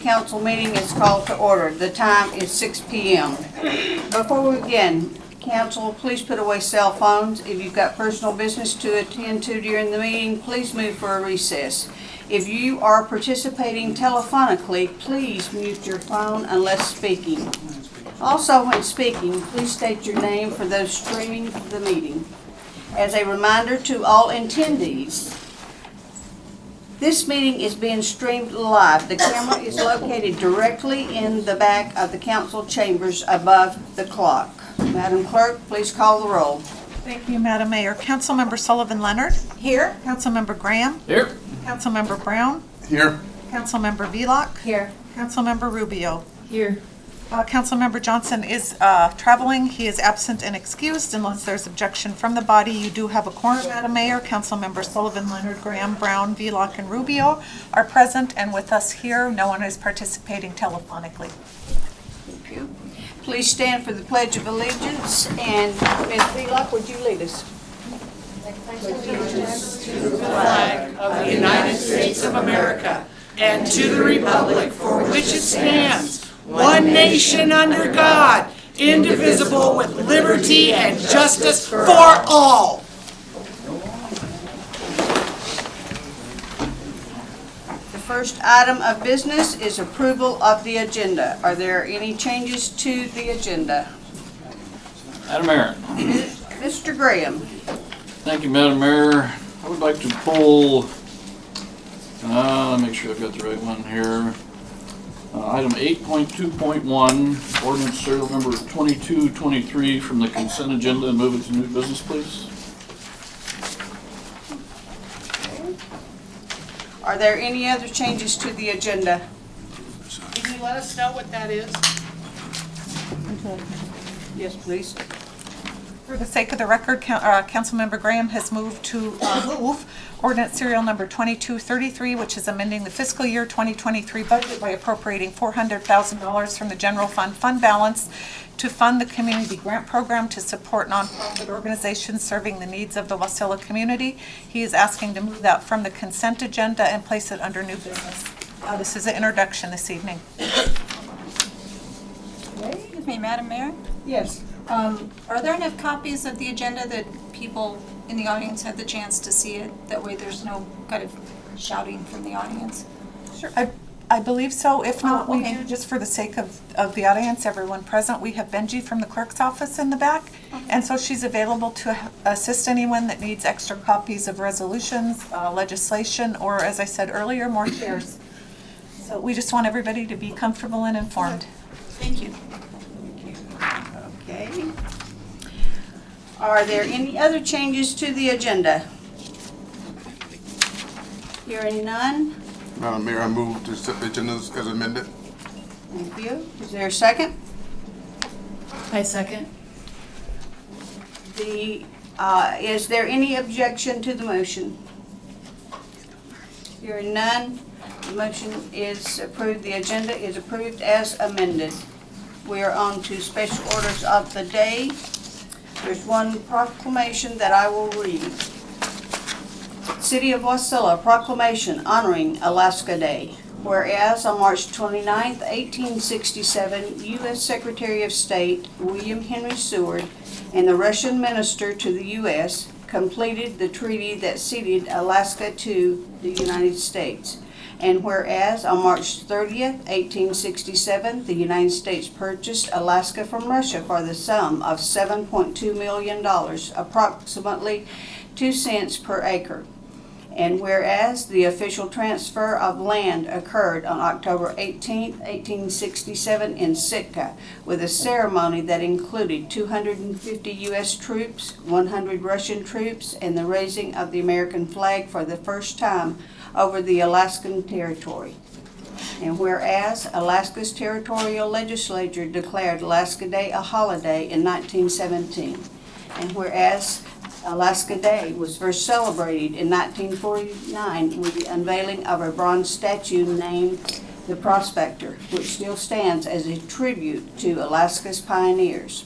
Council meeting is called to order. The time is 6 p.m. Before we begin, Council, please put away cell phones. If you've got personal business to attend to during the meeting, please move for a recess. If you are participating telephonically, please mute your phone unless speaking. Also, when speaking, please state your name for those streaming the meeting. As a reminder to all attendees, this meeting is being streamed live. The camera is located directly in the back of the council chambers above the clock. Madam Clerk, please call the roll. Thank you, Madam Mayor. Councilmember Sullivan Leonard. Here. Councilmember Graham. Here. Councilmember Brown. Here. Councilmember Velock. Here. Councilmember Rubio. Here. Councilmember Johnson is traveling. He is absent and excused unless there's objection from the body. You do have a quorum, Madam Mayor. Councilmember Sullivan Leonard, Graham, Brown, Velock, and Rubio are present and with us here. No one is participating telephonically. Thank you. Please stand for the Pledge of Allegiance, and Ms. Velock, would you lead us? To the flag of the United States of America and to the republic for which it stands, one nation under God, indivisible, with liberty and justice for all. The first item of business is approval of the agenda. Are there any changes to the agenda? Madam Mayor. Mr. Graham. Thank you, Madam Mayor. I would like to pull, make sure I've got the right one here. Item 8.2.1, ordinance serial number 2223 from the consent agenda and move it to new business, please. Are there any other changes to the agenda? Can you let us know what that is? Yes, please. For the sake of the record, Councilmember Graham has moved to move ordinance serial number 2233, which is amending the fiscal year 2023 budget by appropriating $400,000 from the general fund balance to fund the community grant program to support nonprofit organizations serving the needs of the Wasilla community. He is asking to move that from the consent agenda and place it under new business. This is an introduction this evening. Excuse me, Madam Mayor? Yes. Are there enough copies of the agenda that people in the audience have the chance to see it? That way there's no kind of shouting from the audience? Sure. I believe so. If not, we okay. do, just for the sake of the audience, everyone present, we have Benji from the clerk's office in the back. Okay. And so she's available to assist anyone that needs extra copies of resolutions, legislation, or as I said earlier, more chairs. So we just want everybody to be comfortable and informed. Thank you. Okay. Are there any other changes to the agenda? Hearing none. Madam Mayor, I move to accept the agenda as amended. Thank you. Is there a second? I second. Is there any objection to the motion? Hearing none, the motion is approved. The agenda is approved as amended. We are on to special orders of the day. There's one proclamation that I will read. City of Wasilla proclamation honoring Alaska Day. Whereas on March 29, 1867, U.S. Secretary of State William Henry Seward and the Russian minister to the U.S. completed the treaty that ceded Alaska to the United States. And whereas on March 30th, 1867, the United States purchased Alaska from Russia for the sum of $7.2 million, approximately 2 cents per acre. And whereas the official transfer of land occurred on October 18, 1867 in Sitka with a ceremony that included 250 U.S. troops, 100 Russian troops, and the raising of the American flag for the first time over the Alaskan territory. And whereas Alaska's territorial legislature declared Alaska Day a holiday in 1917. And whereas Alaska Day was first celebrated in 1949 with the unveiling of a bronze statue named the Prospector, which still stands as a tribute to Alaska's pioneers.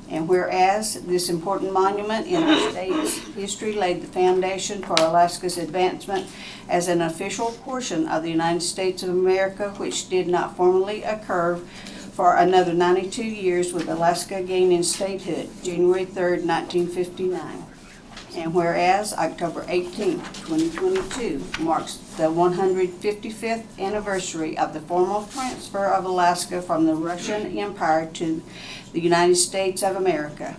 And whereas this important monument in our state's history laid the foundation for Alaska's advancement as an official portion of the United States of America, which did not formally occur for another 92 years, with Alaska gaining statehood January 3rd, 1959. And whereas October 18, 2022 marks the 155th anniversary of the formal transfer of Alaska from the Russian Empire to the United States of America.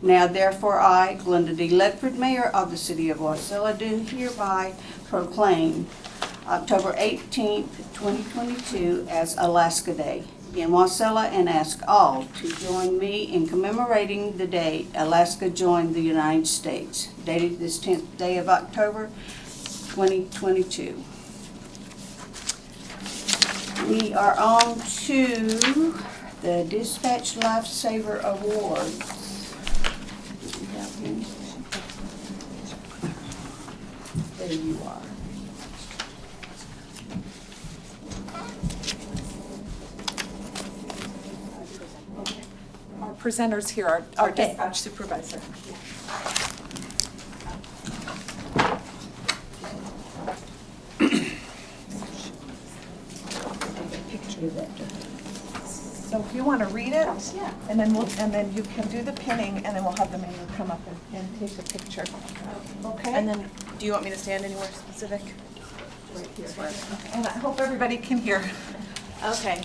Now therefore I, Glenda D. Ledford, Mayor of the City of Wasilla, do hereby proclaim October 18, 2022 as Alaska Day in Wasilla, and ask all to join me in commemorating the day Alaska joined the United States, dated this 10th day of October, 2022. We are on to the Dispatch LiveSaver Awards. There you are. Our presenters here are our Okay. dispatch supervisor. So if you want to read it, and then you can do the pinning, and then we'll have the mayor come up and take a picture. Okay? And then, do you want me to stand anywhere specific? Right here. And I hope everybody can hear. Okay.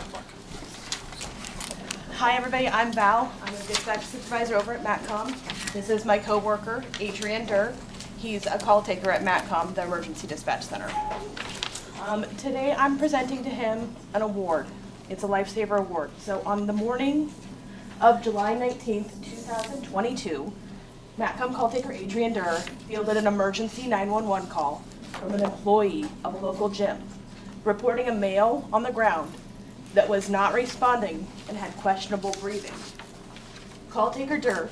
Hi, everybody. I'm Val. I'm a dispatch supervisor over at MATCOM. This is my coworker, Adrienne Derr. He's a call taker at MATCOM, the Emergency Dispatch Center. Today, I'm presenting to him an award. It's a LifeSaver award. So on the morning of July 19th, 2022, MATCOM call taker Adrienne Derr fielded an emergency 911 call from an employee of a local gym, reporting a male on the ground that was not responding and had questionable breathing. Call taker Derr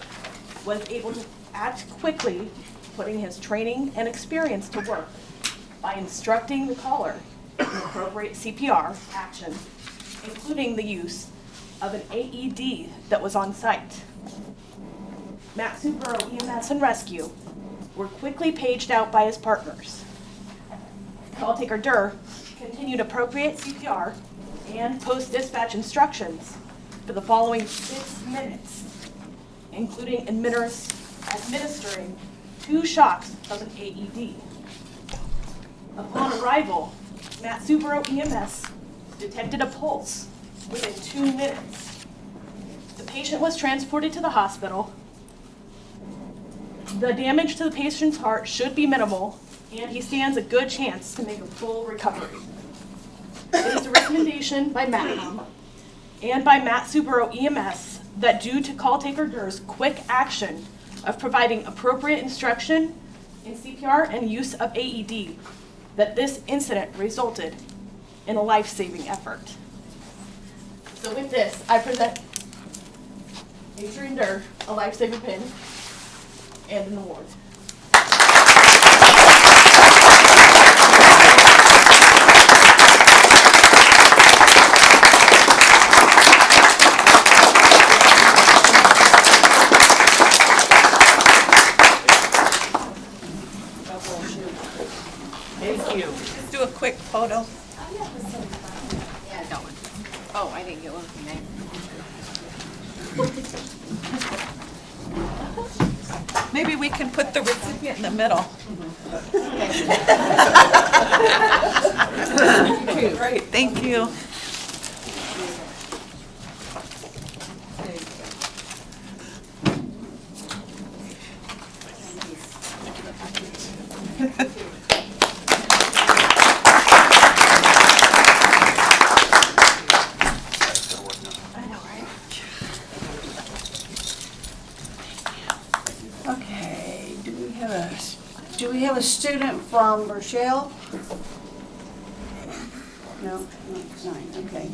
was able to act quickly, putting his training and experience to work by instructing the caller in appropriate CPR action, including the use of an AED that was on site. Matt Super EMS and Rescue were quickly paged out by his partners. Call taker Derr continued appropriate CPR and post-dispatch instructions for the following 6 minutes, including administering 2 shocks of an AED. Upon arrival, Matt Subero EMS detected a pulse within 2 minutes. The patient was transported to the hospital. The damage to the patient's heart should be minimal, and he stands a good chance to make a full recovery. It is a recommendation by MATCOM and by Matt Subero EMS that due to call taker Derr's quick action of providing appropriate instruction in CPR and use of AED, that this incident resulted in a life-saving effort. So with this, I present Adrienne Derr a LifeSaver pin and an award. Thank you. Just do a quick photo. Oh, I didn't get one from there. Maybe we can put the recipient in the middle. Great, thank you. Okay, do we have a student from Rochelle? No, okay.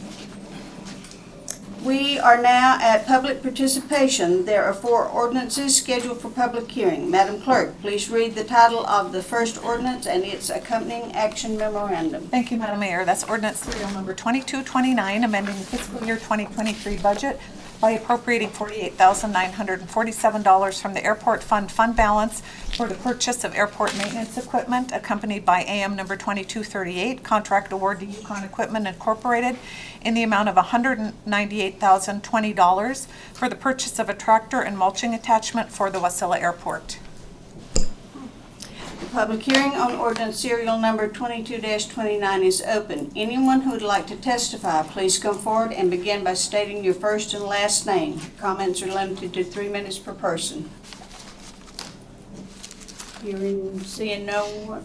We are now at public participation. There are 4 ordinances scheduled for public hearing. Madam Clerk, please read the title of the first ordinance and its accompanying action memorandum. Thank you, Madam Mayor. That's ordinance serial number 2229, amending the fiscal year 2023 budget by appropriating $48,947 from the airport fund balance for the purchase of airport maintenance equipment, accompanied by AM number 2238, contract award to Yukon Equipment Incorporated in the amount of $198,020 for the purchase of a tractor and mulching attachment for the Wasilla Airport. The public hearing on ordinance serial number 22-29 is open. Anyone who would like to testify, please come forward and begin by stating your first and last name. Comments are limited to 3 minutes per person. Hearing, seeing no one.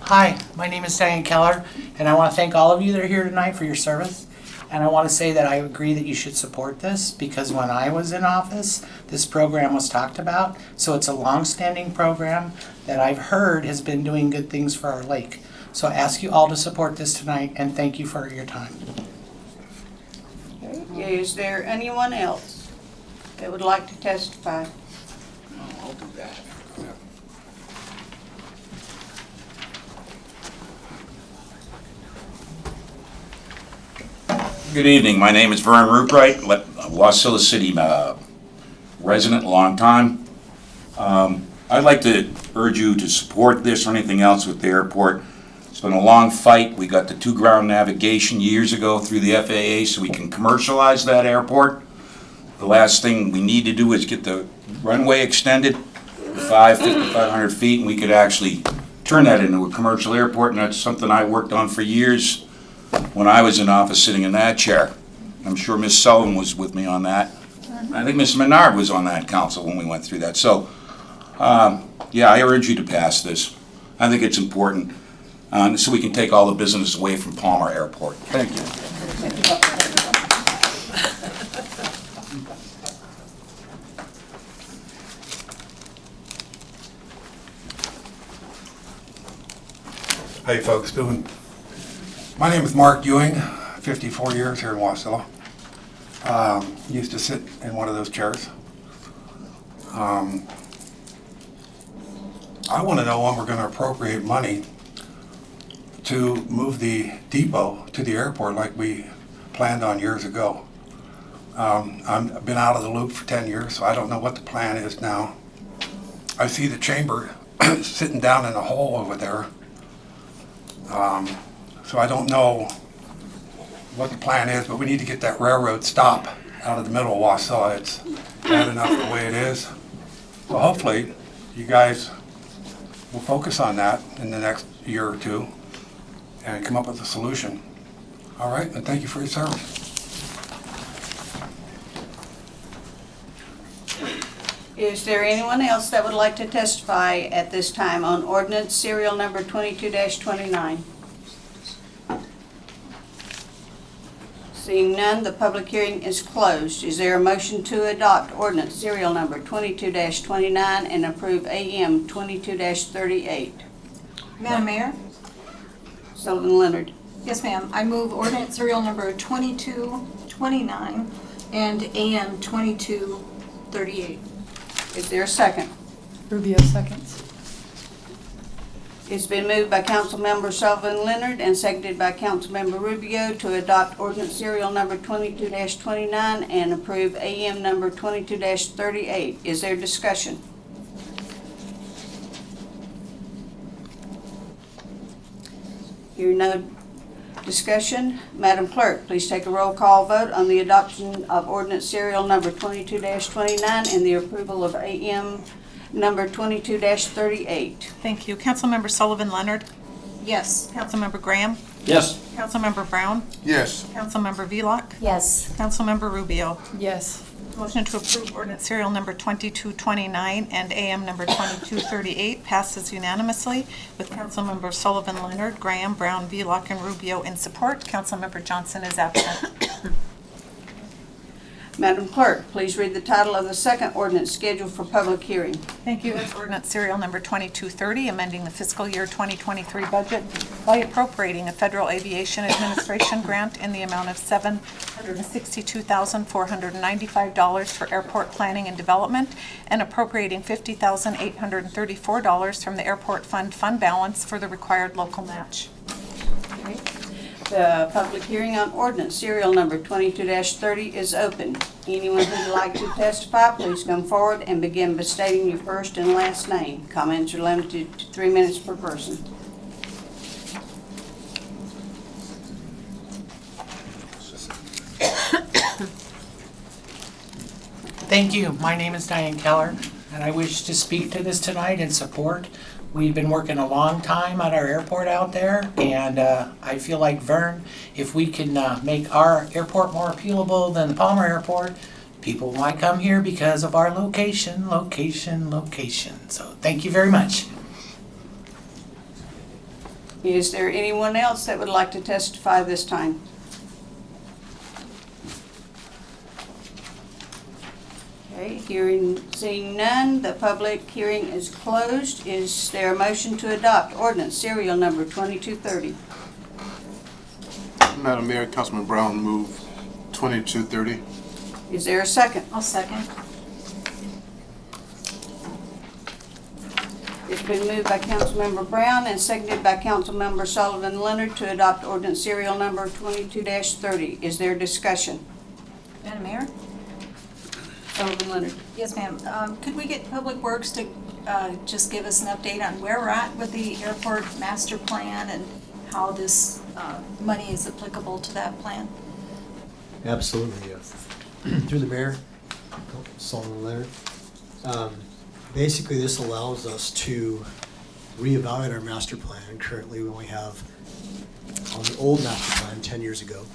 Hi, my name is Diane Keller, and I want to thank all of you that are here tonight for your service. And I want to say that I agree that you should support this because when I was in office, this program was talked about. So it's a long-standing program that I've heard has been doing good things for our lake. So I ask you all to support this tonight and thank you for your time. Okay. Is there anyone else that would like to testify? I'll do that. Good evening. My name is Vern Rubright, Wasilla City resident, a long time. I'd like to urge you to support this or anything else with the airport. It's been a long fight. We got the 2 ground navigation years ago through the FAA so we can commercialize that airport. The last thing we need to do is get the runway extended to 5,500 feet, and we could actually turn that into a commercial airport, and that's something I worked on for years when I was in office sitting in that chair. I'm sure Ms. Sullivan was with me on that. I think Ms. Menard was on that council when we went through that. So, yeah, I urge you to pass this. I think it's important so we can take all the business away from Palmer Airport. Thank you. How you folks doing? My name is Mark Ewing, 54 years here in Wasilla. Used to sit in one of those chairs. I want to know when we're going to appropriate money to move the depot to the airport like we planned on years ago. I've been out of the loop for 10 years, so I don't know what the plan is now. I see the chamber sitting down in a hole over there. So I don't know what the plan is, but we need to get that railroad stop out of the middle of Wasilla. It's bad enough the way it is. So hopefully you guys will focus on that in the next year or two and come up with a solution. All right, and thank you for your service. Is there anyone else that would like to testify at this time on ordinance serial number 22-29? Seeing none, the public hearing is closed. Is there a motion to adopt ordinance serial number 22-29 and approve AM 22-38? Madam Mayor? Sullivan Leonard. Yes, ma'am. I move ordinance serial number 2229 and AM 2238. Is there a second? Rubio seconds. It's been moved by Councilmember Sullivan Leonard and seconded by Councilmember Rubio to adopt ordinance serial number 22-29 and approve AM number 22-38. Is there discussion? Hearing no discussion, Madam Clerk, please take a roll call vote on the adoption of ordinance serial number 22-29 and the approval of AM number 22-38. Thank you. Councilmember Sullivan Leonard. Yes. Councilmember Graham. Yes. Councilmember Brown. Yes. Councilmember Velock. Yes. Councilmember Rubio. Yes. Motion to approve ordinance serial number 2229 and AM number 2238 passes unanimously with Councilmember Sullivan Leonard, Graham, Brown, Velock, and Rubio in support. Councilmember Johnson is absent. Madam Clerk, please read the title of the second ordinance scheduled for public hearing. Thank you. It's ordinance serial number 2230, amending the fiscal year 2023 budget by appropriating a Federal Aviation Administration grant in the amount of $762,495 for airport planning and development and appropriating $50,834 from the airport fund balance for the required local match. The public hearing on ordinance serial number 22-30 is open. Anyone who would like to testify, please come forward and begin by stating your first and last name. Comments are limited to 3 minutes per person. Thank you. My name is Diane Keller, and I wish to speak to this tonight in support. We've been working a long time at our airport out there, and I feel like Vern, if we can make our airport more appealable than the Palmer Airport, people might come here because of our location. So thank you very much. Is there anyone else that would like to testify this time? Okay, seeing none, the public hearing is closed. Is there a motion to adopt ordinance serial number 2230? Madam Mayor, Councilman Brown move 2230. Is there a second? I'll second. It's been moved by Councilmember Brown and seconded by Councilmember Sullivan Leonard to adopt ordinance serial number 22-30. Is there discussion? Madam Mayor? Sullivan Leonard. Yes, ma'am. Could we get Public Works to just give us an update on where we're at with the airport master plan and how this money is applicable to that plan? Absolutely, yes. Through the mayor, Sullivan Leonard. Basically, this allows us to reevaluate our master plan. Currently, we only have, on the old master plan, 10 years ago,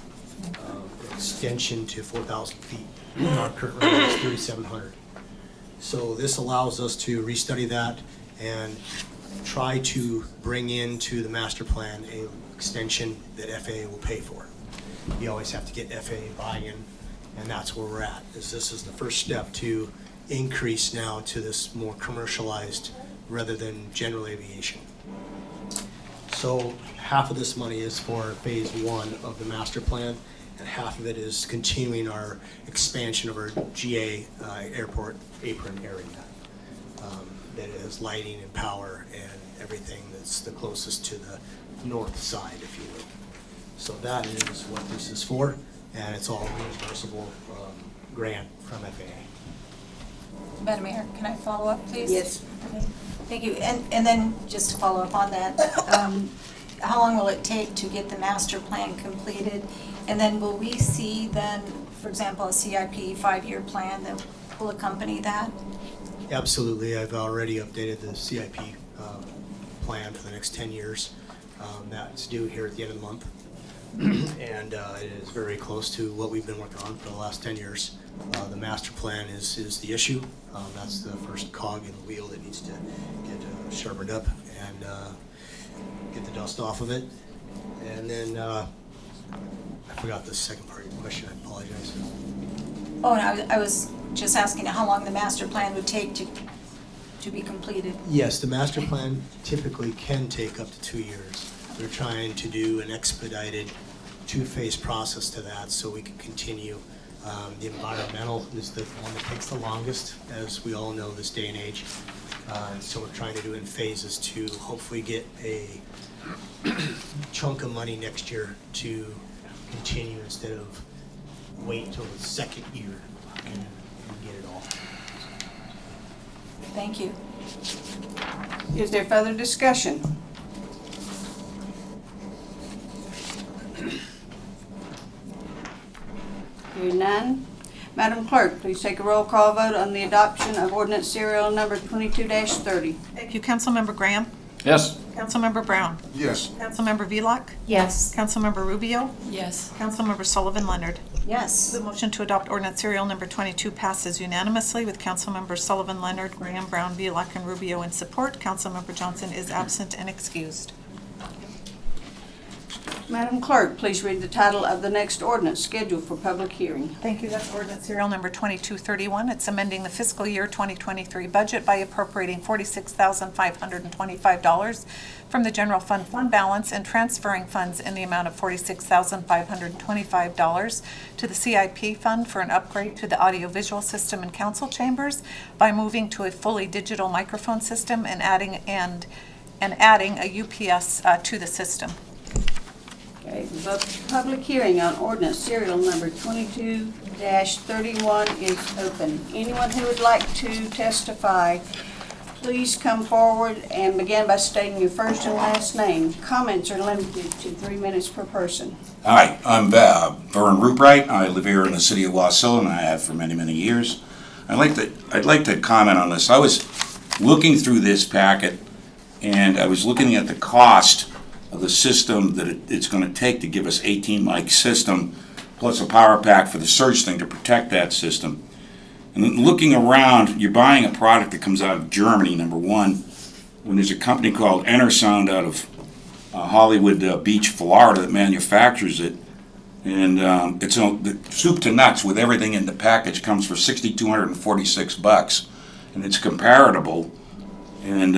extension to 4,000 feet. Our current rate is 3,700. So this allows us to restudy that and try to bring into the master plan a extension that FAA will pay for. You always have to get FAA buy-in, and that's where we're at. This is the first step to increase now to this more commercialized rather than general aviation. So half of this money is for phase 1 of the master plan, and half of it is continuing our expansion of our GA airport apron area that is lighting and power and everything that's the closest to the north side, if you will. So that is what this is for, and it's all reimbursable grant from FAA. Madam Mayor, can I follow up, please? Yes. Okay. Thank you. And then just to follow up on that, how long will it take to get the master plan completed? And then will we see then, for example, a CIP 5-year plan that will accompany that? Absolutely. I've already updated the CIP plan for the next 10 years. That's due here at the end of the month. And it is very close to what we've been working on for the last 10 years. The master plan is the issue. That's the first cog in the wheel that needs to get sharpened up and get the dust off of it. And then I forgot the second part of your question. I apologize. Oh, and I was just asking how long the master plan would take to be completed. Yes, the master plan typically can take up to 2 years. We're trying to do an expedited 2-phase process to that so we can continue. The environmental is the one that takes the longest, as we all know this day and age. So we're trying to do in phases to hopefully get a chunk of money next year to continue instead of wait until the second year and get it all. Thank you. Is there further discussion? Hearing none. Madam Clerk, please take a roll call vote on the adoption of ordinance serial number 22-30. Thank you. Councilmember Graham? Yes. Councilmember Brown? Yes. Councilmember Velock? Yes. Councilmember Rubio? Yes. Councilmember Sullivan Leonard? Yes. The motion to adopt ordinance serial number 22 passes unanimously with Councilmember Sullivan Leonard, Graham, Brown, Velock, and Rubio in support. Councilmember Johnson is absent and excused. Madam Clerk, please read the title of the next ordinance scheduled for public hearing. Thank you. That's ordinance serial number 2231. It's amending the fiscal year 2023 budget by appropriating $46,525 from the general fund balance and transferring funds in the amount of $46,525 to the CIP fund for an upgrade to the audiovisual system in council chambers by moving to a fully digital microphone system and adding a UPS to the system. Okay, the public hearing on ordinance serial number 22-31 is open. Anyone who would like to testify, please come forward and begin by stating your first and last name. Comments are limited to 3 minutes per person. Hi, I'm Vern Rubright. I live here in the city of Wasilla, and I have for many, many years. I'd like to comment on this. I was looking through this packet, and I was looking at the cost of the system that it's going to take to give us 18 mic system, plus a power pack for the surge thing to protect that system. And looking around, you're buying a product that comes out of Germany, number one, when there's a company called Enersound out of Hollywood Beach, Florida, that manufactures it. And it's the soup to nuts with everything in the package comes for $6,246, and it's comparable. And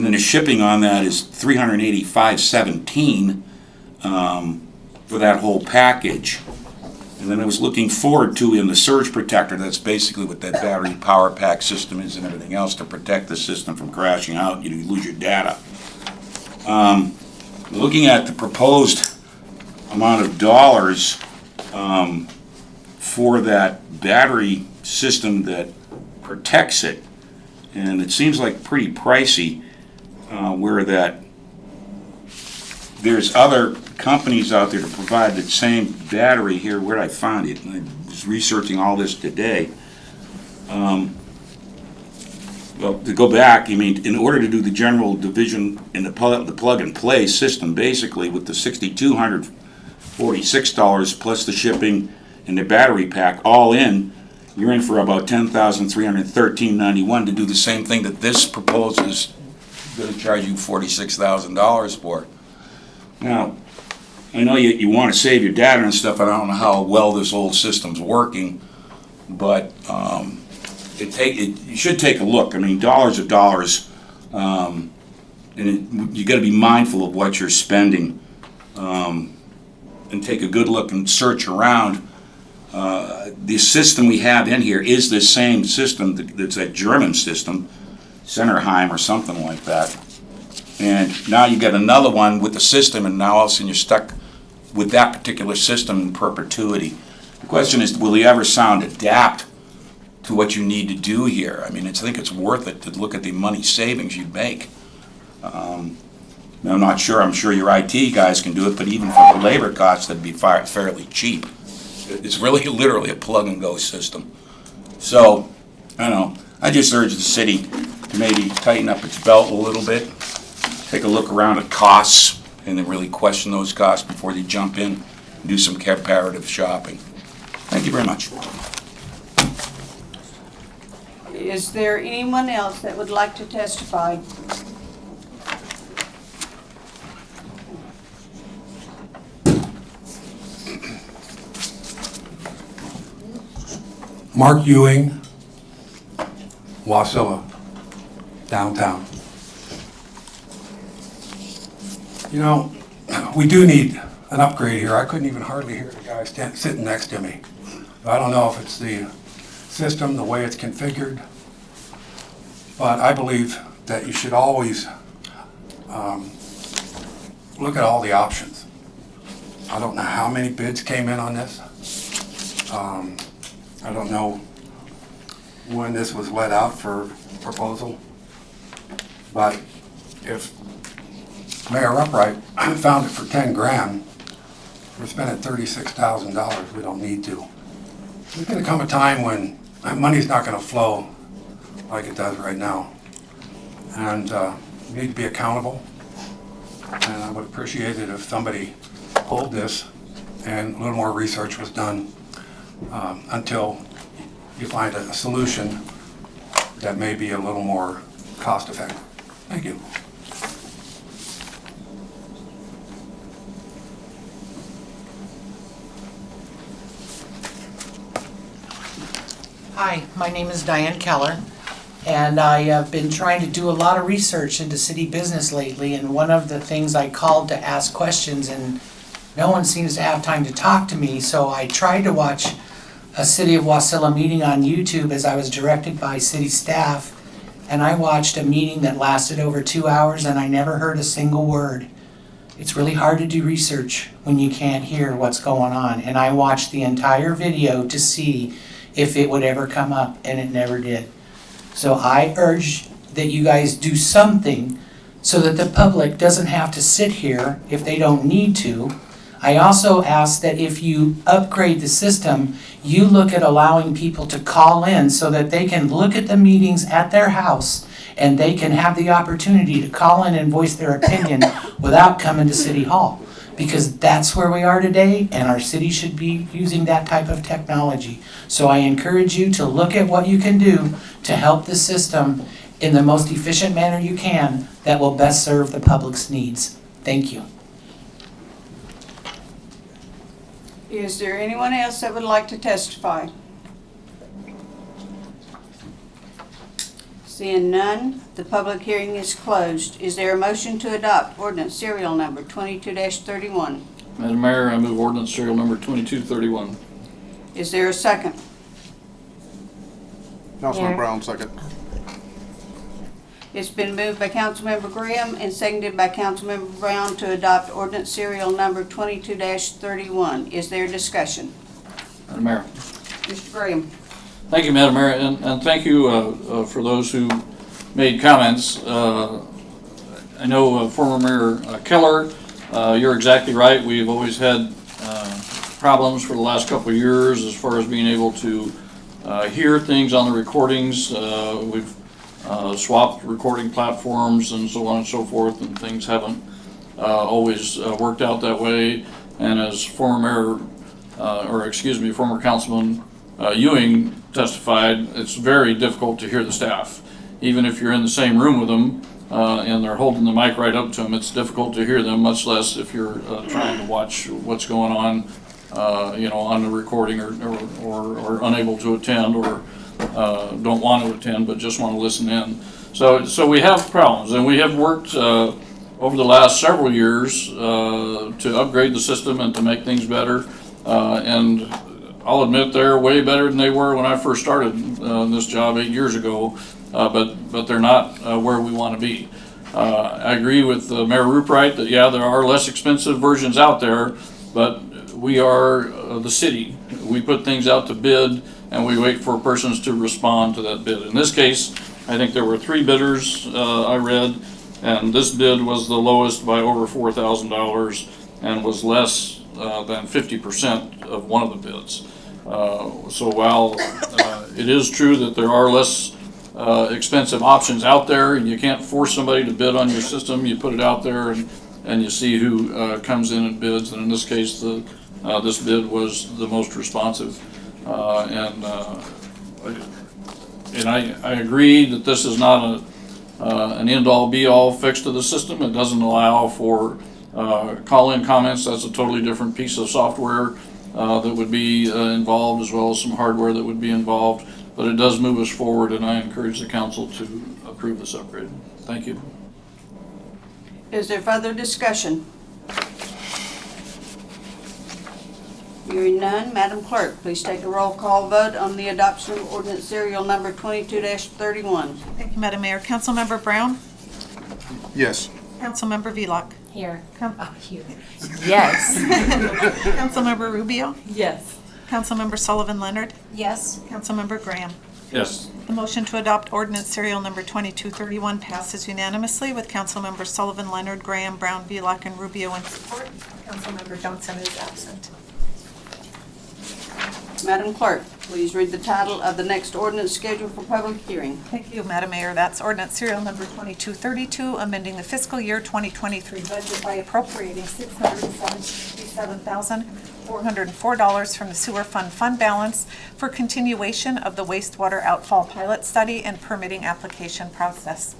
then the shipping on that is $385.17 for that whole package. And then I was looking forward to in the surge protector, that's basically what that battery power pack system is and everything else to protect the system from crashing out, you lose your data. Looking at the proposed amount of dollars for that battery system that protects it, and it seems like pretty pricey, where that there's other companies out there to provide the same battery here. Where I found it, and I was researching all this today. Well, to go back, I mean, in order to do the general division in the plug and play system, basically with the $6,246 plus the shipping and the battery pack all in, you're in for about $10,313.91 to do the same thing that this proposes going to charge you $46,000 for. Now, I know you want to save your data and stuff, and I don't know how well this old system's working, but you should take a look. I mean, dollars are dollars, and you got to be mindful of what you're spending, and take a good look and search around. The system we have in here is the same system that's that German system, Centerheim or something like that. And now you get another one with the system, and now all of a sudden you're stuck with that particular system in perpetuity. The question is, will the ever sound adapt to what you need to do here? I mean, I think it's worth it to look at the money savings you'd make. I'm not sure. I'm sure your IT guys can do it, but even for the labor costs, that'd be fairly cheap. It's really literally a plug-and-go system. So, I don't know. I just urge the city to maybe tighten up its belt a little bit, take a look around at costs, and then really question those costs before they jump in and do some comparative shopping. Thank you very much. Is there anyone else that would like to testify? Mark Ewing, Wasilla, downtown. You know, we do need an upgrade here. I couldn't even hardly hear the guy sitting next to me. I don't know if it's the system, the way it's configured, but I believe that you should always look at all the options. I don't know how many bids came in on this. I don't know when this was let out for proposal, but if Mayor Upright found it for 10 grand, we're spending $36,000. We don't need to. There's going to come a time when money's not going to flow like it does right now, and we need to be accountable. And I would appreciate it if somebody pulled this and a little more research was done until you find a solution that may be a little more cost effective. Thank you. Hi, my name is Diane Keller, and I have been trying to do a lot of research into city business lately, and one of the things I called to ask questions, and no one seems to have time to talk to me, so I tried to watch a City of Wasilla meeting on YouTube as I was directed by city staff, and I watched a meeting that lasted over 2 hours, and I never heard a single word. It's really hard to do research when you can't hear what's going on. And I watched the entire video to see if it would ever come up, and it never did. So I urge that you guys do something so that the public doesn't have to sit here if they don't need to. I also ask that if you upgrade the system, you look at allowing people to call in so that they can look at the meetings at their house and they can have the opportunity to call in and voice their opinion without coming to City Hall. Because that's where we are today, and our city should be using that type of technology. So I encourage you to look at what you can do to help the system in the most efficient manner you can that will best serve the public's needs. Thank you. Is there anyone else that would like to testify? Seeing none, the public hearing is closed. Is there a motion to adopt ordinance serial number 22-31? Madam Mayor, I move ordinance serial number 2231. Is there a second? Councilman Brown, second. It's been moved by Councilmember Graham and seconded by Councilmember Brown to adopt ordinance serial number 22-31. Is there discussion? Madam Mayor. Mr. Graham. Thank you, Madam Mayor, and thank you for those who made comments. I know former Mayor Keller, you're exactly right. We've always had problems for the last couple of years as far as being able to hear things on the recordings. We've swapped recording platforms and so on and so forth, and things haven't always worked out that way. And as former Councilman Ewing testified, it's very difficult to hear the staff. Even if you're in the same room with them and they're holding the mic right up to them, it's difficult to hear them, much less if you're trying to watch what's going on, on the recording or unable to attend or don't want to attend but just want to listen in. So we have problems, and we have worked over the last several years to upgrade the system and to make things better. And I'll admit they're way better than they were when I first started this job 8 years ago, but they're not where we want to be. I agree with Mayor Ruprecht that, yeah, there are less expensive versions out there, but we are the city. We put things out to bid, and we wait for persons to respond to that bid. In this case, I think there were 3 bidders I read, and this bid was the lowest by over $4,000 and was less than 50% of one of the bids. So while it is true that there are less expensive options out there, and you can't force somebody to bid on your system, you put it out there and you see who comes in and bids. And in this case, this bid was the most responsive. And I agree that this is not an end-all be-all fix to the system. It doesn't allow for call-in comments. That's a totally different piece of software that would be involved, as well as some hardware that would be involved. But it does move us forward, and I encourage the council to approve this upgrade. Thank you. Is there further discussion? Hearing none, Madam Clerk, please take a roll call vote on the adoption of ordinance serial number 22-31. Thank you, Madam Mayor. Councilmember Brown? Yes. Councilmember Velock? Here. Here. Yes. Councilmember Rubio? Yes. Councilmember Sullivan Leonard? Yes. Councilmember Graham? Yes. The motion to adopt ordinance serial number 2231 passes unanimously with Councilmember Sullivan Leonard, Graham, Brown, Velock, and Rubio in support. Councilmember Johnson is absent. Madam Clerk, please read the title of the next ordinance scheduled for public hearing. Thank you, Madam Mayor. That's ordinance serial number 2232, amending the fiscal year 2023 budget by appropriating $667,404 from the sewer fund balance for continuation of the wastewater outfall pilot study and permitting application process.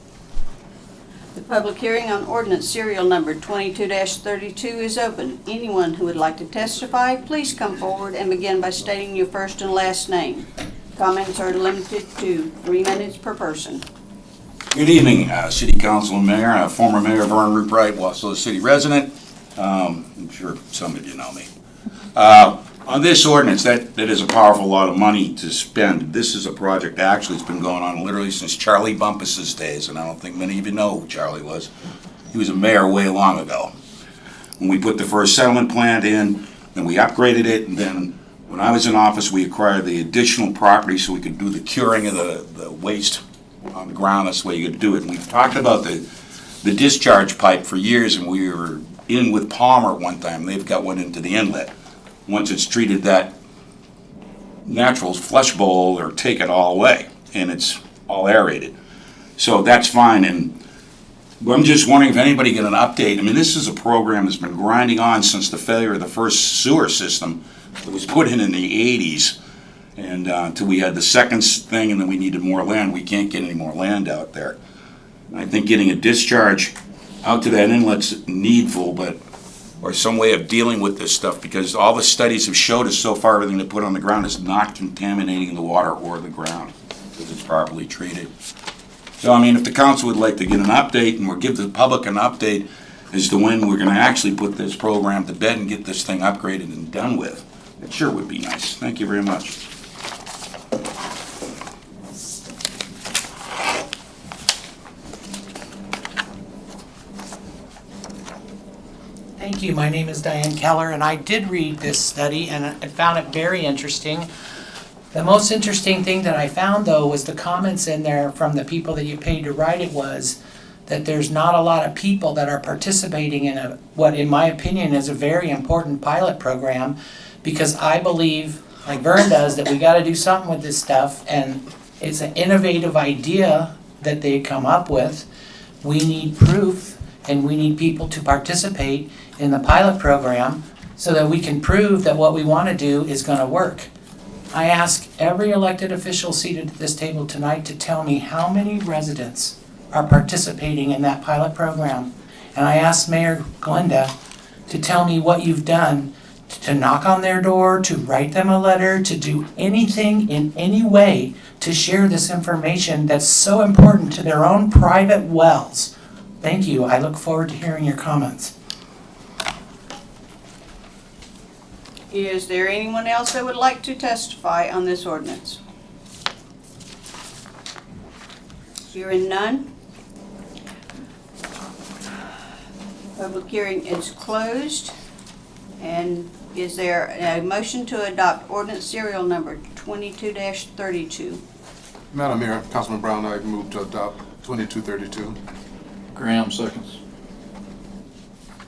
The public hearing on ordinance serial number 22-32 is open. Anyone who would like to testify, please come forward and begin by stating your first and last name. Comments are limited to 3 minutes per person. Good evening, City Council and Mayor. Former Mayor Vern Ruprecht, Wasilla City resident. I'm sure some of you know me. On this ordinance, that is a powerful lot of money to spend. This is a project, actually, it's been going on literally since Charlie Bumpus's days, and I don't think many of you know who Charlie was. He was a mayor way long ago. when we put the first settlement plant in, then we upgraded it, and then when I was in office, we acquired the additional property so we could do the curing of the waste on the ground. That's the way you could do it. And we've talked about the discharge pipe for years, and we were in with Palmer at one time. They've got one into the inlet. Once it's treated, that natural flush bowl or take it all away, and it's all aerated. So that's fine, and I'm just wondering if anybody get an update. I mean, this is a program that's been grinding on since the failure of the first sewer system that was put in the 80s, and until we had the second thing, and then we needed more land. We can't get any more land out there. And I think getting a discharge out to that inlet's needful, but or some way of dealing with this stuff, because all the studies have showed us so far everything they put on the ground is not contaminating the water or the ground because it's properly treated. So, I mean, if the council would like to get an update and or give the public an update as to when we're going to actually put this program to bed and get this thing upgraded and done with, it sure would be nice. Thank you very much. Thank you. My name is Diane Keller, and I did read this study, and I found it very interesting. The most interesting thing that I found, though, was the comments in there from the people that you paid to write it was that there's not a lot of people that are participating in what, in my opinion, is a very important pilot program, because I believe, like Vern does, that we got to do something with this stuff, and it's an innovative idea that they come up with. We need proof, and we need people to participate in the pilot program so that we can prove that what we want to do is going to work. I ask every elected official seated at this table tonight to tell me how many residents are participating in that pilot program. And I asked Mayor Glenda to tell me what you've done to knock on their door, to write them a letter, to do anything in any way to share this information that's so important to their own private wells. Thank you. I look forward to hearing your comments. Is there anyone else that would like to testify on this ordinance? Hearing none. Public hearing is closed. And is there a motion to adopt ordinance serial number 22-32? Madam Mayor, Councilman Brown, I move to adopt 2232. Graham seconds.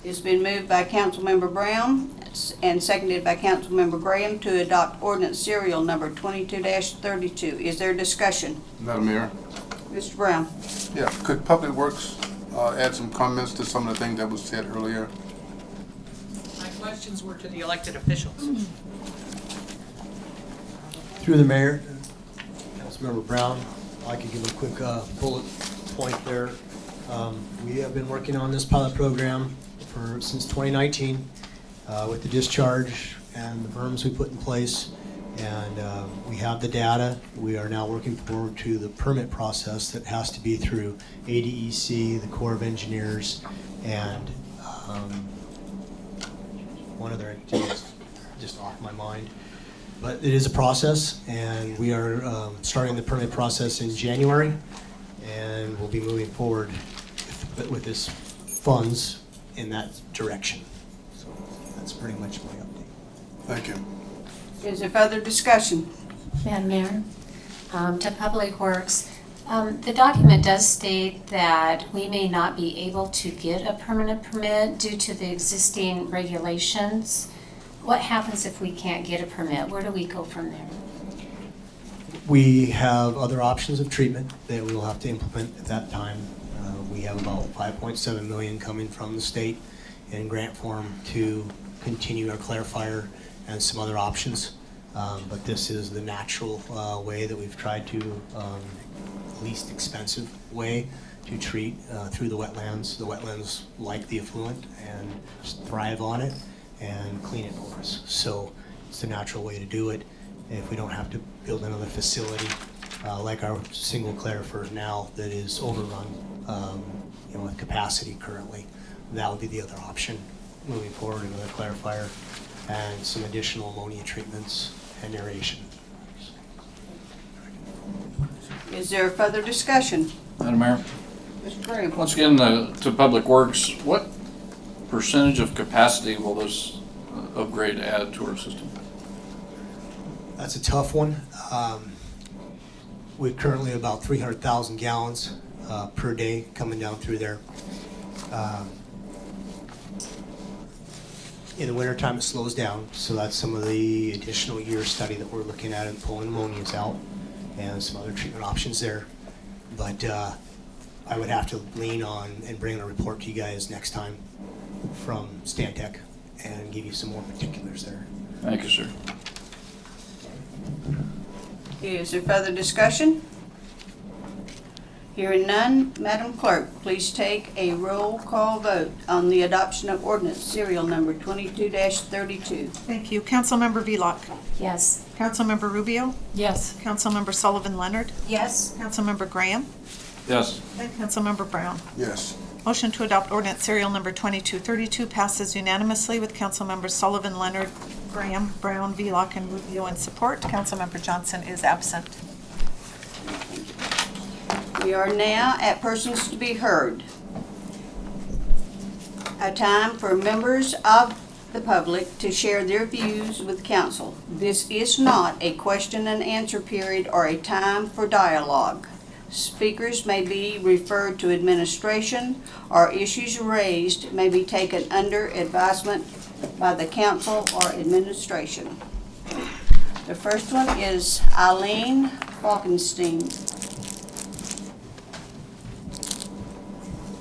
It's been moved by Councilmember Brown and seconded by Councilmember Graham to adopt ordinance serial number 22-32. Is there discussion? Madam Mayor, Mr. Brown? yeah, could Public Works add some comments to some of the things that was said earlier? My questions were to the elected officials. Through the mayor, Councilmember Brown, I could give a quick bullet point there. We have been working on this pilot program since 2019 with the discharge and the berms we put in place, and we have the data. We are now working forward to the permit process that has to be through ADEC, the Corps of Engineers, and one other entity is just off my mind. But it is a process, and we are starting the permit process in January, and we'll be moving forward with this funds in that direction. So that's pretty much my update. Thank you. Is there further discussion? Madam Mayor, to Public Works, the document does state that we may not be able to get a permanent permit due to the existing regulations. What happens if we can't get a permit? Where do we go from there? We have other options of treatment that we will have to implement at that time. We have about $5.7 million coming from the state in grant form to continue our clarifier and some other options. But this is the natural way that we've tried to, least expensive way to treat through the wetlands. The wetlands like the effluent and just thrive on it and clean it for us. So it's the natural way to do it. If we don't have to build another facility like our single clarifier now that is overrun with capacity currently, that would be the other option moving forward, another clarifier and some additional ammonia treatments and aeration. Is there further discussion? Madam Mayor, Mr. Graham? once again, to Public Works, what percentage of capacity will this upgrade add to our system? That's a tough one. We're currently about 300,000 gallons per day coming down through there. In the wintertime, it slows down, so that's some of the additional year study that we're looking at and pulling ammonias out and some other treatment options there. But I would have to lean on and bring a report to you guys next time from Stantec and give you some more particulars there. Thank you, sir. Is there further discussion? Hearing none, Madam Clerk, please take a roll call vote on the adoption of ordinance serial number 22-32. Thank you. Councilmember Velock. Yes. Councilmember Rubio. Yes. Councilmember Sullivan Leonard. Yes? Councilmember Graham. Yes. And Councilmember Brown. Yes. Motion to adopt ordinance serial number 2232 passes unanimously with Councilmembers Sullivan, Leonard, Graham, Brown, Velock, and Rubio in support. Councilmember Johnson is absent. We are now at persons to be heard. A time for members of the public to share their views with council. This is not a question and answer period or a time for dialogue. Speakers may be referred to administration, or issues raised may be taken under advisement by the council or administration. The first one is Eileen Falkenstein.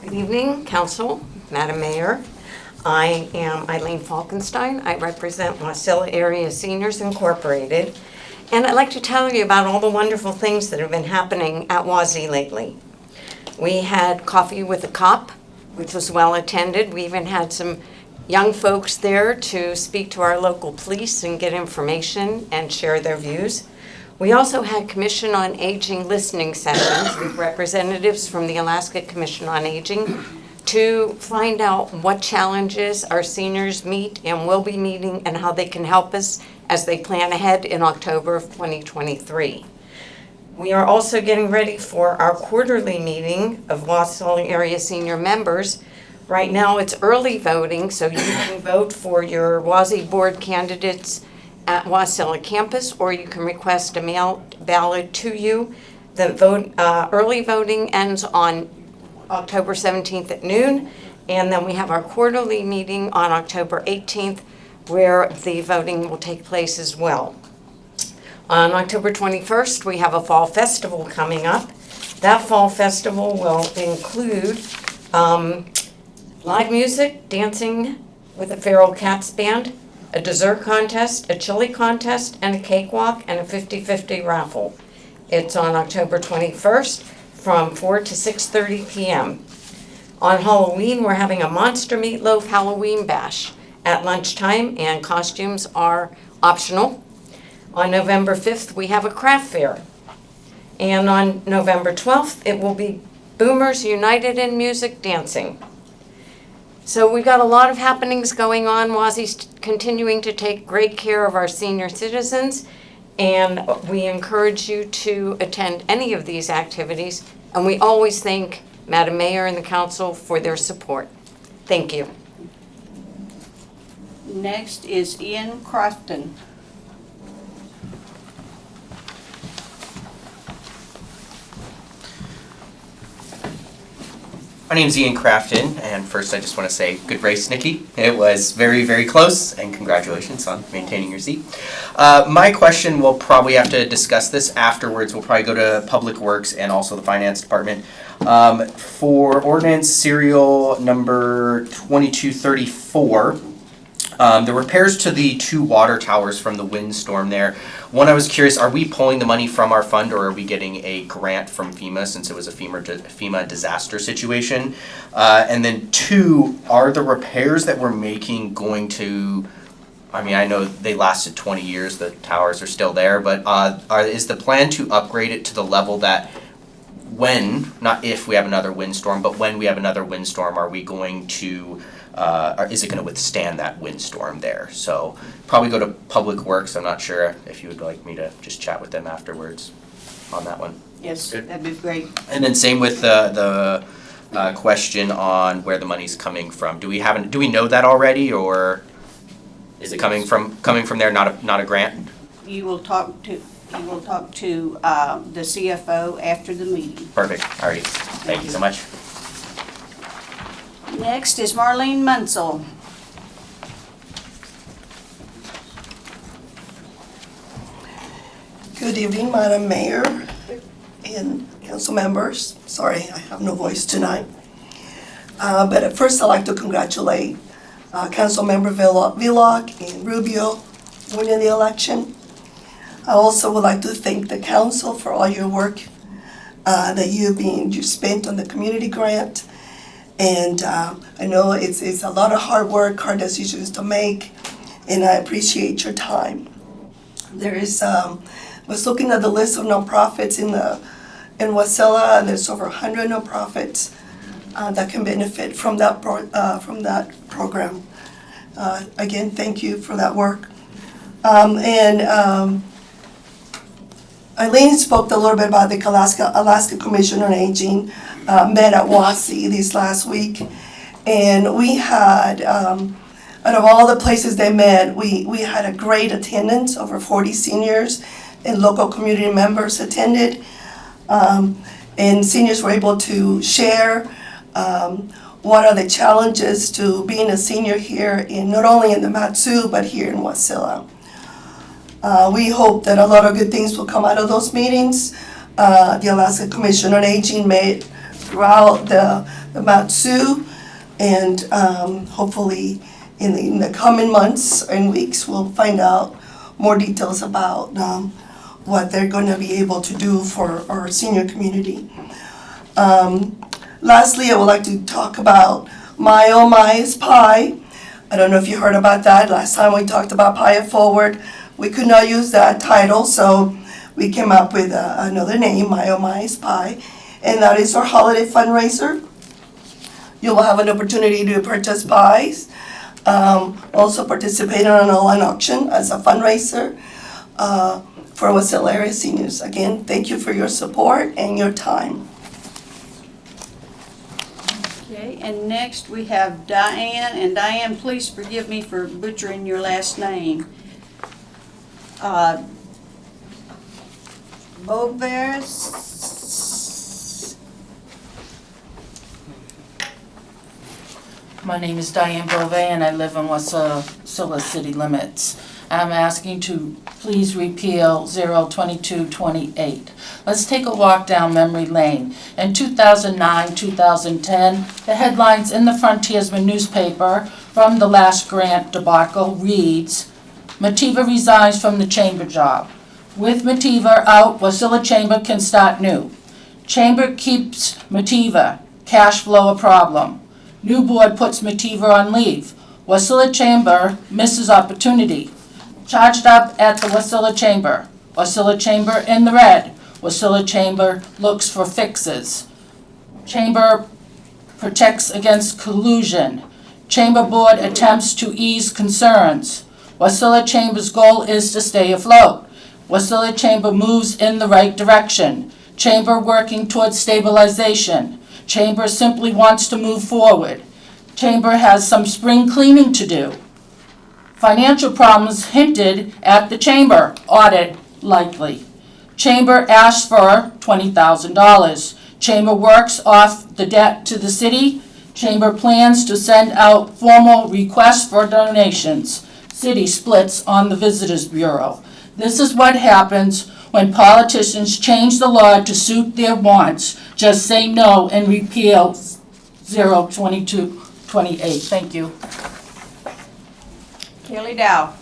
Good evening, Council, Madam Mayor. I am Eileen Falkenstein. I represent Wasilla Area Seniors Incorporated. And I'd like to tell you about all the wonderful things that have been happening at WASI lately. We had coffee with a cop, which was well attended. We even had some young folks there to speak to our local police and get information and share their views. We also had Commission on Aging listening sessions with representatives from the Alaska Commission on Aging to find out what challenges our seniors meet and will be meeting and how they can help us as they plan ahead in October of 2023. We are also getting ready for our quarterly meeting of Wasilla Area Senior members. Right now it's early voting, so you can vote for your WASI board candidates at Wasilla campus, or you can request a mail ballot to you. The early voting ends on October 17th at noon, and then we have our quarterly meeting on October 18th, where the voting will take place as well. On October 21st, we have a fall festival coming up. That fall festival will include live music, dancing with the Feral Cats Band, a dessert contest, a chili contest, and a cakewalk, and a 50-50 raffle. It's on October 21st from 4 to 6:30 p.m. On Halloween, we're having a Monster Meatloaf Halloween Bash at lunchtime, and costumes are optional. On November 5th, we have a craft fair. And on November 12th, it will be Boomers United in Music Dancing. So we've got a lot of happenings going on. WASI's continuing to take great care of our senior citizens, and we encourage you to attend any of these activities. And we always thank Madam Mayor and the Council for their support. Thank you. Next is Ian Crofton. My name is Ian Crafton, and first I just want to say good race, Nikki. It was very, very close, and congratulations on maintaining your seat. My question, we'll probably have to discuss this afterwards. We'll probably go to Public Works and also the Finance Department. For ordinance serial number 2234, the repairs to the 2 water towers from the windstorm there. One, I was curious, are we pulling the money from our fund, or are we getting a grant from FEMA since it was a FEMA disaster situation? And then 2, are the repairs that we're making going to, I mean, I know they lasted 20 years, the towers are still there, but is the plan to upgrade it to the level that when, not if we have another windstorm, but when we have another windstorm, are we going to or is it going to withstand that windstorm there? So probably go to Public Works. I'm not sure if you would like me to just chat with them afterwards on that one. Yes, Good. that'd be great. And then same with the question on where the money's coming from. Do we know that already, or is it coming from there, not a grant? You will talk to the CFO after the meeting. Perfect, all right, thank you so much. Next is Marlene Munsell. Good evening, Madam Mayor and council members. Sorry, I have no voice tonight. But at first, I'd like to congratulate Councilmember Velock and Rubio winning the election. I also would like to thank the council for all your work that you spent on the community grant. And I know it's a lot of hard work, hard decisions to make, and I appreciate your time. Was looking at the list of nonprofits in Wasilla, and there's over 100 nonprofits that can benefit from that program. Again, thank you for that work. Eileen spoke a little bit about the Alaska Commission on Aging, met at WASI this last week, and we had, out of all the places they met, we had a great attendance. Over 40 seniors and local community members attended, and seniors were able to share what are the challenges to being a senior here, not only in the Mat-Su, but here in Wasilla. We hope that a lot of good things will come out of those meetings. The Alaska Commission on Aging met throughout the Mat-Su, and hopefully in the coming months and weeks, we'll find out more details about what they're going to be able to do for our senior community. Lastly, I would like to talk about My Oh My is Pie. I don't know if you heard about that. Last time we talked about Pie It Forward. We could not use that title, so we came up with another name, My Oh My is Pie, and that is our holiday fundraiser. You will have an opportunity to purchase pies, also participate in an online auction as a fundraiser for Wasilla area seniors. Again, thank you for your support and your time. Okay, and next we have Diane, and Diane, please forgive me for butchering your last name. Boveres. My name is Diane Bove, and I live in Wasilla city limits. I'm asking to please repeal 02228. Let's take a walk down memory lane. In 2009, 2010, the headlines in the Frontiersman newspaper from the last grant debacle reads, Mativa resigns from the chamber job. With Mativa out, Wasilla Chamber can start new. Chamber keeps Mativa, cash flow a problem. New board puts Mativa on leave. Wasilla Chamber misses opportunity. Charged up at the Wasilla Chamber. Wasilla Chamber in the red. Wasilla Chamber looks for fixes. Chamber protects against collusion. Chamber board attempts to ease concerns. Wasilla Chamber's goal is to stay afloat. Wasilla Chamber moves in the right direction. Chamber working towards stabilization. Chamber simply wants to move forward. Chamber has some spring cleaning to do. Financial problems hinted at the chamber, audit likely. Chamber asks for $20,000. Chamber works off the debt to the city. Chamber plans to send out formal requests for donations. City splits on the Visitors Bureau. This is what happens when politicians change the law to suit their wants. Just say no and repeal 02228. Thank you. Kelly Dow.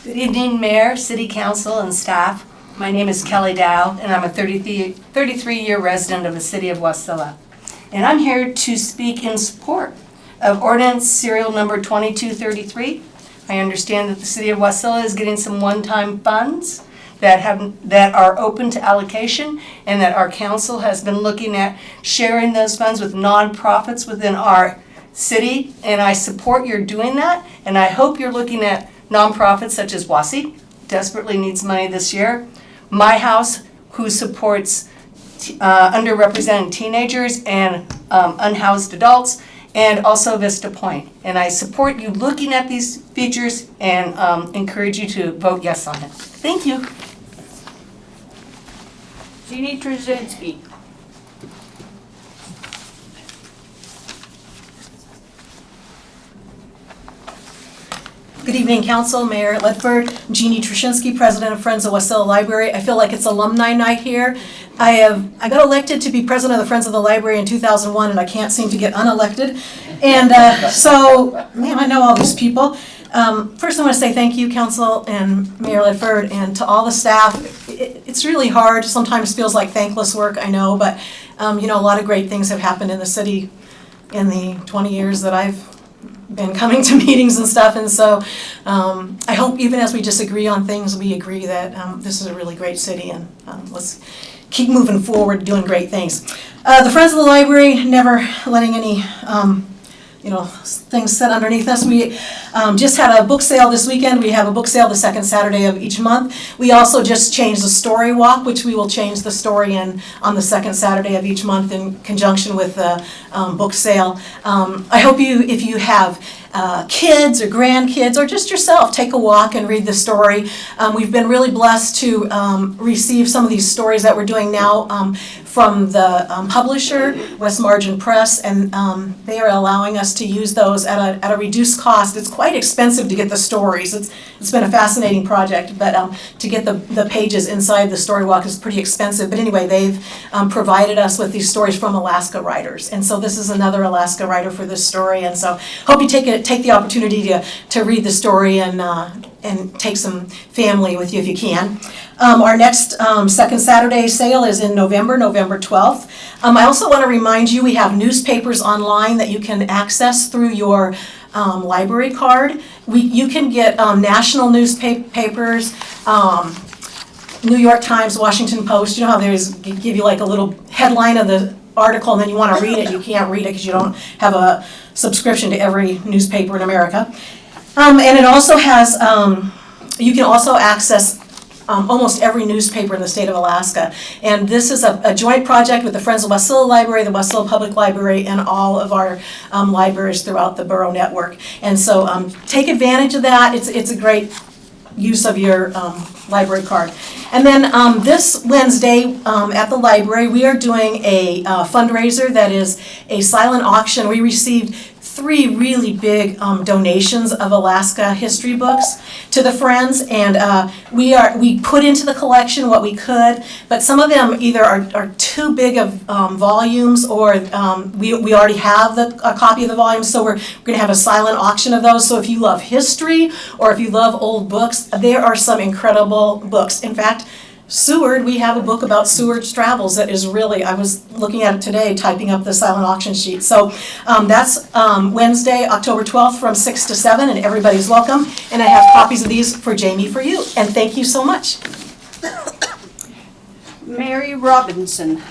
Good evening, Mayor, City Council, and staff. My name is Kelly Dow, and I'm a 33-year resident of the city of Wasilla. And I'm here to speak in support of ordinance serial number 2233. I understand that the city of Wasilla is getting some one-time funds that are open to allocation, and that our council has been looking at sharing those funds with nonprofits within our city, and I support your doing that, and I hope you're looking at nonprofits such as WASI, desperately needs money this year. My House, who supports underrepresented teenagers and unhoused adults, and also Vista Point. And I support you looking at these features and encourage you to vote yes on it. Thank you. Jeannie Trzynski. Good evening, Council, Mayor Ledford, Jeannie Trzynski, President of Friends of Wasilla Library. I feel like it's alumni night here. I got elected to be President of the Friends of the Library in 2001, and I can't seem to get unelected. And man, I know all these people. First, I want to say thank you, Council and Mayor Ledford, and to all the staff. It's really hard. Sometimes feels like thankless work, I know, but a lot of great things have happened in the city in the 20 years that I've been coming to meetings and stuff, and so I hope even as we disagree on things, we agree that this is a really great city, and let's keep moving forward, doing great things. The Friends of the Library, never letting any things set underneath us. We just had a book sale this weekend. We have a book sale the second Saturday of each month. We also just changed the story walk, which we will change the story on the second Saturday of each month in conjunction with the book sale. I hope if you have kids or grandkids or just yourself, take a walk and read the story. We've been really blessed to receive some of these stories that we're doing now from the publisher, West Margin Press, and they are allowing us to use those at a reduced cost. It's quite expensive to get the stories. It's been a fascinating project, but to get the pages inside the story walk is pretty expensive. But anyway, they've provided us with these stories from Alaska writers, and so this is another Alaska writer for this story, and so hope you take the opportunity to read the story and take some family with you if you can. Our next second Saturday sale is in November 12th. I also want to remind you we have newspapers online that you can access through your library card. You can get national newspapers, New York Times, Washington Post. You know how there's give you like a little headline of the article and then you want to read it, you can't read it because you don't have a subscription to every newspaper in America. And it also has, you can also access almost every newspaper in the state of Alaska. And this is a joint project with the Friends of Wasilla Library, the Wasilla Public Library, and all of our libraries throughout the borough network. And so take advantage of that. It's a great use of your library card. And then this Wednesday at the library, we are doing a fundraiser that is a silent auction. We received 3 really big donations of Alaska history books to the Friends, and we put into the collection what we could, but some of them either are too big of volumes, or we already have a copy of the volume, so we're going to have a silent auction of those. So if you love history or if you love old books, there are some incredible books. In fact, Seward, we have a book about Seward's travels that is really, I was looking at it today, typing up the silent auction sheet. So that's Wednesday, October 12th from 6 to 7, and everybody's welcome. And I have copies of these for Jamie for you. And thank you so much. Mary Robinson.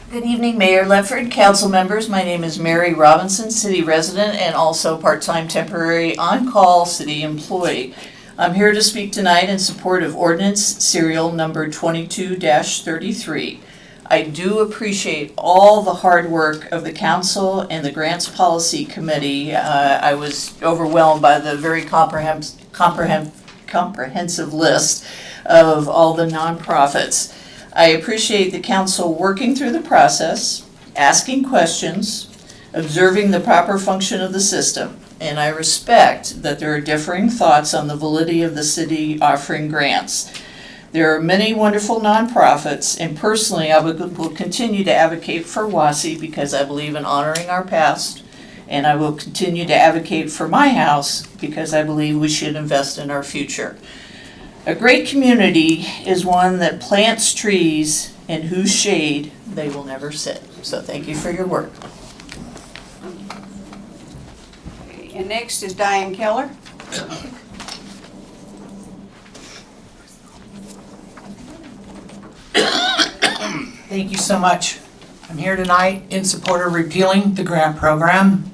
Good evening, Mayor Ledford, council members. My name is Mary Robinson, city resident and also part-time temporary on-call city employee. I'm here to speak tonight in support of ordinance serial number 22-33. I do appreciate all the hard work of the council and the Grants Policy Committee. I was overwhelmed by the very comprehensive list of all the nonprofits. I appreciate the council working through the process, asking questions, observing the proper function of the system, and I respect that there are differing thoughts on the validity of the city offering grants. There are many wonderful nonprofits, and personally I will continue to advocate for WASI because I believe in honoring our past, and I will continue to advocate for my house because I believe we should invest in our future. A great community is one that plants trees in whose shade they will never sit. So thank you for your work. And next is Diane Keller. Thank you so much. I'm here tonight in support of repealing the grant program.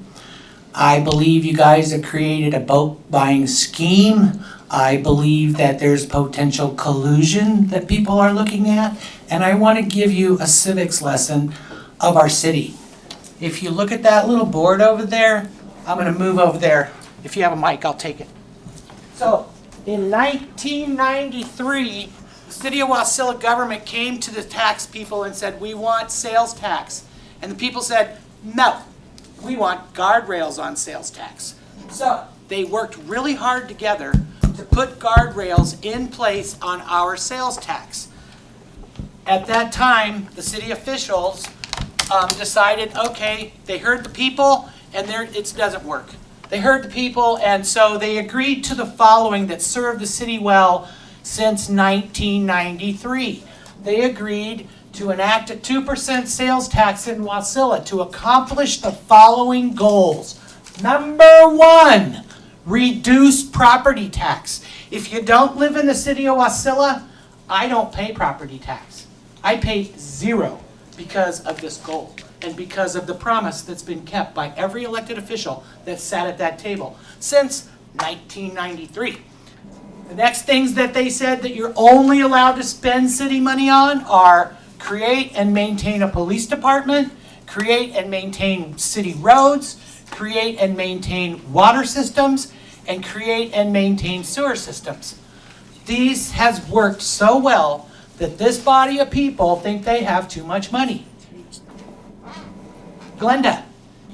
I believe you guys have created a boat buying scheme. I believe that there's potential collusion that people are looking at, and I want to give you a civics lesson of our city. If you look at that little board over there, I'm going to move over there. If you have a mic, I'll take it. So, in 1993, the city of Wasilla government came to the tax people and said, we want sales tax. And the people said, no, we want guardrails on sales tax. So, they worked really hard together to put guardrails in place on our sales tax. At that time, the city officials decided, okay, they heard the people and it doesn't work. They heard the people, and so they agreed to the following that served the city well since 1993. They agreed to enact a 2% sales tax in Wasilla to accomplish the following goals. Number one, reduce property tax. If you don't live in the city of Wasilla, I don't pay property tax. I pay zero because of this goal and because of the promise that's been kept by every elected official that sat at that table since 1993. The next things that they said that you're only allowed to spend city money on are create and maintain a police department, create and maintain city roads, create and maintain water systems, and create and maintain sewer systems. These has worked so well that this body of people think they have too much money. Glenda,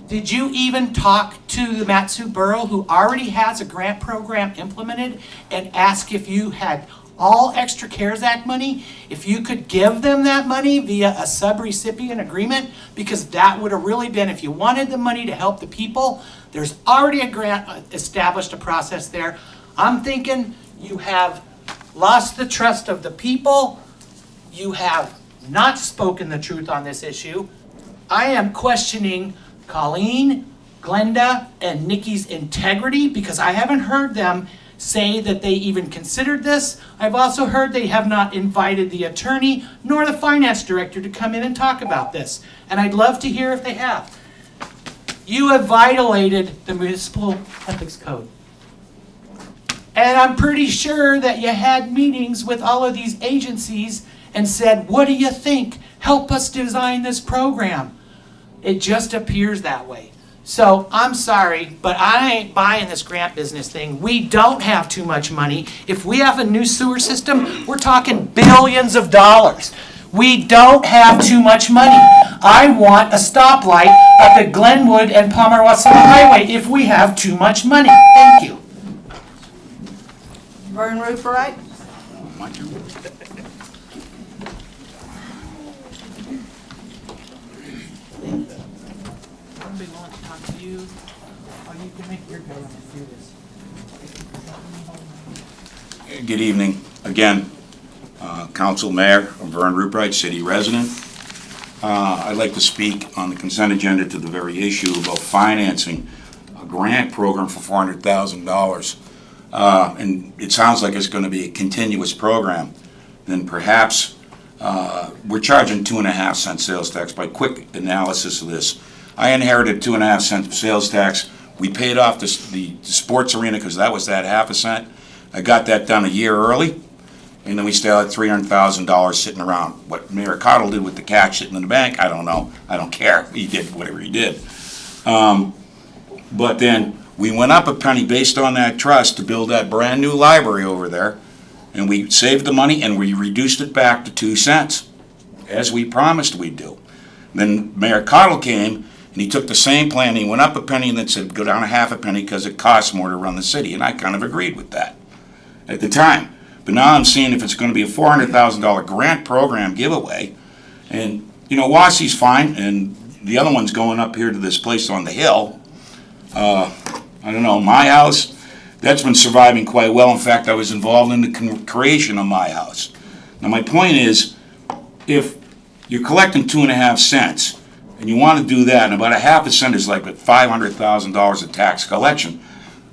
did you even talk to the Matsu Borough, who already has a grant program implemented, and ask if you had all extra CARES Act money, if you could give them that money via a sub-recipient agreement? Because that would have really been, if you wanted the money to help the people, there's already a grant established, a process there. I'm thinking you have lost the trust of the people. You have not spoken the truth on this issue. I am questioning Colleen, Glenda, and Nikki's integrity because I haven't heard them say that they even considered this. I've also heard they have not invited the attorney nor the finance director to come in and talk about this. And I'd love to hear if they have. You have violated the municipal ethics code. And I'm pretty sure that you had meetings with all of these agencies and said, what do you think? Help us design this program. It just appears that way. So I'm sorry, but I ain't buying this grant business thing. We don't have too much money. If we have a new sewer system, we're talking billions of dollars. We don't have too much money. I want a stoplight up at Glenwood and Palmer Wasilla Highway if we have too much money. Thank you. Vern Rubright. Somebody wants to talk to you, or you can make your government do this. Good evening. Again, Council Mayor, Vern Rubright, city resident. I'd like to speak on the consent agenda to the very issue about financing a grant program for $400,000. And it sounds like it's going to be a continuous program. Then perhaps we're charging 2.5 cent sales tax. By quick analysis of this, I inherited 2.5 cent sales tax. We paid off the sports arena because that was that 0.5 cent. I got that done a year early, and then we still had $300,000 sitting around. What Mayor Cottle did with the cash sitting in the bank, I don't know. I don't care. He did whatever he did. But then we went up a penny based on that trust to build that brand new library over there, and we saved the money and we reduced it back to 2 cents, as we promised we'd do. Then Mayor Cottle came and he took the same plan, he went up a penny and then said go down a 0.5 penny because it costs more to run the city, and I kind of agreed with that at the time. But now I'm seeing if it's going to be a $400,000 grant program giveaway, and you know, Wassy's fine, and the other one's going up here to this place on the hill. I don't know, my house, that's been surviving quite well. In fact, I was involved in the creation of my house. Now my point is, if you're collecting 2.5 cents, and you want to do that, and about a 0.5 cent is like $500,000 of tax collection,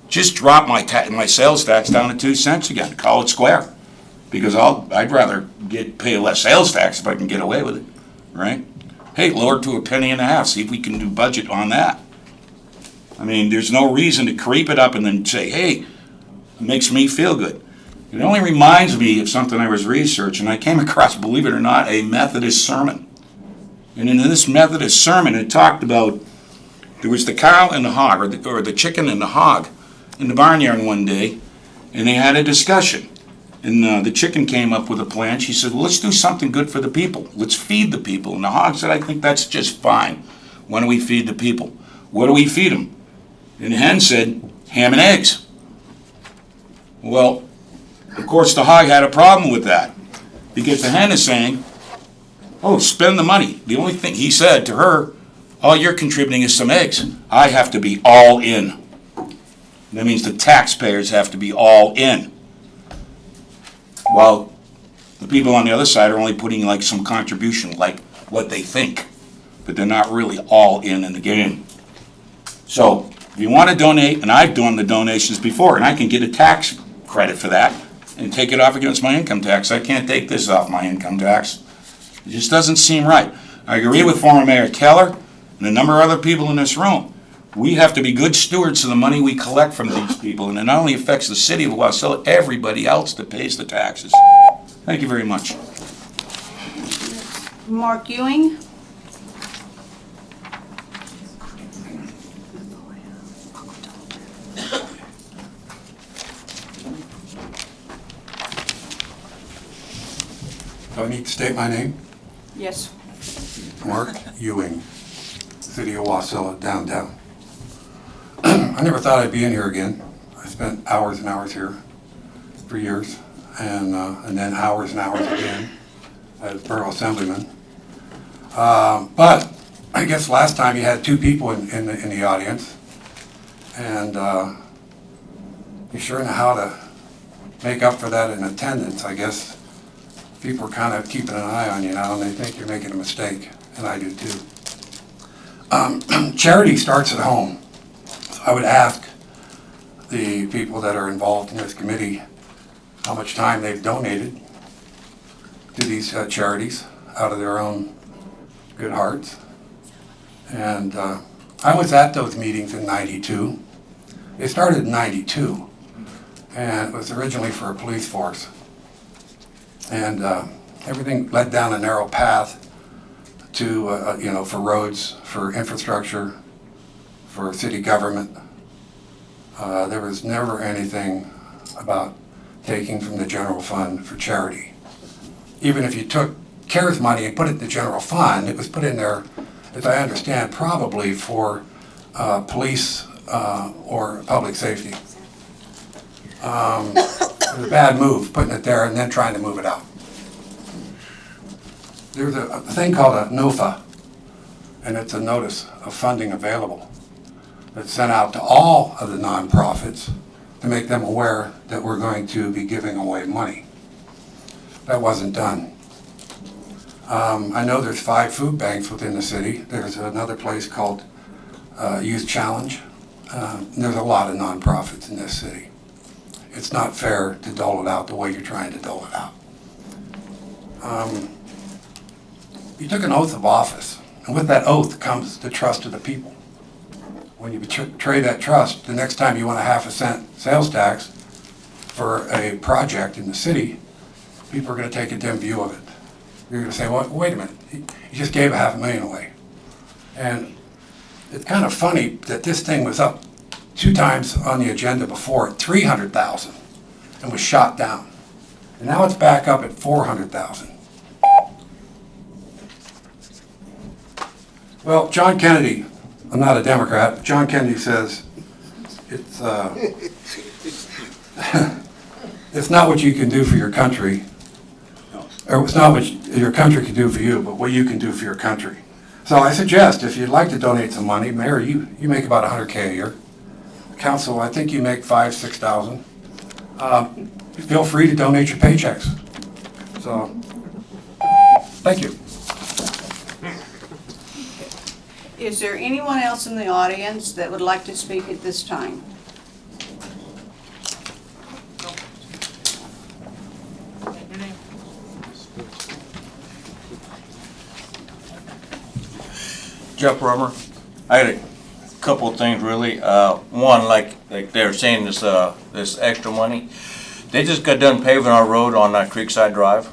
just drop my sales tax down to 2 cents again, call it square. Because I'd rather pay less sales tax if I can get away with it, right? hey, lower it to $0.015, see if we can do budget on that. I mean, there's no reason to creep it up and then say, hey, it makes me feel good. It only reminds me of something I was researching. I came across, believe it or not, a Methodist sermon. And in this Methodist sermon, it talked about there was the cow and the hog, or the chicken and the hog in the barnyard one day, and they had a discussion. And the chicken came up with a plan. She said, well, let's do something good for the people. Let's feed the people. And the hog said, I think that's just fine. Why don't we feed the people? What do we feed them? And the hen said, ham and eggs. Well, of course, the hog had a problem with that, because the hen is saying, oh, spend the money. The only thing he said to her, all you're contributing is some eggs. I have to be all in. That means the taxpayers have to be all in. While the people on the other side are only putting like some contribution, like what they think, but they're not really all in the game. So if you want to donate, and I've done the donations before, and I can get a tax credit for that and take it off against my income tax. I can't take this off my income tax. It just doesn't seem right. I agree with former Mayor Keller and a number of other people in this room. We have to be good stewards of the money we collect from these people, and it not only affects the city of Wasilla, everybody else that pays the taxes. Thank you very much. Mark Ewing. Do I need to state my name? Yes. Mark Ewing, City of Wasilla, downtown. I never thought I'd be in here again. I spent hours and hours here for years, and then hours and hours again as Borough Assemblyman. But I guess last time you had two people in the audience, and you sure know how to make up for that in attendance. I guess people are kind of keeping an eye on you now, and they think you're making a mistake, and I do too. Charity starts at home. So I would ask the people that are involved in this committee how much time they've donated to these charities out of their own good hearts. And I was at those meetings in '92. They started in '92, and it was originally for a police force. And everything led down a narrow path to, for roads, for infrastructure, for city government. There was never anything about taking from the general fund for charity. Even if you took CARES money and put it in the general fund, it was put in there, as I understand, probably for police or public safety. It was a bad move, putting it there and then trying to move it out. There's a thing called a NOFA, and it's a notice of funding available that's sent out to all of the nonprofits to make them aware that we're going to be giving away money. That wasn't done. I know there's 5 food banks within the city. There's another place called Youth Challenge. There's a lot of nonprofits in this city. It's not fair to dole it out the way you're trying to dole it out. You took an oath of office, and with that oath comes the trust of the people. When you betray that trust, the next time you want a half-a-cent sales tax for a project in the city, people are going to take a dim view of it. You're going to say, well, wait a minute, he just gave $500,000 away. And it's kind of funny that this thing was up 2 times on the agenda before at $300,000 and was shot down. And now it's back up at $400,000. Well, John Kennedy, I'm not a Democrat, but John Kennedy says it's it's not what you can do for your country, or it's not what your country can do for you, but what you can do for your country. So I suggest if you'd like to donate some money, Mayor, you make about $100K a year. Council, I think you make $5,000, $6,000. Feel free to donate your paychecks. So, thank you. Is there anyone else in the audience that would like to speak at this time? Jeff Rummer. I had a couple of things really. One, like they were saying, this extra money. They just got done paving our road on Creekside Drive.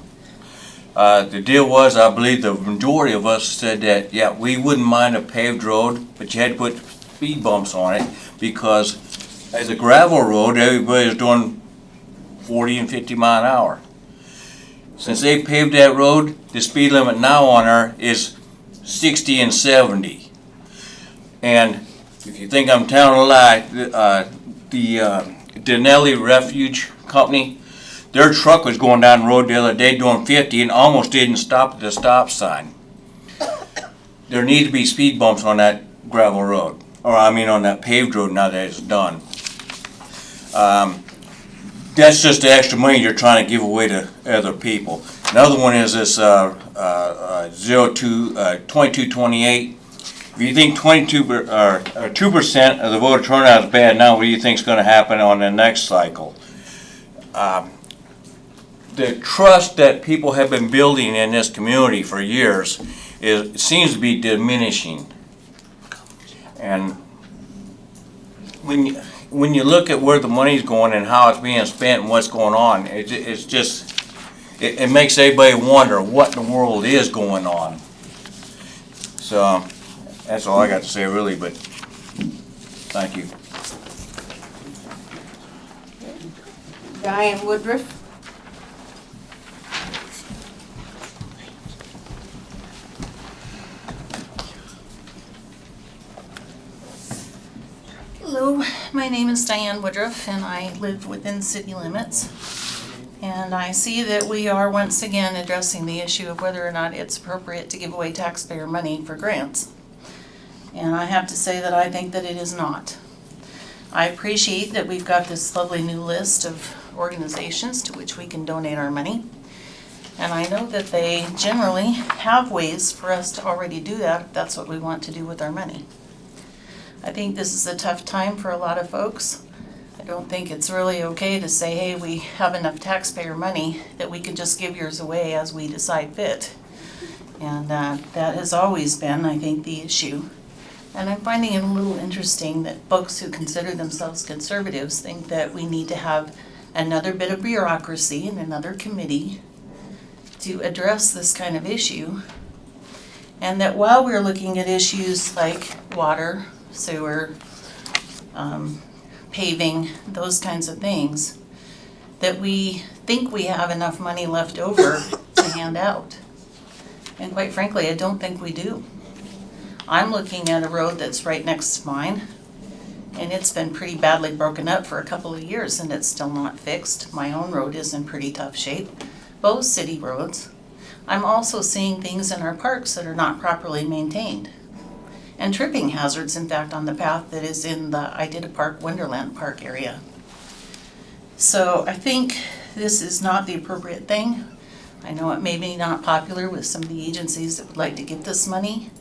The deal was, I believe the majority of us said that, yeah, we wouldn't mind a paved road, but you had to put speed bumps on it because as a gravel road, everybody's doing 40 and 50 mile an hour. Since they paved that road, the speed limit now on there is 60 and 70. And if you think I'm telling a lie, the Denelli Refuge Company, their truck was going down the road the other day doing 50 and almost didn't stop at the stop sign. There need to be speed bumps on that gravel road, or I mean on that paved road now that it's done. That's just the extra money you're trying to give away to other people. Another one is this 2228. If you think 2% of the voter turnout is bad now, what do you think is going to happen on the next cycle? The trust that people have been building in this community for years seems to be diminishing. And when you look at where the money's going and how it's being spent and what's going on, it makes everybody wonder what in the world is going on. So that's all I got to say really, but thank you. Diane Woodruff. Hello, my name is Diane Woodruff and I live within city limits. And I see that we are once again addressing the issue of whether or not it's appropriate to give away taxpayer money for grants. And I have to say that I think that it is not. I appreciate that we've got this lovely new list of organizations to which we can donate our money. And I know that they generally have ways for us to already do that if that's what we want to do with our money. I think this is a tough time for a lot of folks. I don't think it's really okay to say, hey, we have enough taxpayer money that we can just give yours away as we decide fit. And that has always been, I think, the issue. And I'm finding it a little interesting that folks who consider themselves conservatives think that we need to have another bit of bureaucracy and another committee to address this kind of issue. And that while we're looking at issues like water, sewer, paving, those kinds of things, that we think we have enough money left over to hand out. And quite frankly, I don't think we do. I'm looking at a road that's right next to mine, and it's been pretty badly broken up for a couple of years and it's still not fixed. My own road is in pretty tough shape, both city roads. I'm also seeing things in our parks that are not properly maintained. And tripping hazards, in fact, on the path that is in the Idita Park, Wonderland Park area. So I think this is not the appropriate thing. I know it may be not popular with some of the agencies that would like to get this money,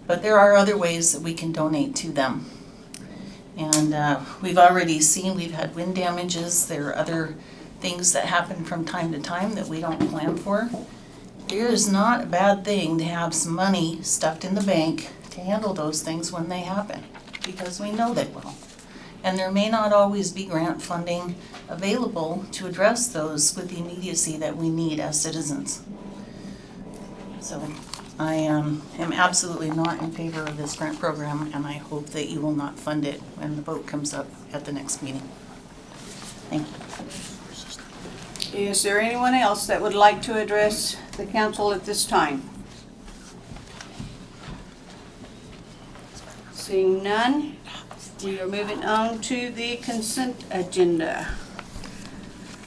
but there are other ways that we can donate to them. And we've already seen, we've had wind damages. There are other things that happen from time to time that we don't plan for. It is not a bad thing to have some money stuffed in the bank to handle those things when they happen, because we know they will. And there may not always be grant funding available to address those with the immediacy that we need as citizens. So I am absolutely not in favor of this grant program, and I hope that you will not fund it when the vote comes up at the next meeting. Thank you. Is there anyone else that would like to address the council at this time? Seeing none, we are moving on to the consent agenda.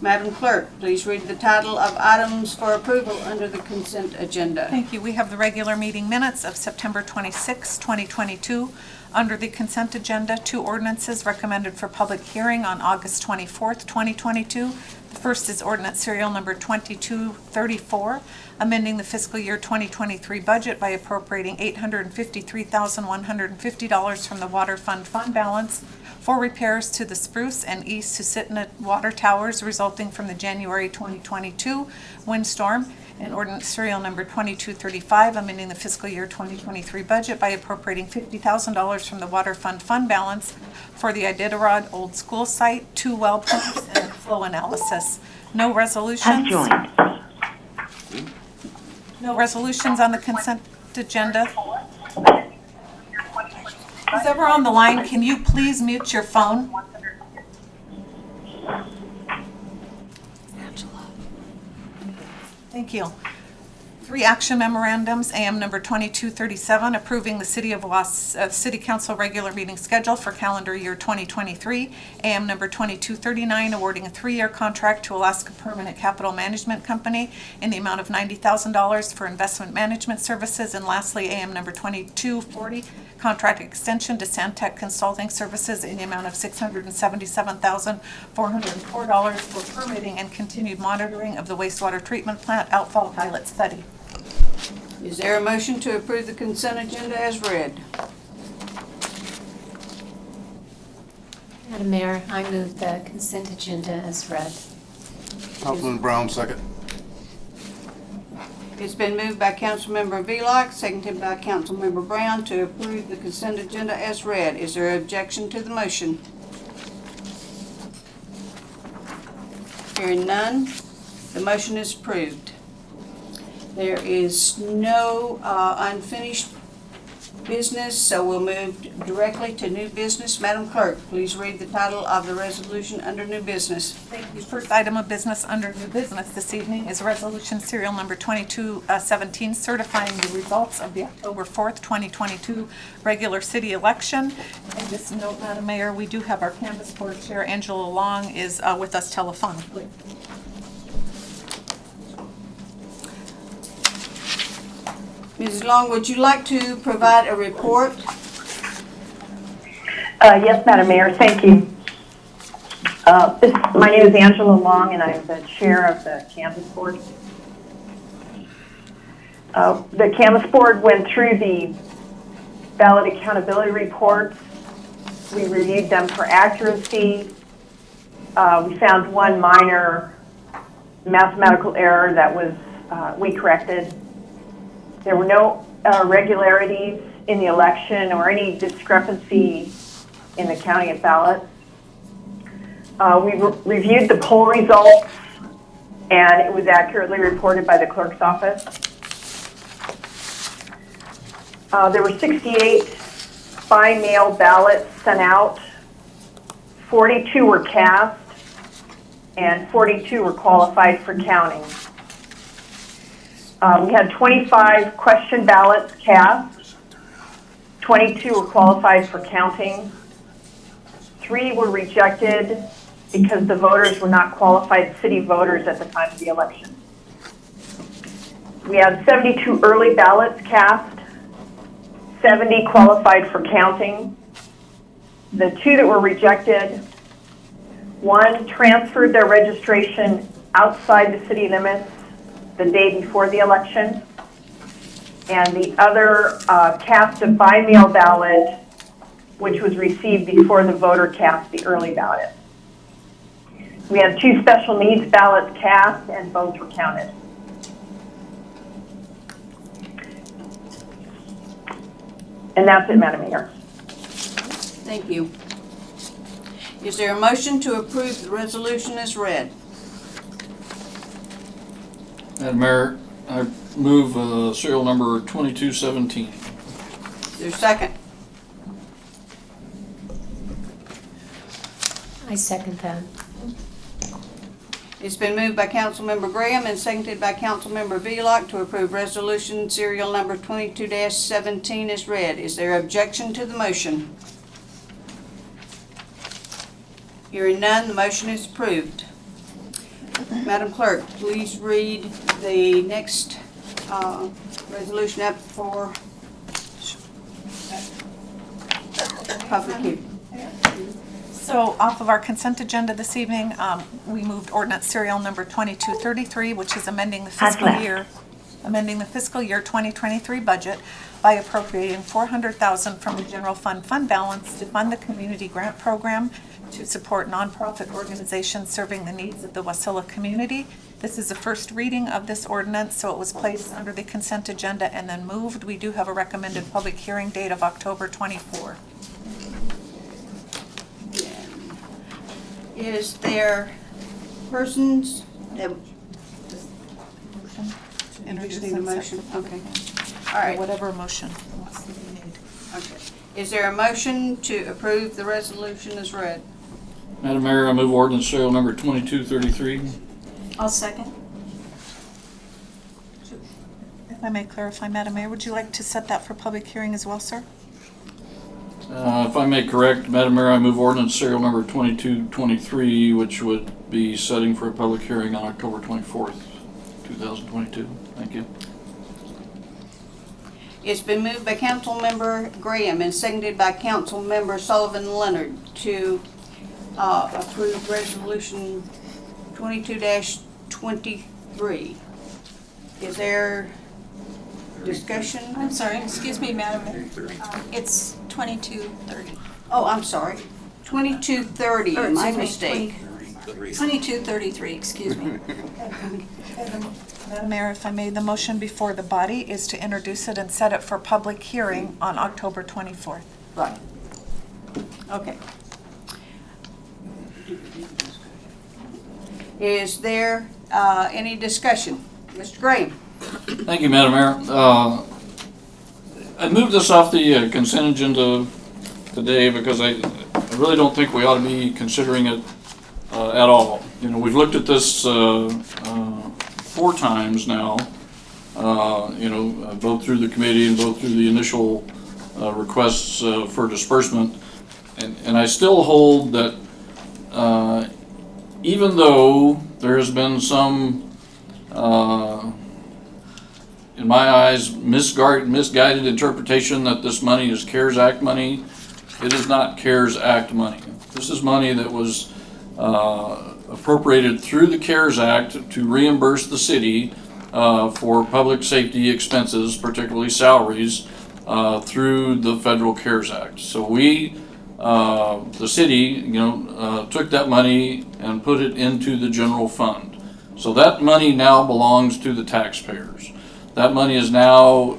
Madam Clerk, please read the title of items for approval under the consent agenda. Thank you. We have the regular meeting minutes of September 26, 2022. Under the consent agenda, 2 ordinances recommended for public hearing on August 24th, 2022. The first is ordinance serial number 2234, amending the fiscal year 2023 budget by appropriating $853,150 from the water fund balance for repairs to the Spruce and East Susitna water towers resulting from the January 2022 windstorm, And ordinance serial number 2235, amending the fiscal year 2023 budget by appropriating $50,000 from the water fund balance for the Iditarod Old School Site, 2 well pumps, and flow analysis. No resolutions. No resolutions on the consent agenda. Who's ever on the line, can you please mute your phone? Thank you. 3 action memorandums, AM number 2237, approving the City Council regular meeting schedule for calendar year 2023. AM number 2239, awarding a 3-year contract to Alaska Permanent Capital Management Company in the amount of $90,000 for investment management services. And lastly, AM number 2240, contract extension to Santec Consulting Services in the amount of $677,404 for permitting and continued monitoring of the wastewater treatment plant outfall pilot study. Is there a motion to approve the consent agenda as read? Madam Mayor, I move the consent agenda as read. Councilman Brown, second. It's been moved by Councilmember Velock, seconded by Councilmember Brown to approve the consent agenda as read. Is there an objection to the motion? Hearing none, the motion is approved. There is no unfinished business, so we'll move directly to new business. Madam Clerk, please read the title of the resolution under new business. Thank you. First item of business under new business this evening is resolution serial number 2217, certifying the results of the October 4th, 2022 regular city election. And just note, Madam Mayor, we do have our canvass board chair, Angela Long, is with us telephonically. Ms. Long, would you like to provide a report? Yes, Madam Mayor, thank you. My name is Angela Long, and I'm the chair of the Canvas Board. The Canvas Board went through the ballot accountability reports. We reviewed them for accuracy. We found one minor mathematical error that was we corrected. There were no irregularities in the election or any discrepancy in the counting of ballots. We reviewed the poll results, and it was accurately reported by the clerk's office. There were 68 by mail ballots sent out. 42 were cast, and 42 were qualified for counting. We had 25 question ballots cast. 22 were qualified for counting. 3 were rejected because the voters were not qualified city voters at the time of the election. We had 72 early ballots cast. 70 qualified for counting. The 2 that were rejected, 1 transferred their registration outside the city limits the day before the election, and the other cast a by-mail ballot, which was received before the voter cast the early ballot. We had 2 special needs ballots cast, and both were counted. And that's it, Madam Mayor. Thank you. Is there a motion to approve the resolution as read? Madam Mayor, I move serial number 2217. Is there a second? I second that. It's been moved by Councilmember Graham and seconded by Councilmember Velock to approve resolution serial number 22-17 as read. Is there objection to the motion? Hearing none, the motion is approved. Madam Clerk, please read the next resolution up for public hearing. So off of our consent agenda this evening, we moved ordinance serial number 2233, which is amending the fiscal year 2023 budget by appropriating $400,000 from the general fund balance to fund the community grant program to support nonprofit organizations serving the needs of the Wasilla community This is the first reading of this ordinance, so it was placed under the consent agenda and then moved. We do have a recommended public hearing date of October 24. Is there persons that Introduce need a and set motion? for public Okay. hearing. All right. Whatever motion wants to be made. Okay. Is there a motion to approve the resolution as read? Madam Mayor, I move ordinance serial number 2233. I'll second. If I may clarify, Madam Mayor, would you like to set that for public hearing as well, sir? If I may correct, Madam Mayor, I move ordinance serial number 2223, which would be setting for a public hearing on October 24th, 2022. Thank you. It's been moved by Councilmember Graham and seconded by Councilmember Sullivan Leonard to approve resolution 22-23. Is there discussion? I'm sorry, excuse me, Madam Mayor. It's 2230. Oh, I'm sorry. 2230, Or, my excuse me, mistake. 2233, excuse me. Madam Mayor, if I may, the motion before the body is to introduce it and set it for public hearing on October 24th. Right. Okay. Is there any discussion? Mr. Graham? Thank you, Madam Mayor. I moved this off the consent agenda today because I really don't think we ought to be considering it at all. You know, we've looked at this 4 times now, both through the committee and both through the initial requests for disbursement. And I still hold that even though there has been some, in my eyes, misguided interpretation that this money is CARES Act money, it is not CARES Act money. This is money that was appropriated through the CARES Act to reimburse the city for public safety expenses, particularly salaries, through the federal CARES Act. So we, the city, took that money and put it into the general fund. So that money now belongs to the taxpayers. That money is now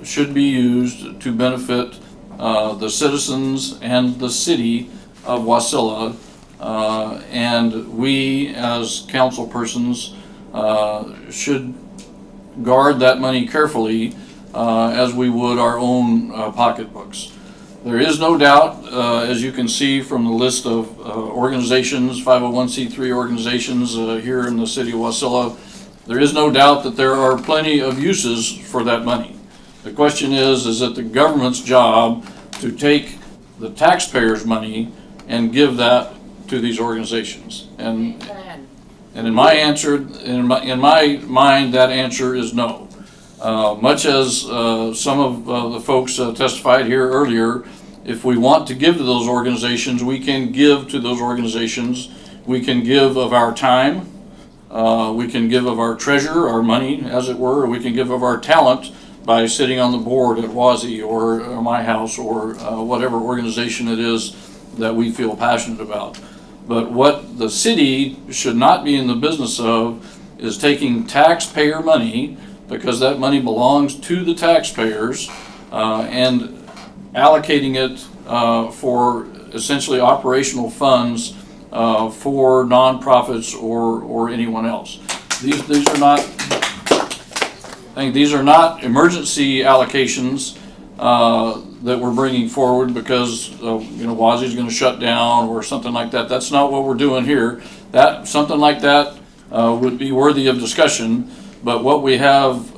should be used to benefit the citizens and the city of Wasilla, and we as council persons should guard that money carefully as we would our own pocketbooks. There is no doubt, as you can see from the list of organizations, 501c3 organizations here in the city of Wasilla, there is no doubt that there are plenty of uses for that money. The question is it the government's job to take the taxpayers' money and give that to these organizations? And in my mind, that answer is no. Much as some of the folks testified here earlier, if we want to give to those organizations, we can give to those organizations. We can give of our time. We can give of our treasure, our money, as it were. We can give of our talent by sitting on the board at WASI or my house or whatever organization it is that we feel passionate about. But what the city should not be in the business of is taking taxpayer money, because that money belongs to the taxpayers, and allocating it for essentially operational funds for nonprofits or anyone else. These are not emergency allocations that we're bringing forward because WASI is going to shut down or something like that. That's not what we're doing here. Something like that would be worthy of discussion. But what we have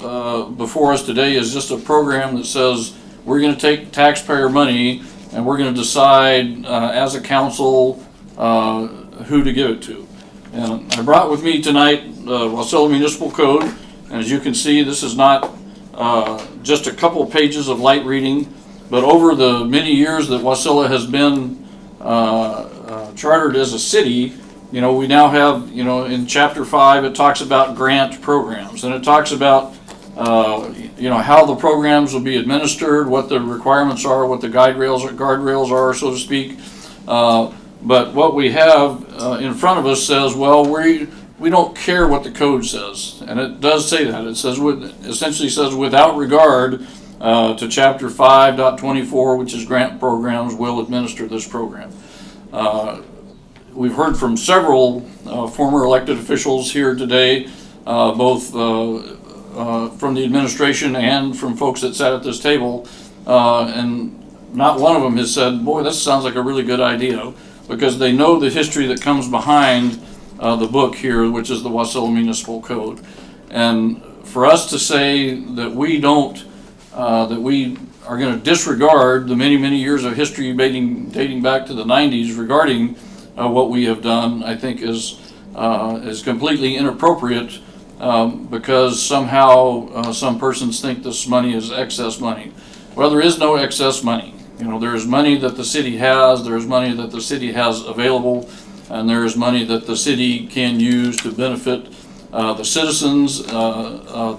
before us today is just a program that says we're going to take taxpayer money and we're going to decide as a council who to give it to. And I brought with me tonight Wasilla Municipal Code, and as you can see, this is not just a couple of pages of light reading, but over the many years that Wasilla has been chartered as a city, we now have, in Chapter 5, it talks about grant programs, and it talks about, how the programs will be administered, what the requirements are, what the guardrails are, so to speak. But what we have in front of us says, well, we don't care what the code says, and it does say that. It says, essentially says without regard to Chapter 5.24, which is grant programs, will administer this program. We've heard from several former elected officials here today, both from the administration and from folks that sat at this table, and not one of them has said, boy, this sounds like a really good idea, because they know the history that comes behind the book here, which is the Wasilla Municipal Code. And for us to say that we don't, that we are going to disregard the many, many years of history dating back to the 90s regarding what we have done, I think is completely inappropriate, because somehow some persons think this money is excess money. Well, there is no excess money. You know, there is money that the city has, there is money that the city has available, and there is money that the city can use to benefit the citizens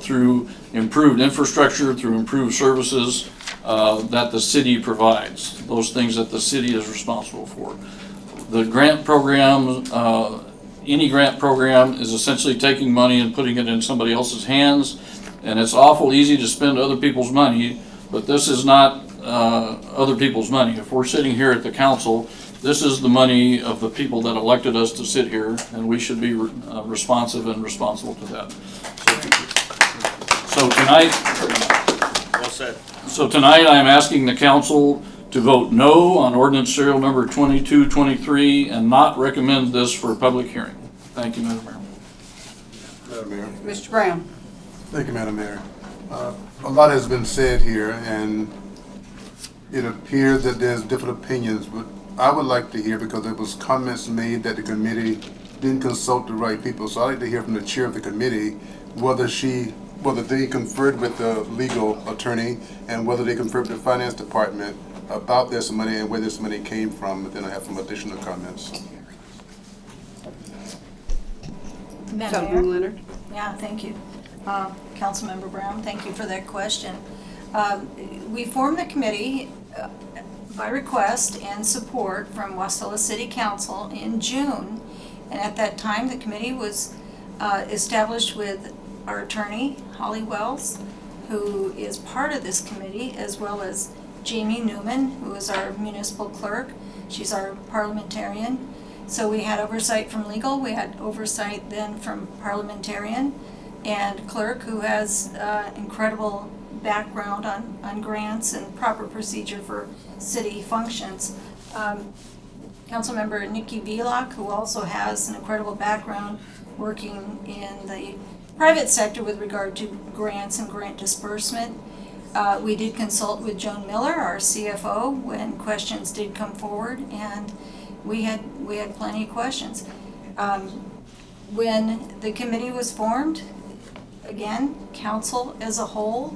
through improved infrastructure, through improved services that the city provides, those things that the city is responsible for. The grant program, any grant program is essentially taking money and putting it in somebody else's hands, and it's awful easy to spend other people's money, but this is not other people's money. If we're sitting here at the council, this is the money of the people that elected us to sit here, and we should be responsive and responsible to that. So tonight, Well said. So tonight I am asking the council to vote no on ordinance serial number 2223 and not recommend this for a public hearing. Thank you, Madam Mayor. Madam Mayor. Mr. Brown. Thank you, Madam Mayor. A lot has been said here, and it appears that there's different opinions, but I would like to hear, because there was comments made that the committee didn't consult the right people, so I'd like to hear from the chair of the committee whether they conferred with the legal attorney and whether they conferred with the finance department about this money and where this money came from, but then I have some additional comments. Madam Mayor? Councilman Leonard. Yeah, thank you. Councilmember Brown, thank you for that question. We formed the committee by request and support from Wasilla City Council in June. And at that time, the committee was established with our attorney, Holly Wells, who is part of this committee, as well as Jamie Newman, who is our municipal clerk. She's our parliamentarian. So we had oversight from legal, we had oversight then from parliamentarian and clerk, who has incredible background on grants and proper procedure for city functions. Councilmember Nikki Velock, who also has an incredible background working in the private sector with regard to grants and grant disbursement. We did consult with Joan Miller, our CFO, when questions did come forward, and we had plenty of questions. When the committee was formed, again, council as a whole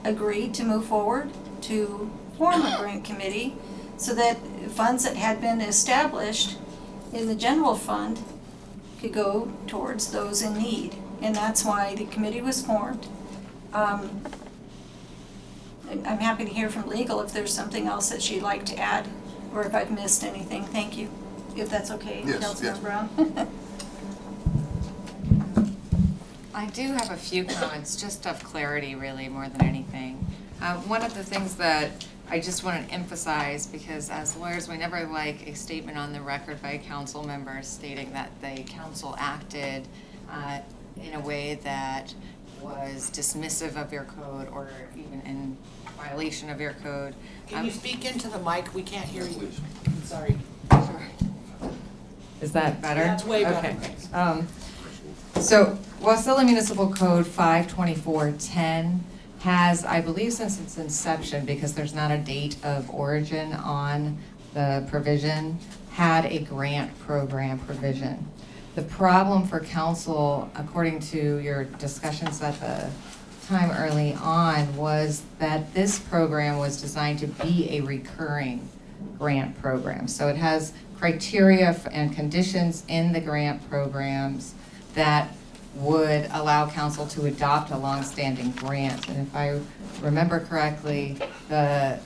agreed to move forward to form a grant committee so that funds that had been established in the general fund could go towards those in need. And that's why the committee was formed. I'm happy to hear from legal if there's something else that she'd like to add, or if I've missed anything. Thank you, if that's okay, Yes, Councilmember yes. Brown. I do have a few comments, just of clarity really more than anything. One of the things that I just want to emphasize, because as lawyers, we never like a statement on the record by a council member stating that the council acted in a way that was dismissive of your code or even in violation of your code. Can you speak into the mic? We can't hear you. I'm sorry. Is that better? That's way better. Okay. So Wasilla Municipal Code 52410 has, I believe since its inception, because there's not a date of origin on the provision, had a grant program provision. The problem for council, according to your discussions at the time early on, was that this program was designed to be a recurring grant program. So it has criteria and conditions in the grant programs that would allow council to adopt a longstanding grant. And if I remember correctly, the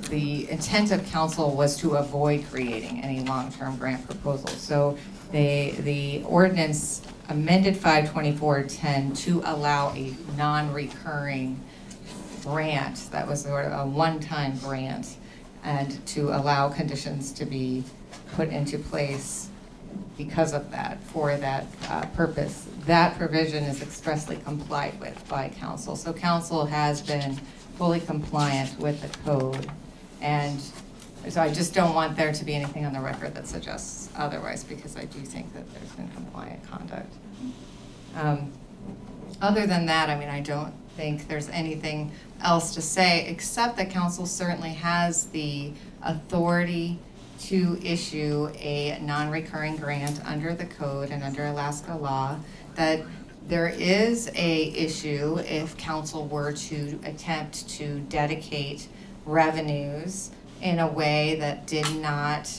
the intent of council was to avoid creating any long-term grant proposals. So the ordinance amended 52410 to allow a non-recurring grant that was sort of a one-time grant, and to allow conditions to be put into place because of that, for that purpose. That provision is expressly complied with by council. So council has been fully compliant with the code. And so I just don't want there to be anything on the record that suggests otherwise, because I do think that there's been compliant conduct. Other than that, I mean, I don't think there's anything else to say, except that council certainly has the authority to issue a non-recurring grant under the code and under Alaska law. That there is a issue if council were to attempt to dedicate revenues in a way that did not,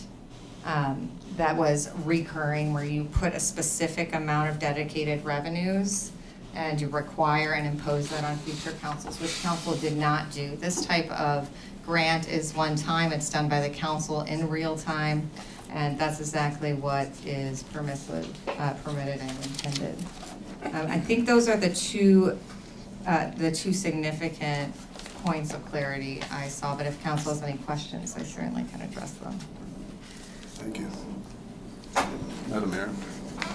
that was recurring, where you put a specific amount of dedicated revenues and you require and impose that on future councils, which council did not do. This type of grant is one time, it's done by the council in real time, and that's exactly what is permitted and intended. I think those are the two significant points of clarity I saw, but if council has any questions, I certainly can address them. Thank you. Madam Mayor.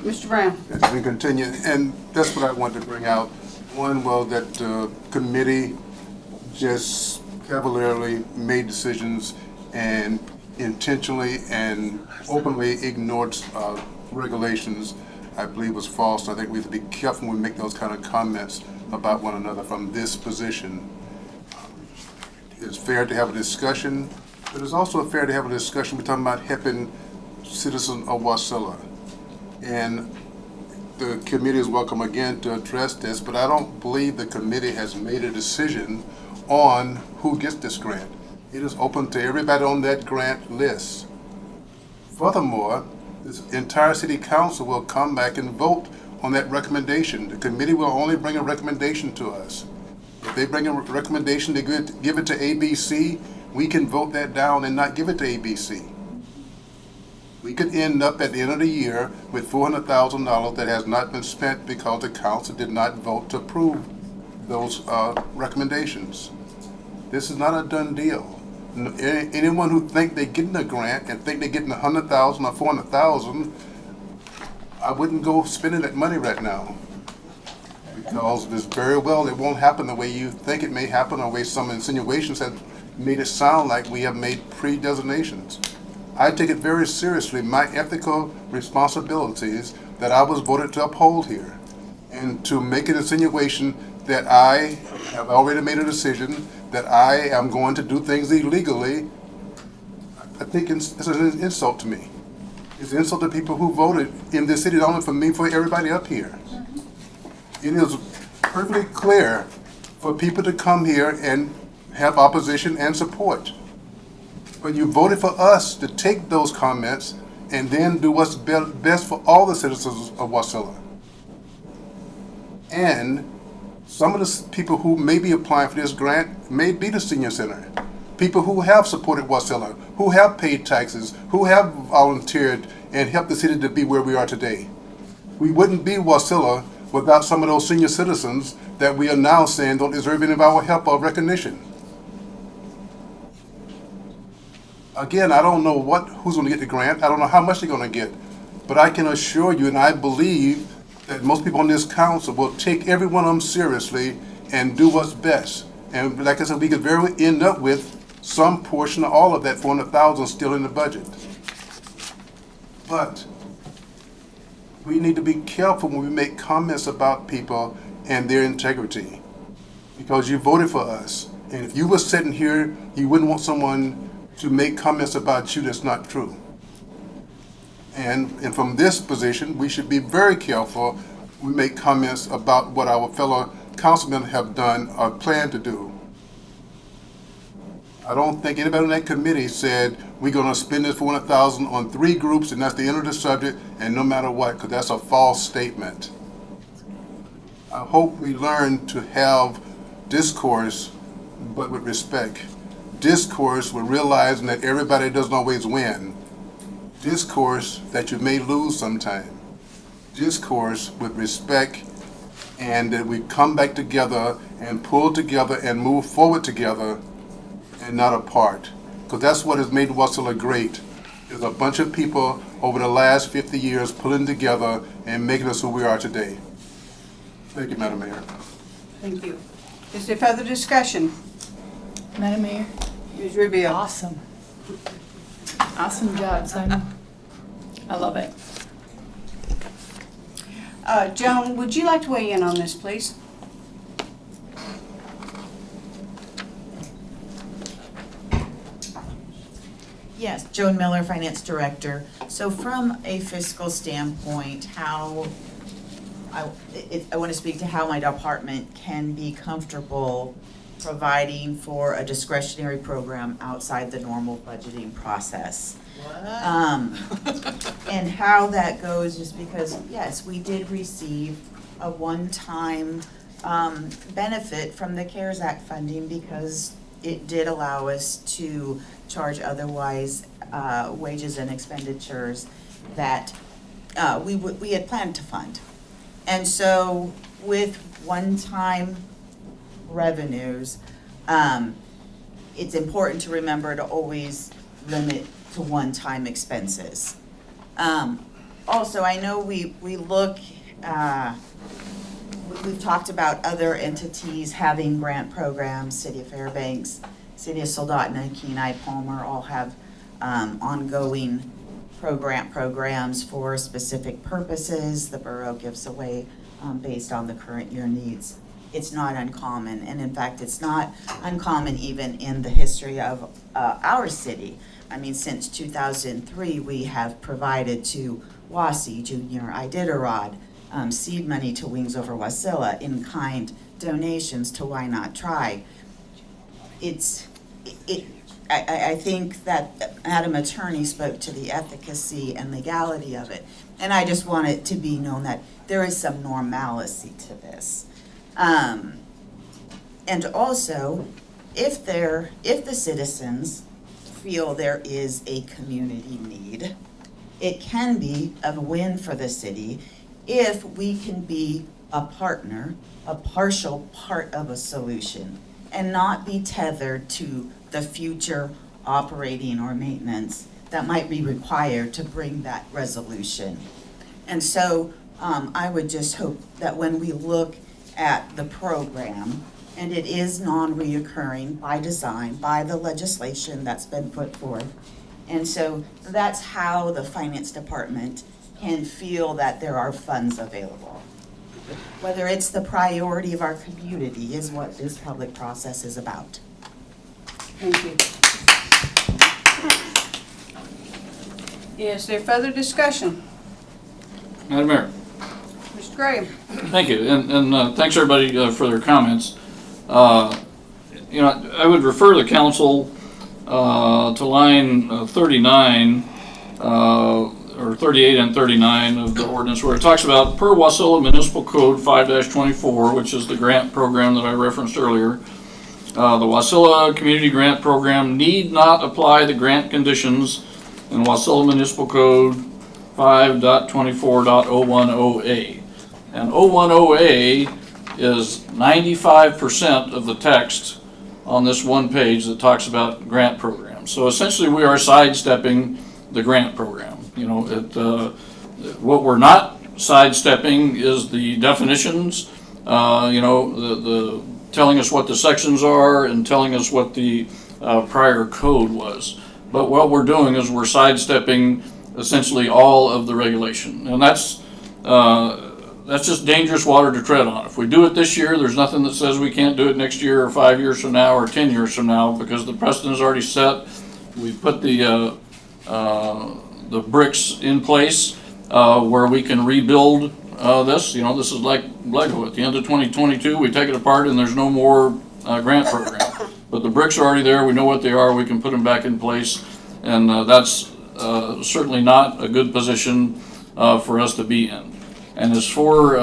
Mr. Brown. As we continue, and that's what I wanted to bring out. One, well, that committee just cavalierly made decisions and intentionally and openly ignored regulations, I believe was false. I think we have to be careful when we make those kind of comments about one another from this position. It's fair to have a discussion, but it's also fair to have a discussion. We're talking about helping citizens of Wasilla. And the committee is welcome again to address this, but I don't believe the committee has made a decision on who gets this grant. It is open to everybody on that grant list. Furthermore, this entire city council will come back and vote on that recommendation. The committee will only bring a recommendation to us. If they bring a recommendation to give it to ABC, we can vote that down and not give it to ABC. We could end up at the end of the year with $400,000 that has not been spent because the council did not vote to approve those recommendations. This is not a done deal. Anyone who think they're getting a grant and think they're getting $100,000 or $400,000, I wouldn't go spending that money right now. Because this very well, it won't happen the way you think it may happen, or the way some insinuations have made it sound like we have made pre-designations. I take it very seriously, my ethical responsibilities that I was voted to uphold here. And to make an insinuation that I have already made a decision that I am going to do things illegally, I think it's an insult to me. It's an insult to people who voted in this city, not only for me, for everybody up here. It is perfectly clear for people to come here and have opposition and support. But you voted for us to take those comments and then do what's best for all the citizens of Wasilla. And some of the people who may be applying for this grant may be the senior center. People who have supported Wasilla, who have paid taxes, who have volunteered and helped the city to be where we are today. We wouldn't be Wasilla without some of those senior citizens that we are now saying don't deserve any of our help or recognition. Again, I don't know who's going to get the grant. I don't know how much they're going to get. But I can assure you, and I believe that most people on this council will take every one of them seriously and do what's best. And like I said, we could very well end up with some portion of all of that $400,000 still in the budget. But we need to be careful when we make comments about people and their integrity, because you voted for us. And if you were sitting here, you wouldn't want someone to make comments about you that's not true. And from this position, we should be very careful when we make comments about what our fellow councilmen have done or plan to do. I don't think anybody on that committee said we're going to spend this $400,000 on 3 groups and that's the end of the subject, and no matter what, because that's a false statement. I hope we learn to have discourse, but with respect. discourse with realizing that everybody doesn't always win. Discourse that you may lose sometime. Discourse with respect, and that we come back together and pull together and move forward together and not apart. Because that's what has made Wasilla great. There's a bunch of people over the last 50 years pulling together and making us who we are today. Thank you, Madam Mayor. Thank you. Is there further discussion? Madam Mayor. Ms. Rubio. Awesome. Awesome job, Simon. I love it. Joan, would you like to weigh in on this, please? Yes, Joan Miller, Finance Director. So from a fiscal standpoint, I want to speak to how my department can be comfortable providing for a discretionary program outside the normal budgeting process. And how that goes is because, yes, we did receive a one-time benefit from the CARES Act funding because it did allow us to charge otherwise wages and expenditures that we had planned to fund. And so with one-time revenues, it's important to remember to always limit to one-time expenses. Also, I know we've talked about other entities having grant programs. City of Fairbanks, City of Soldotna, Kenai, Palmer all have ongoing programs for specific purposes. The borough gives away based on the current year needs. It's not uncommon, and in fact, it's not uncommon even in the history of our city. I mean, since 2003, we have provided to WASI, Junior Iditarod, seed money to Wings Over Wasilla, in-kind donations to Why Not Try. I think that Madam Attorney spoke to the efficacy and legality of it, and I just want it to be known that there is some normalcy to this. And also, if the citizens feel there is a community need, it can be a win for the city if we can be a partner, a partial part of a solution, and not be tethered to the future operating or maintenance that might be required to bring that resolution. And so I would just hope that when we look at the program, and it is non-reoccurring by design, by the legislation that's been put forth. And so that's how the finance department can feel that there are funds available. Whether it's the priority of our community is what this public process is about. Thank you. Is there further discussion? Madam Mayor. Mr. Graham. Thank you, and thanks everybody for their comments. I would refer the council to line 39, or 38 and 39 of the ordinance, where it talks about per Wasilla Municipal Code 5-24, which is the grant program that I referenced earlier. The Wasilla Community Grant Program need not apply the grant conditions in Wasilla Municipal Code 5.24.010A. And 010A is 95% of the text on this one page that talks about grant programs. So essentially we are sidestepping the grant program. What we're not sidestepping is the definitions, the telling us what the sections are and telling us what the prior code was. But what we're doing is we're sidestepping essentially all of the regulation. And that's just dangerous water to tread on. If we do it this year, there's nothing that says we can't do it next year or 5 years from now or 10 years from now, because the precedent is already set. We put the bricks in place where we can rebuild this. This is like Lego. At the end of 2022, we take it apart and there's no more grant program. But the bricks are already there. We know what they are. We can put them back in place. And that's certainly not a good position for us to be in. And as for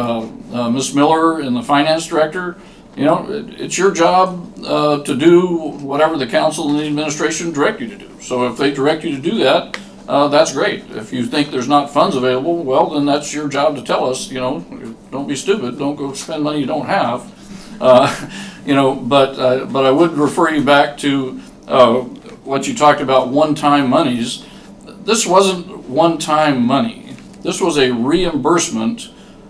Ms. Miller and the finance director, it's your job to do whatever the council and the administration direct you to do. So if they direct you to do that, that's great. If you think there's not funds available, well, then that's your job to tell us, don't be stupid, don't go spend money you don't have. But I would refer you back to what you talked about, one-time monies. This wasn't one-time money. This was a reimbursement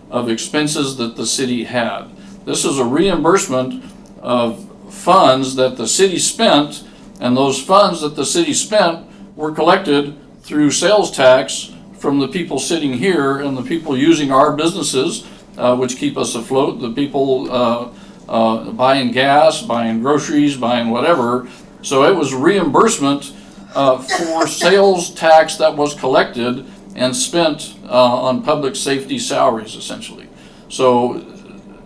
of expenses that the city had. This is a reimbursement of funds that the city spent, and those funds that the city spent were collected through sales tax from the people sitting here and the people using our businesses, which keep us afloat, the people buying gas, buying groceries, buying whatever. So it was reimbursement for sales tax that was collected and spent on public safety salaries, essentially. So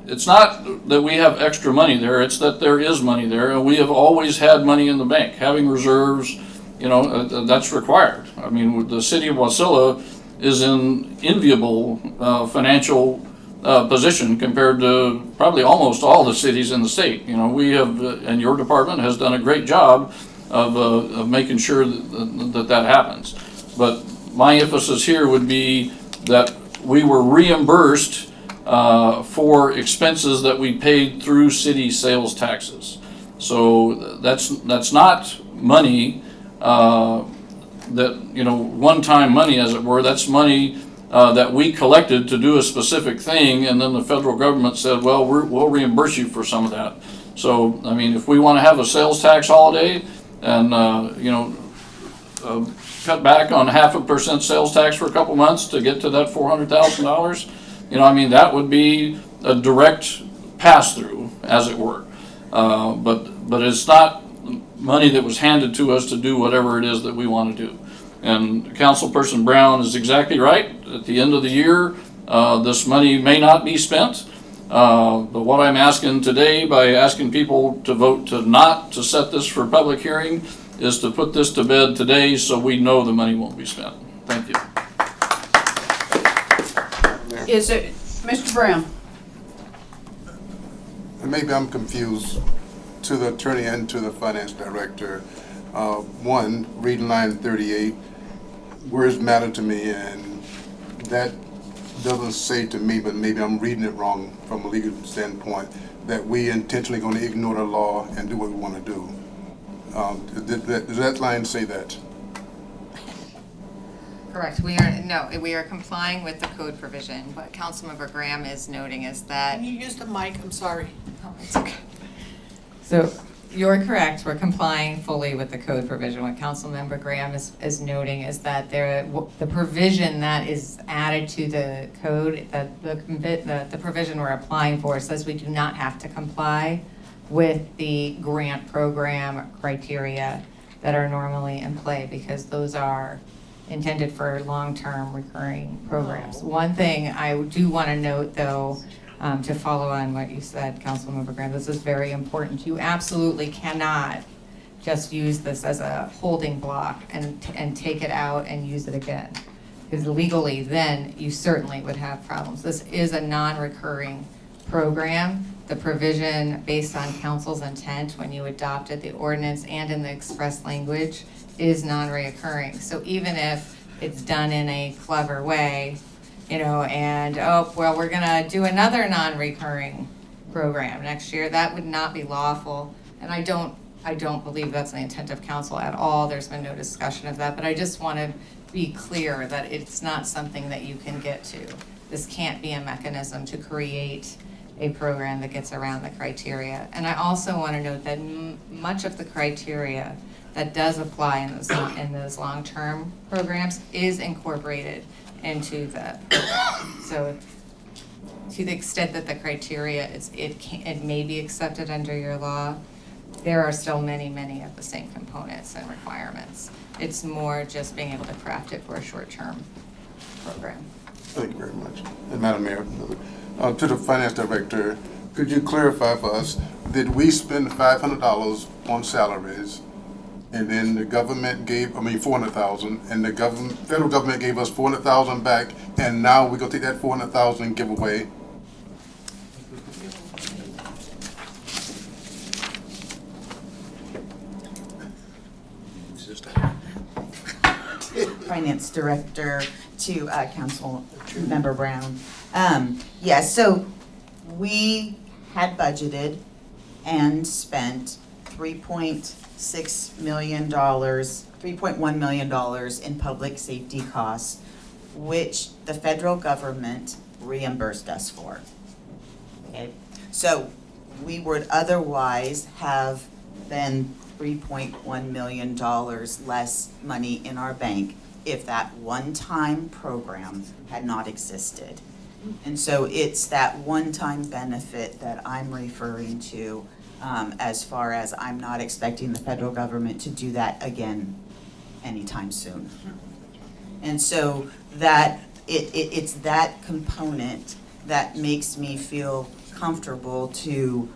it's not that we have extra money there, it's that there is money there, and we have always had money in the bank. Having reserves, that's required. I mean, the city of Wasilla is in enviable financial position compared to probably almost all the cities in the state. We have, and your department has done a great job of making sure that happens. But my emphasis here would be that we were reimbursed for expenses that we paid through city sales taxes. So that's not money that, one-time money, as it were. That's money that we collected to do a specific thing, and then the federal government said, well, we'll reimburse you for some of that. So, I mean, if we want to have a sales tax holiday and, cut back on 0.5% sales tax for a couple months to get to that $400,000, that would be a direct pass-through, as it were. But it's not money that was handed to us to do whatever it is that we want to do. And Councilperson Brown is exactly right. At the end of the year, this money may not be spent. But what I'm asking today, by asking people to vote not to set this for public hearing, is to put this to bed today so we know the money won't be spent. Thank you. Is it, Mr. Brown? And maybe I'm confused to the attorney and to the finance director. One, reading line 38, words matter to me, and that doesn't say to me, but maybe I'm reading it wrong from a legal standpoint, that we intentionally going to ignore the law and do what we want to do. Does that line say that? Correct. We are complying with the code provision. What Councilmember Graham is noting is that. Can you use the mic? I'm sorry. Oh, it's okay. So you're correct. We're complying fully with the code provision. What Councilmember Graham is noting is that the provision that is added to the code, the provision we're applying for, says we do not have to comply with the grant program criteria that are normally in play, because those are intended for long-term recurring programs. One thing I do want to note, though, to follow on what you said, Councilmember Graham, this is very important. You absolutely cannot just use this as a holding block and take it out and use it again, because legally then you certainly would have problems. This is a non-recurring program. The provision, based on council's intent when you adopted the ordinance and in the express language, is non-reoccurring. So even if it's done in a clever way, and we're gonna do another non-recurring program next year, that would not be lawful. And I don't believe that's the intent of council at all. There's been no discussion of that, but I just want to be clear that it's not something that you can get to. This can't be a mechanism to create a program that gets around the criteria. And I also want to note that much of the criteria that does apply in those long-term programs is incorporated into the program. So to the extent that the criteria it may be accepted under your law, there are still many of the same components and requirements. It's more just being able to craft it for a short-term program. Thank you very much. And Madam Mayor, to the finance director, could you clarify for us, did we spend $500 on salaries, and then the government gave, $400,000, and the federal government gave us $400,000 back, and now we're gonna take that $400,000 and give away? Finance Director, to Council Member Brown. Yes, so we had budgeted and spent $3.6 million, $3.1 million in public safety costs, which the federal government reimbursed us for. Okay, so we would otherwise have been $3.1 million less money in our bank if that one-time program had not existed. And so it's that one-time benefit that I'm referring to, as far as I'm not expecting the federal government to do that again anytime soon. And so that it's that component that makes me feel comfortable to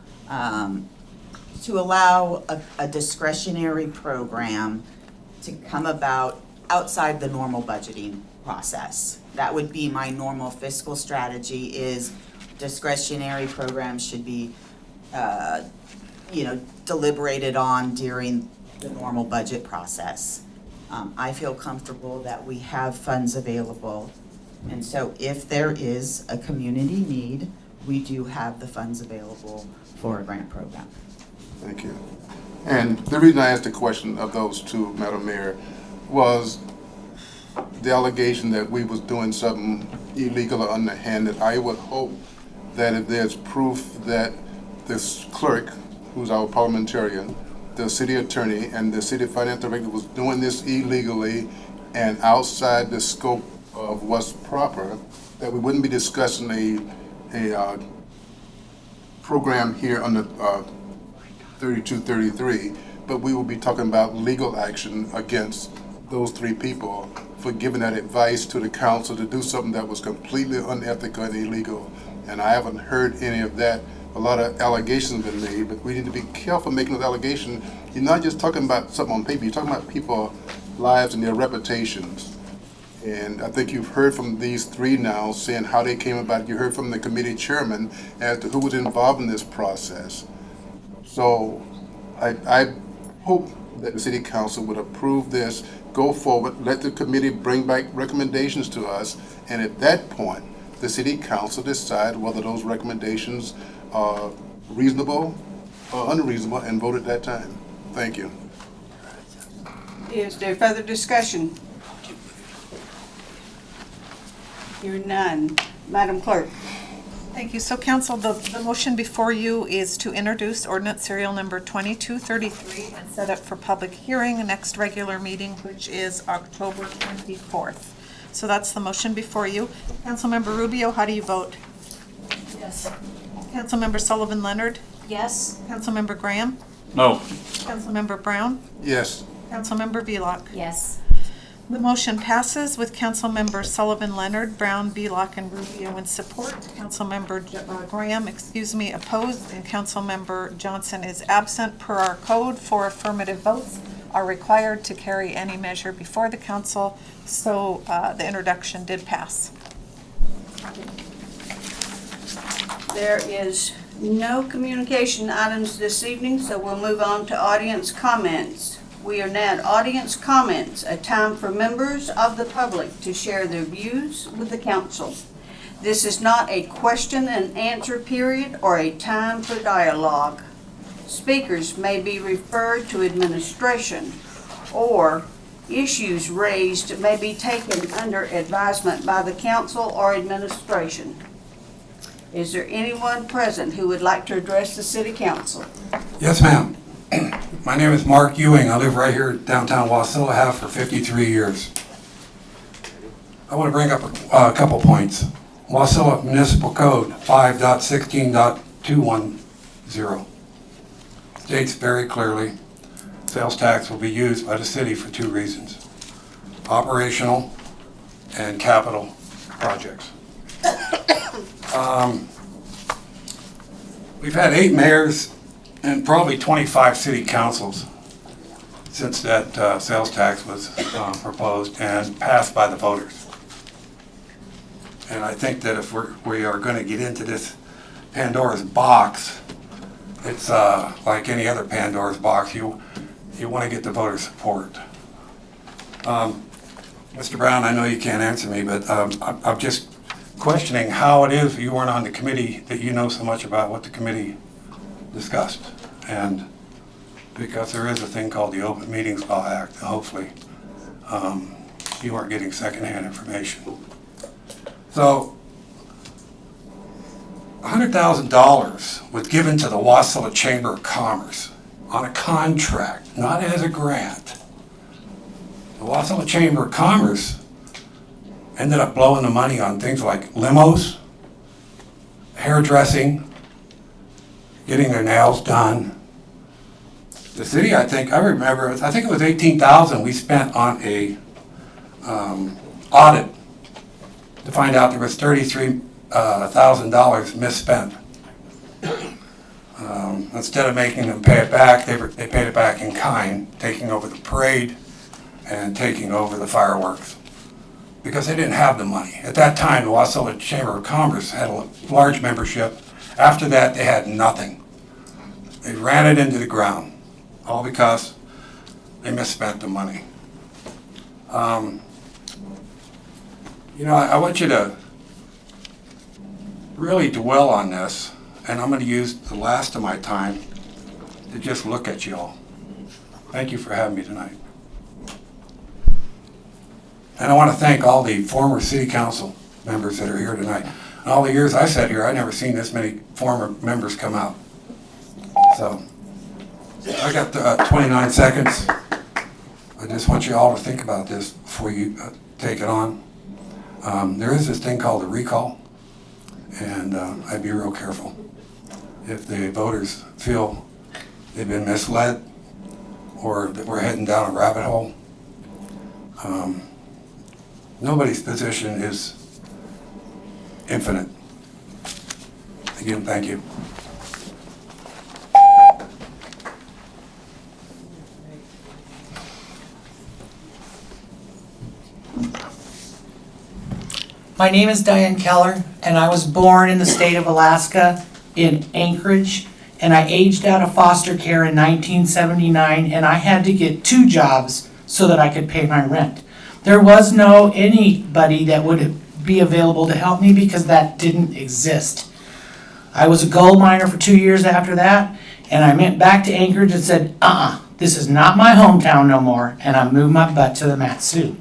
allow a discretionary program to come about outside the normal budgeting process. That would be my normal fiscal strategy, is discretionary programs should be, deliberated on during the normal budget process. I feel comfortable that we have funds available. And so if there is a community need, we do have the funds available for a grant program. Thank you. And the reason I asked the question of those two, Madam Mayor, was the allegation that we was doing something illegal or underhanded. I would hope that if there's proof that this clerk, who's our parliamentarian, the city attorney, and the city finance director was doing this illegally and outside the scope of what's proper, that we wouldn't be discussing a program here under 3233, but we will be talking about legal action against those three people for giving that advice to the council to do something that was completely unethical and illegal. And I haven't heard any of that. A lot of allegations have been made, but we need to be careful making those allegations. You're not just talking about something on paper, you're talking about people's lives and their reputations. And I think you've heard from these three now saying how they came about it. You heard from the committee chairman as to who was involved in this process. So I hope that the city council would approve this, go forward, let the committee bring back recommendations to us, and at that point, the city council decide whether those recommendations are reasonable or unreasonable and vote at that time. Thank you. Is there further discussion? Hearing none. Madam Clerk. Thank you. So council, the motion before you is to introduce ordinance serial number 2233 and set up for public hearing the next regular meeting, which is October 24th. So that's the motion before you. Councilmember Rubio, how do you vote? Yes. Councilmember Sullivan Leonard? Yes. Councilmember Graham? No. Councilmember Brown? Yes. Councilmember Velock? Yes. The motion passes with Councilmember Sullivan Leonard, Brown, Velock, and Rubio in support. Councilmember Graham, opposed, and Councilmember Johnson is absent. Per our code, 4 affirmative votes are required to carry any measure before the council, so the introduction did pass. There is no communication items this evening, so we'll move on to audience comments. We are now at audience comments, a time for members of the public to share their views with the council. This is not a question and answer period or a time for dialogue. Speakers may be referred to administration, or issues raised may be taken under advisement by the council or administration. Is there anyone present who would like to address the city council? Yes, ma'am. My name is Mark Ewing. I live right here downtown Wasilla, have for 53 years. I want to bring up a couple points. Wasilla Municipal Code 5.16.210 states very clearly, sales tax will be used by the city for 2 reasons: operational and capital projects. We've had 8 mayors and probably 25 city councils since that sales tax was proposed and passed by the voters. And I think that if we are going to get into this Pandora's box, it's like any other Pandora's box. You want to get the voter support. Mr. Brown, I know you can't answer me, but I'm just questioning how it is you weren't on the committee, that you know so much about what the committee discussed. And because there is a thing called the Open Meetings Law Act, hopefully you weren't getting secondhand information. So $100,000 was given to the Wasilla Chamber of Commerce on a contract, not as a grant. The Wasilla Chamber of Commerce ended up blowing the money on things like limos, hairdressing, getting their nails done. The city, I think it was $18,000 we spent on a audit to find out there was $33,000 misspent. Instead of making them pay it back, they paid it back in kind, taking over the parade and taking over the fireworks, because they didn't have the money. At that time, the Wasilla Chamber of Commerce had a large membership. After that, they had nothing. They ran it into the ground, all because they misspent the money. I want you to really dwell on this, and I'm going to use the last of my time to just look at you all. Thank you for having me tonight. And I want to thank all the former city council members that are here tonight. In all the years I sat here, I've never seen this many former members come out. So, I got 29 seconds. I just want you all to think about this before you take it on. There is this thing called a recall, and I'd be real careful. If the voters feel they've been misled or that we're heading down a rabbit hole, nobody's position is infinite. Again, thank you. My name is Diane Keller, and I was born in the state of Alaska in Anchorage, and I aged out of foster care in 1979, and I had to get 2 jobs so that I could pay my rent. There was no anybody that would be available to help me because that didn't exist. I was a gold miner for 2 years after that, and I went back to Anchorage and said, this is not my hometown no more, and I moved my butt to the Mat-Su.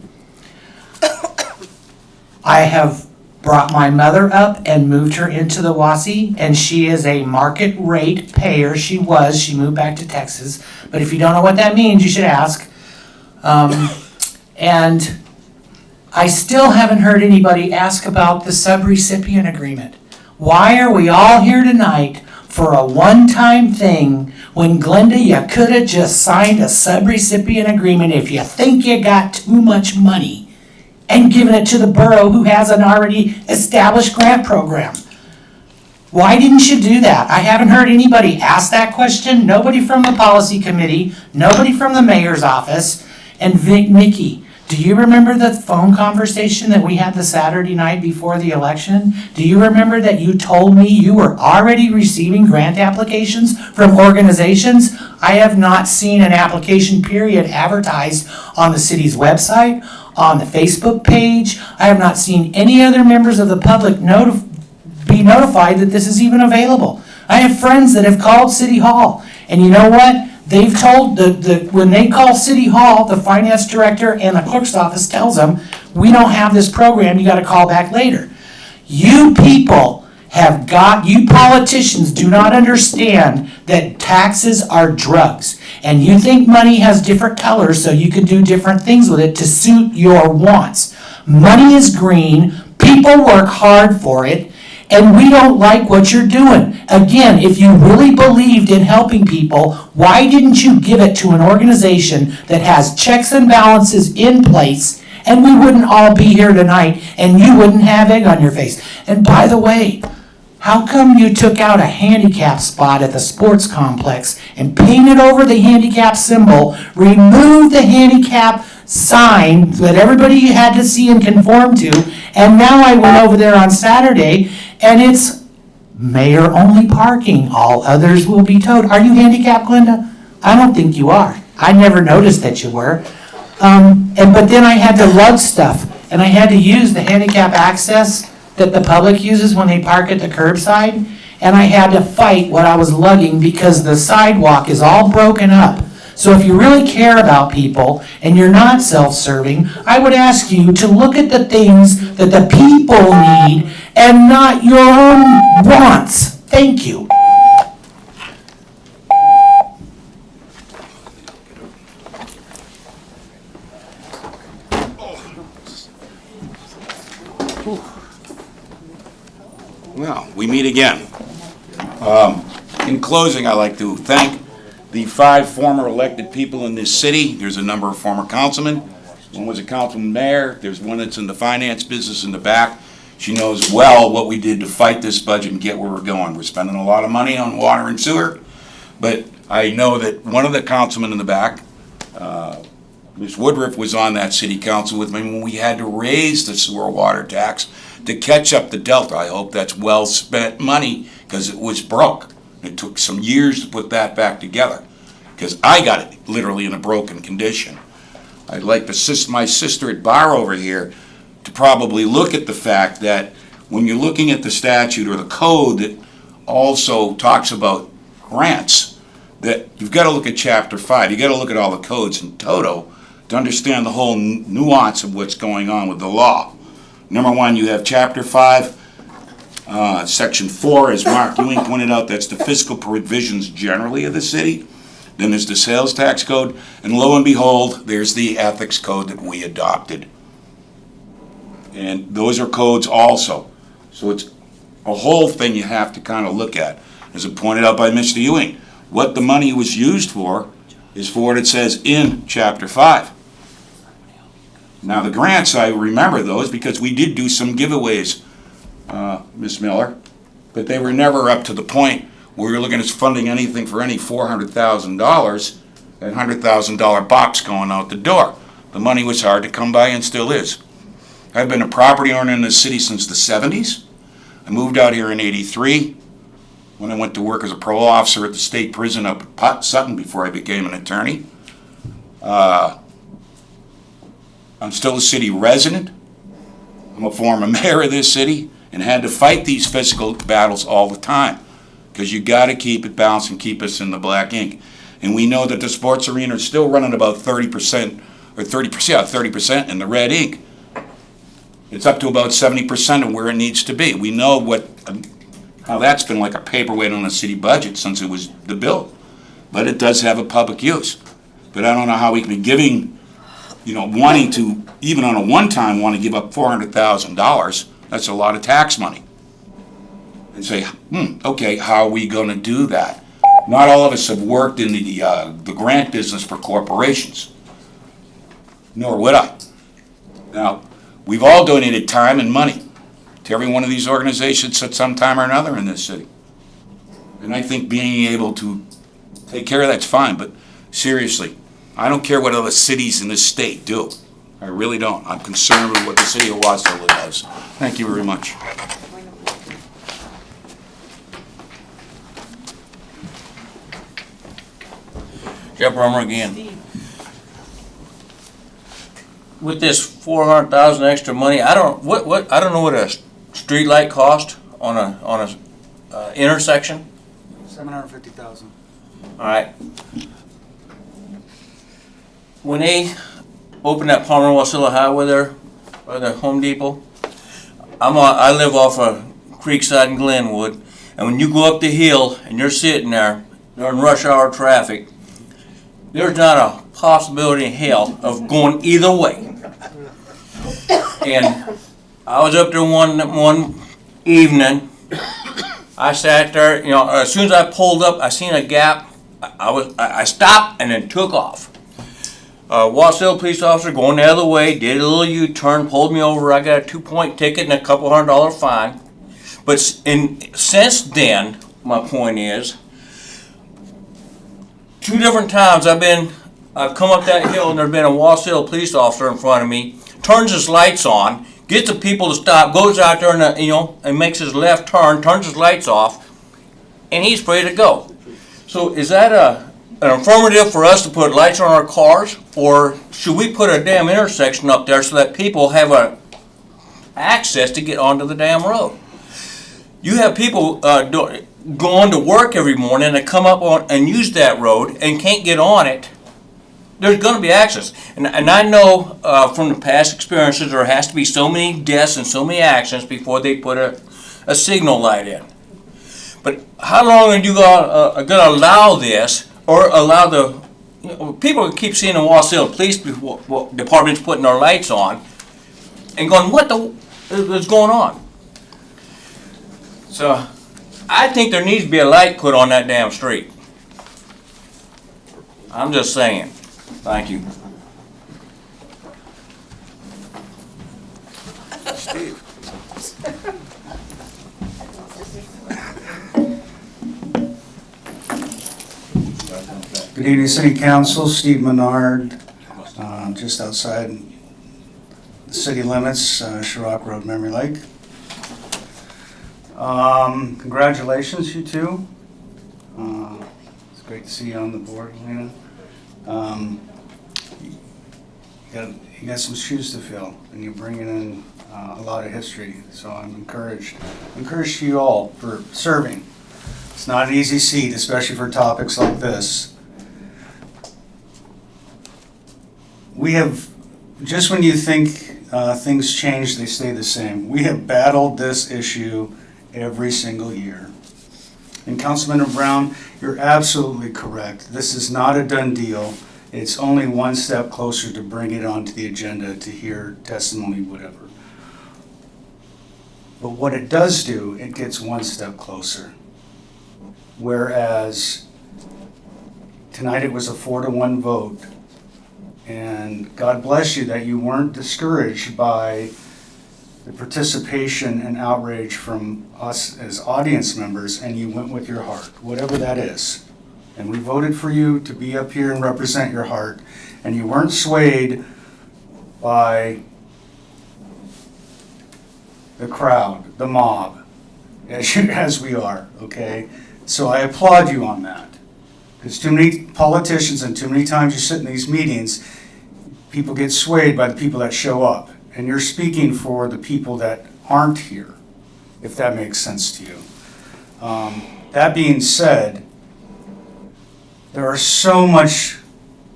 I have brought my mother up and moved her into the WASI, and she is a market rate payer. She moved back to Texas, but if you don't know what that means, you should ask. And I still haven't heard anybody ask about the subrecipient agreement. Why are we all here tonight for a one-time thing when, Glenda, you could have just signed a subrecipient agreement if you think you got too much money and given it to the borough who has an already established grant program? Why didn't you do that? I haven't heard anybody ask that question. Nobody from the policy committee, nobody from the mayor's office. And Mickey, do you remember the phone conversation that we had the Saturday night before the election? Do you remember that you told me you were already receiving grant applications from organizations? I have not seen an application period advertised on the city's website, on the Facebook page. I have not seen any other members of the public be notified that this is even available. I have friends that have called City Hall, and you know what? They've told, when they call City Hall, the finance director and the clerk's office tells them, we don't have this program, you gotta call back later. You people you politicians do not understand that taxes are drugs. And you think money has different colors so you can do different things with it to suit your wants. Money is green, people work hard for it, and we don't like what you're doing. Again, if you really believed in helping people, why didn't you give it to an organization that has checks and balances in place, and we wouldn't all be here tonight, and you wouldn't have egg on your face? And by the way, how come you took out a handicap spot at the sports complex and painted over the handicap symbol, removed the handicap sign that everybody had to see and conform to, and now I went over there on Saturday and it's mayor-only parking, all others will be towed. Are you handicapped, Glenda? I don't think you are. I never noticed that you were. But then I had to lug stuff, and I had to use the handicap access that the public uses when they park at the curbside, and I had to fight what I was lugging because the sidewalk is all broken up. So if you really care about people and you're not self-serving, I would ask you to look at the things that the people need and not your own wants. Thank you. Well, we meet again. In closing, I'd like to thank the 5 former elected people in this city. There's a number of former councilmen. One was a councilman mayor. There's one that's in the finance business in the back. She knows well what we did to fight this budget and get where we're going. We're spending a lot of money on water and sewer, but I know that one of the councilmen in the back, Ms. Woodruff, was on that city council with me when we had to raise the sewer water tax to catch up the delta. I hope that's well spent money because it was broke. It took some years to put that back together because I got it literally in a broken condition. I'd like to assist my sister at bar over here to probably look at the fact that when you're looking at the statute or the code that also talks about grants, that you've got to look at Chapter 5. You've got to look at all the codes in toto to understand the whole nuance of what's going on with the law. Number 1, you have Chapter 5, Section 4, as Mark Ewing pointed out, that's the fiscal provisions generally of the city. Then there's the sales tax code, and lo and behold, there's the ethics code that we adopted. And those are codes also. So it's a whole thing you have to kind of look at. As it pointed out by Mr. Ewing, what the money was used for is for what it says in Chapter 5. Now the grants, I remember those because we did do some giveaways, Ms. Miller, but they were never up to the point where we were looking at funding anything for any $400,000, that $100,000 box going out the door. The money was hard to come by and still is. I've been a property owner in this city since the 70s. I moved out here in '83 when I went to work as a parole officer at the state prison up at Sutton before I became an attorney. I'm still a city resident. I'm a former mayor of this city and had to fight these fiscal battles all the time because you got to keep it balanced and keep us in the black ink. And we know that the sports arena is still running about 30% or 30% in the red ink. It's up to about 70% of where it needs to be. We know how that's been like a paperweight on the city budget since it was the bill. But it does have a public use. But I don't know how we can be giving, wanting to, even on a one-time, want to give up $400,000. That's a lot of tax money. And say, okay, how are we going to do that? Not all of us have worked in the grant business for corporations. Nor would I. Now, we've all donated time and money to every one of these organizations at some time or another in this city. And I think being able to take care of that's fine, but seriously, I don't care what other cities in this state do. I really don't. I'm concerned with what the city of Wasilla does. Thank you very much. Jeff Rummer again. With this 400,000 extra money, I don't know what a street light cost on a intersection. 750,000. All right. When they opened that Palmer Wasilla Highway there by the Home Depot, I live off of Creekside and Glenwood, and when you go up the hill and you're sitting there during rush hour traffic, there's not a possibility in hell of going either way. And I was up there one evening. I sat there, as soon as I pulled up, I seen a gap. I stopped and then took off. Wasilla police officer going the other way, did a little U-turn, pulled me over. I got a 2-point ticket and a couple $100 fine. But since then, my point is, 2 different times I've come up that hill and there's been a Wasilla police officer in front of me, turns his lights on, gets the people to stop, goes out there and makes his left turn, turns his lights off, and he's free to go. So is that an affirmative for us to put lights on our cars, or should we put a damn intersection up there so that people have a access to get onto the damn road? You have people going to work every morning and come up on and use that road and can't get on it. There's going to be access, and I know from the past experiences there has to be so many deaths and so many accidents before they put a signal light in. But how long are you going to allow this, or allow the people keep seeing the Wasilla Police Department's putting their lights on, and going, what is going on? So, I think there needs to be a light put on that damn street. I'm just saying. Thank you. Steve. Good evening, City Council. Steve Menard, just outside the city limits, Shirok Road, Memory Lake. Congratulations, you two. It's great to see you on the board, Lena. You got some shoes to fill, and you're bringing in a lot of history, so I'm encouraged. Encouraged you all for serving. It's not an easy seat, especially for topics like this. We have, just when you think things change, they stay the same. We have battled this issue every single year. And Councilman Brown, you're absolutely correct. This is not a done deal. It's only one step closer to bring it onto the agenda to hear testimony, whatever. But what it does do, it gets one step closer. Whereas tonight it was a 4-1 vote. And God bless you that you weren't discouraged by the participation and outrage from us as audience members, and you went with your heart, whatever that is. And we voted for you to be up here and represent your heart, and you weren't swayed by the crowd, the mob, as we are, okay? So I applaud you on that. Because too many politicians and too many times you sit in these meetings, people get swayed by the people that show up. And you're speaking for the people that aren't here, if that makes sense to you. That being said, there are so much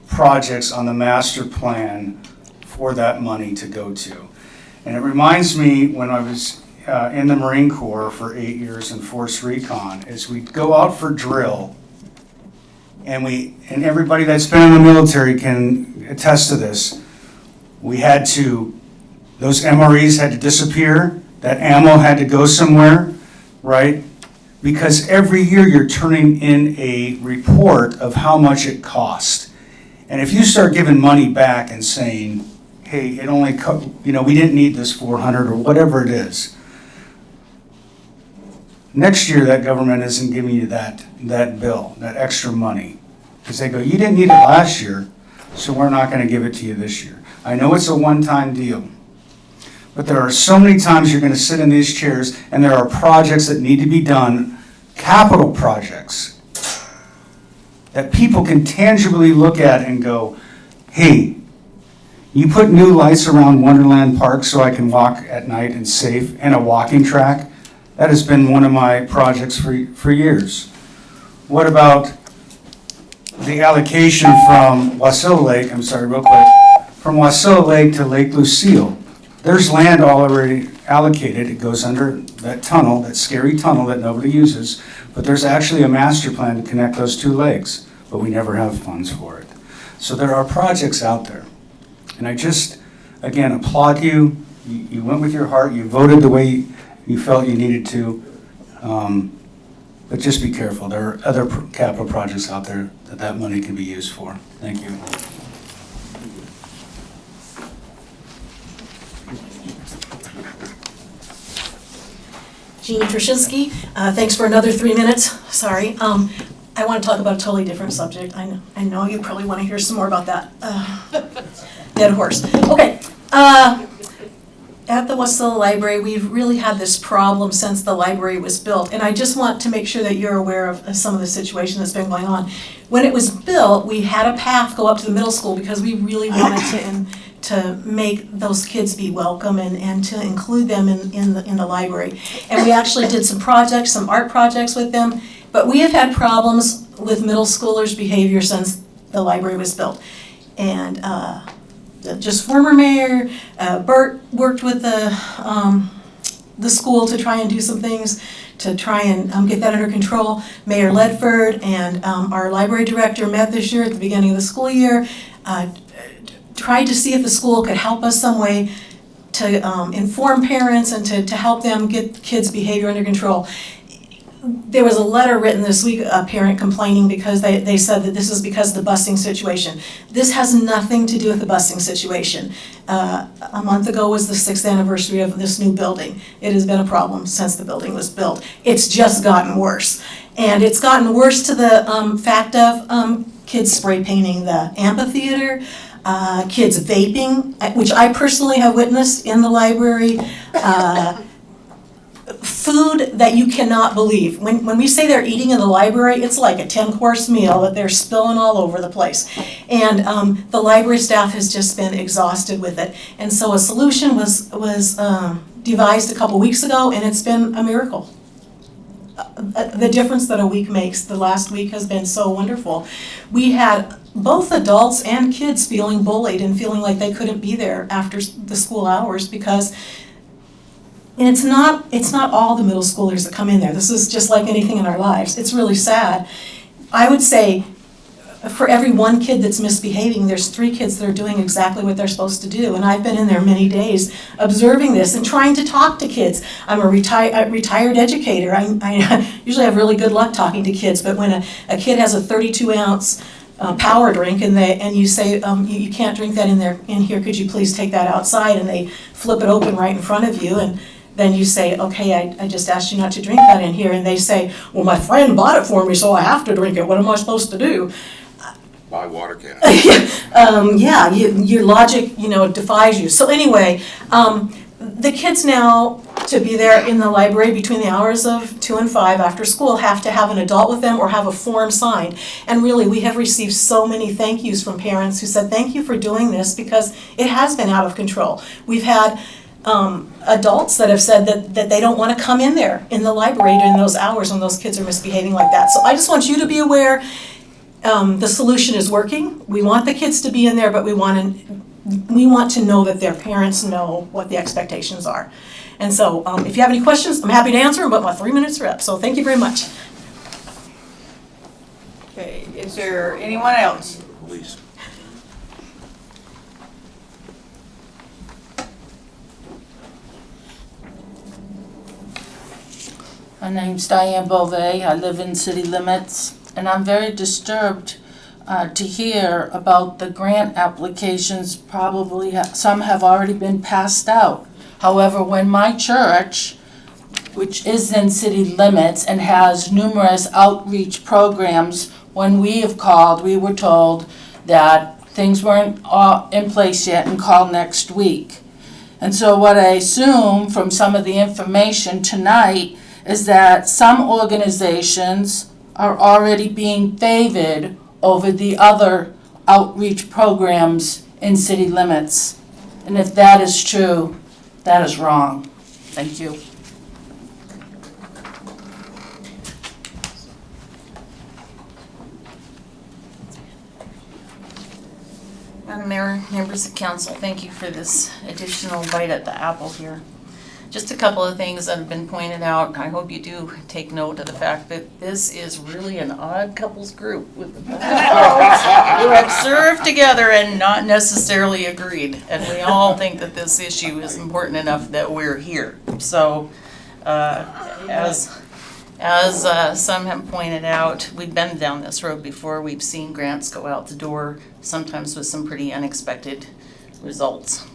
projects on the master plan for that money to go to. And it reminds me when I was in the Marine Corps for 8 years in Force Recon, is we'd go out for drill, and everybody that's been in the military can attest to this. Those MREs had to disappear, that ammo had to go somewhere, right? Because every year you're turning in a report of how much it cost. And if you start giving money back and saying, hey, it only, we didn't need this 400 or whatever it is. Next year, that government isn't giving you that bill, that extra money. Because they go, you didn't need it last year, so we're not going to give it to you this year. I know it's a one-time deal. But there are so many times you're going to sit in these chairs and there are projects that need to be done, capital projects, that people can tangibly look at and go, hey, you put new lights around Wonderland Park so I can walk at night and safe, and a walking track. That has been one of my projects for years. What about the allocation from Wasilla Lake, from Wasilla Lake to Lake Lucille? There's land already allocated. It goes under that tunnel, that scary tunnel that nobody uses, but there's actually a master plan to connect those two lakes, but we never have funds for it. So there are projects out there. And I just, again, applaud you. You went with your heart. You voted the way you felt you needed to. But just be careful. There are other capital projects out there that money can be used for. Thank you. Jean Trushinsky, thanks for another 3 minutes. Sorry. I want to talk about a totally different subject. I know you probably want to hear some more about that. Dead horse. Okay. at the Wasilla Library, we've really had this problem since the library was built. And I just want to make sure that you're aware of some of the situation that's been going on. When it was built, we had a path go up to the middle school because we really wanted to make those kids be welcome and to include them in the library. And we actually did some projects, some art projects with them. But we have had problems with middle schoolers' behavior since the library was built. And just former mayor Bert worked with the school to try and do some things to try and get that under control. Mayor Ledford and our library director met this year at the beginning of the school year, tried to see if the school could help us some way to inform parents and to help them get kids' behavior under control. There was a letter written this week, a parent complaining because they said that this is because of the busing situation. This has nothing to do with the busing situation. A month ago was the 6th anniversary of this new building. It has been a problem since the building was built. It's just gotten worse. And it's gotten worse to the fact of kids spray painting the amphitheater, kids vaping, which I personally have witnessed in the library, food that you cannot believe. When we say they're eating in the library, it's like a 10-course meal that they're spilling all over the place. And the library staff has just been exhausted with it. And so a solution was devised a couple weeks ago, and it's been a miracle. The difference that a week makes, the last week has been so wonderful. We had both adults and kids feeling bullied and feeling like they couldn't be there after the school hours because it's not all the middle schoolers that come in there. This is just like anything in our lives. It's really sad. I would say for every one kid that's misbehaving, there's 3 kids that are doing exactly what they're supposed to do. And I've been in there many days observing this and trying to talk to kids. I'm a retired educator. I usually have really good luck talking to kids, but when a kid has a 32-ounce power drink and you say, you can't drink that in here, could you please take that outside? And they flip it open right in front of you, and then you say, okay, I just asked you not to drink that in here. And they say, well, my friend bought it for me, so I have to drink it. What am I supposed to do? Buy water can. Yeah, your logic, defies you. So anyway, the kids now, to be there in the library between the hours of 2 and 5 after school, have to have an adult with them or have a form signed. And really, we have received so many thank yous from parents who said, thank you for doing this, because it has been out of control. We've had adults that have said that they don't want to come in there in the library during those hours when those kids are misbehaving like that. So I just want you to be aware the solution is working. We want the kids to be in there, but we want to know that their parents know what the expectations are. And so if you have any questions, I'm happy to answer them, but my 3 minutes are up. So thank you very much. Okay, is there anyone else? Police. My name's Diane Beauvais. I live in city limits, and I'm very disturbed to hear about the grant applications. Probably some have already been passed out. However, when my church, which is in city limits and has numerous outreach programs, when we have called, we were told that things weren't in place yet and call next week. And so what I assume from some of the information tonight is that some organizations are already being favored over the other outreach programs in city limits. And if that is true, that is wrong. Thank you. Madam Mayor, members of council, thank you for this additional bite at the apple here. Just a couple of things that have been pointed out. I hope you do take note of the fact that this is really an odd couples group with the who have served together and not necessarily agreed. And we all think that this issue is important enough that we're here. So as some have pointed out, we've been down this road before. We've seen grants go out the door, sometimes with some pretty unexpected results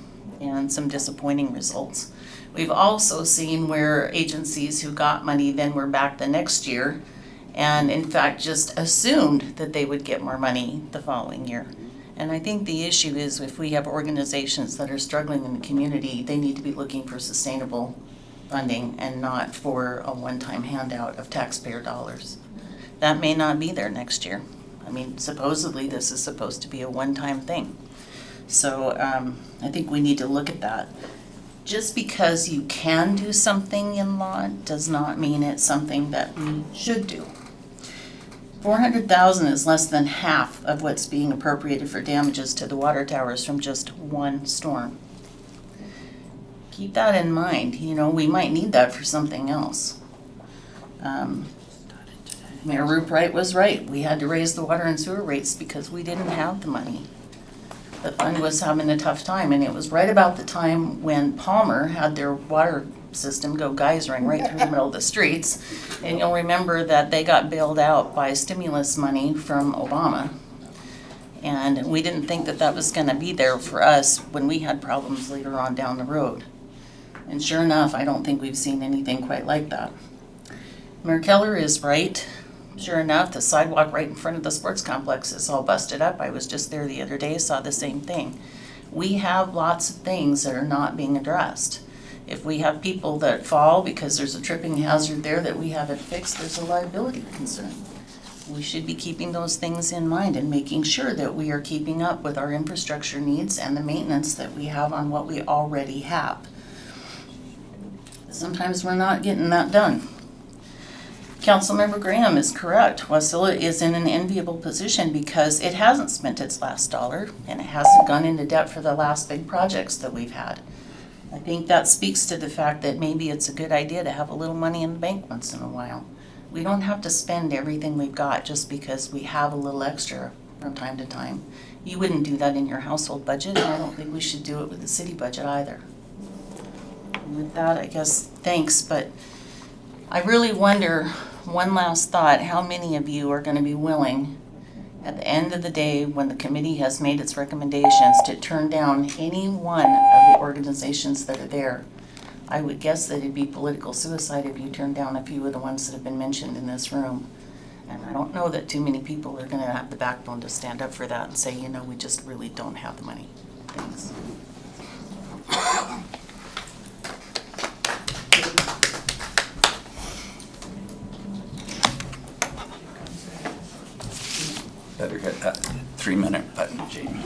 and some disappointing results. We've also seen where agencies who got money then were back the next year and in fact just assumed that they would get more money the following year. And I think the issue is if we have organizations that are struggling in the community, they need to be looking for sustainable funding and not for a one-time handout of taxpayer dollars. That may not be there next year. I mean, supposedly this is supposed to be a one-time thing. So I think we need to look at that. Just because you can do something in law does not mean it's something that we should do. 400,000 is less than half of what's being appropriated for damages to the water towers from just one storm. Keep that in mind. You know, we might need that for something else. Mayor Ruprecht was right. We had to raise the water and sewer rates because we didn't have the money. The fund was having a tough time, and it was right about the time when Palmer had their water system go geysering right through the middle of the streets. And you'll remember that they got bailed out by stimulus money from Obama. And we didn't think that that was going to be there for us when we had problems later on down the road. And sure enough, I don't think we've seen anything quite like that. Mayor Keller is right. Sure enough, the sidewalk right in front of the sports complex is all busted up. I was just there the other day, saw the same thing. We have lots of things that are not being addressed. If we have people that fall because there's a tripping hazard there that we haven't fixed, there's a liability concern. We should be keeping those things in mind and making sure that we are keeping up with our infrastructure needs and the maintenance that we have on what we already have. Sometimes we're not getting that done. Councilmember Graham is correct. Wasilla is in an enviable position because it hasn't spent its last dollar and it hasn't gone into debt for the last big projects that we've had. I think that speaks to the fact that maybe it's a good idea to have a little money in the bank once in a while. We don't have to spend everything we've got just because we have a little extra from time to time. You wouldn't do that in your household budget, and I don't think we should do it with the city budget either. And with that, I guess, thanks, but I really wonder, one last thought, how many of you are going to be willing at the end of the day when the committee has made its recommendations to turn down any one of the organizations that are there? I would guess that it'd be political suicide if you turned down a few of the ones that have been mentioned in this room. And I don't know that too many people are going to have the backbone to stand up for that and say, you know, we just really don't have the money. Thanks. Better hit that 3-minute button, Jamie.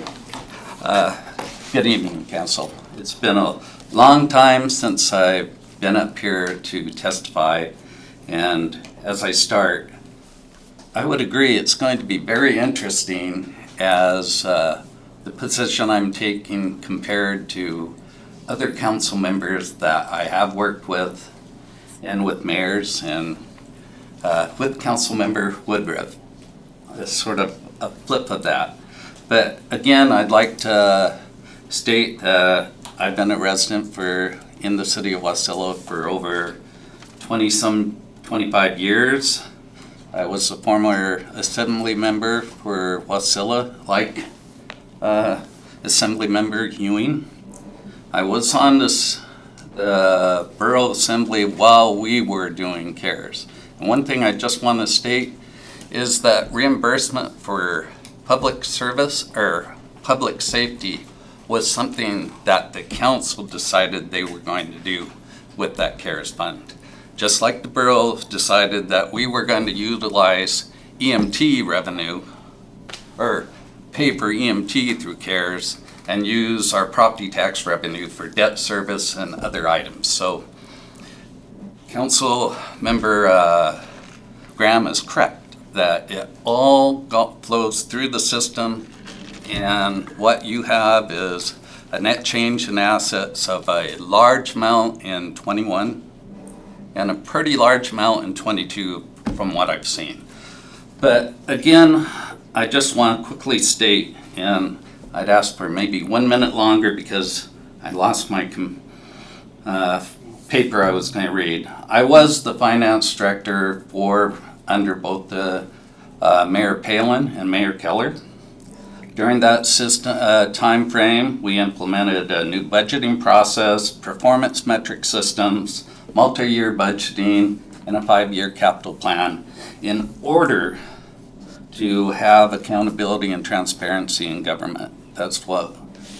Good evening, Council. It's been a long time since I've been up here to testify, and as I start, I would agree it's going to be very interesting as the position I'm taking compared to other council members that I have worked with and with mayors and with Councilmember Woodruff. It's sort of a flip of that. But again, I'd like to state that I've been a resident in the city of Wasilla for over 25 years. I was a former assembly member for Wasilla, like Assembly Member Ewing. I was on the Borough Assembly while we were doing CARES. And one thing I just want to state is that reimbursement for public service or public safety was something that the council decided they were going to do with that CARES fund. Just like the borough decided that we were going to utilize EMT revenue or pay for EMT through CARES and use our property tax revenue for debt service and other items. So Council Member Graham is correct that it all flows through the system, and what you have is a net change in assets of a large amount in 21 and a pretty large amount in 22 from what I've seen. But again, I just want to quickly state, and I'd ask for maybe 1 minute longer because I lost my paper I was going to read. I was the finance director under both the Mayor Palin and Mayor Keller. During that time frame, we implemented a new budgeting process, performance metric systems, multi-year budgeting, and a 5-year capital plan in order to have accountability and transparency in government. That's what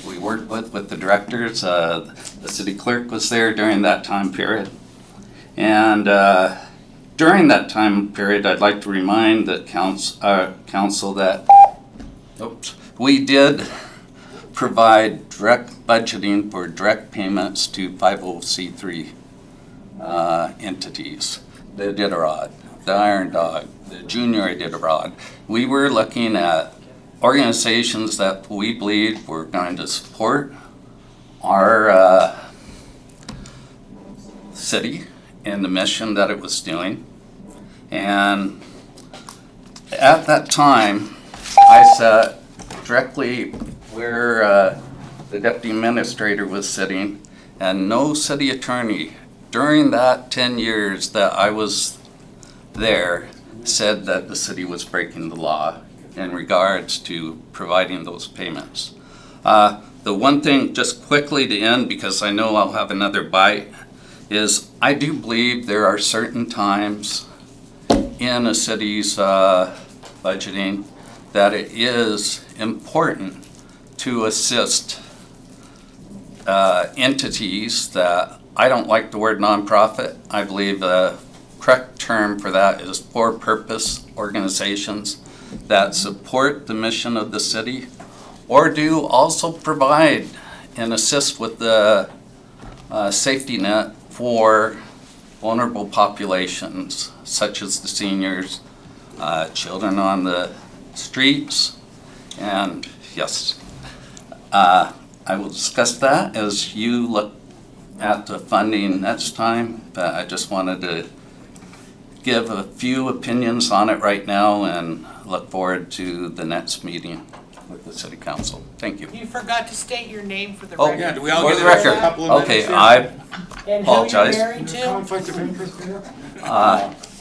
we worked with the directors. The city clerk was there during that time period. And during that time period, I'd like to remind the council that we did provide direct budgeting for direct payments to 50C3 entities. The Iditarod, the Iron Dog, the Junior Iditarod. We were looking at organizations that we believed were going to support our city and the mission that it was doing. And at that time, I sat directly where the deputy administrator was sitting, and no city attorney during that 10 years that I was there said that the city was breaking the law in regards to providing those payments. The one thing, just quickly to end, because I know I'll have another bite, is I do believe there are certain times in a city's budgeting that it is important to assist entities that, I don't like the word nonprofit. I believe the correct term for that is for-purpose organizations that support the mission of the city, or do also provide and assist with the safety net for vulnerable populations, such as the seniors, children on the streets, and yes, I will discuss that as you look at the funding next time, but I just wanted to give a few opinions on it right now and look forward to the next meeting with the city council. Thank you. You forgot to state your name for the Oh, record. yeah, do we all get the record? Okay, I And who apologize. you're married to? Conflict of interest there?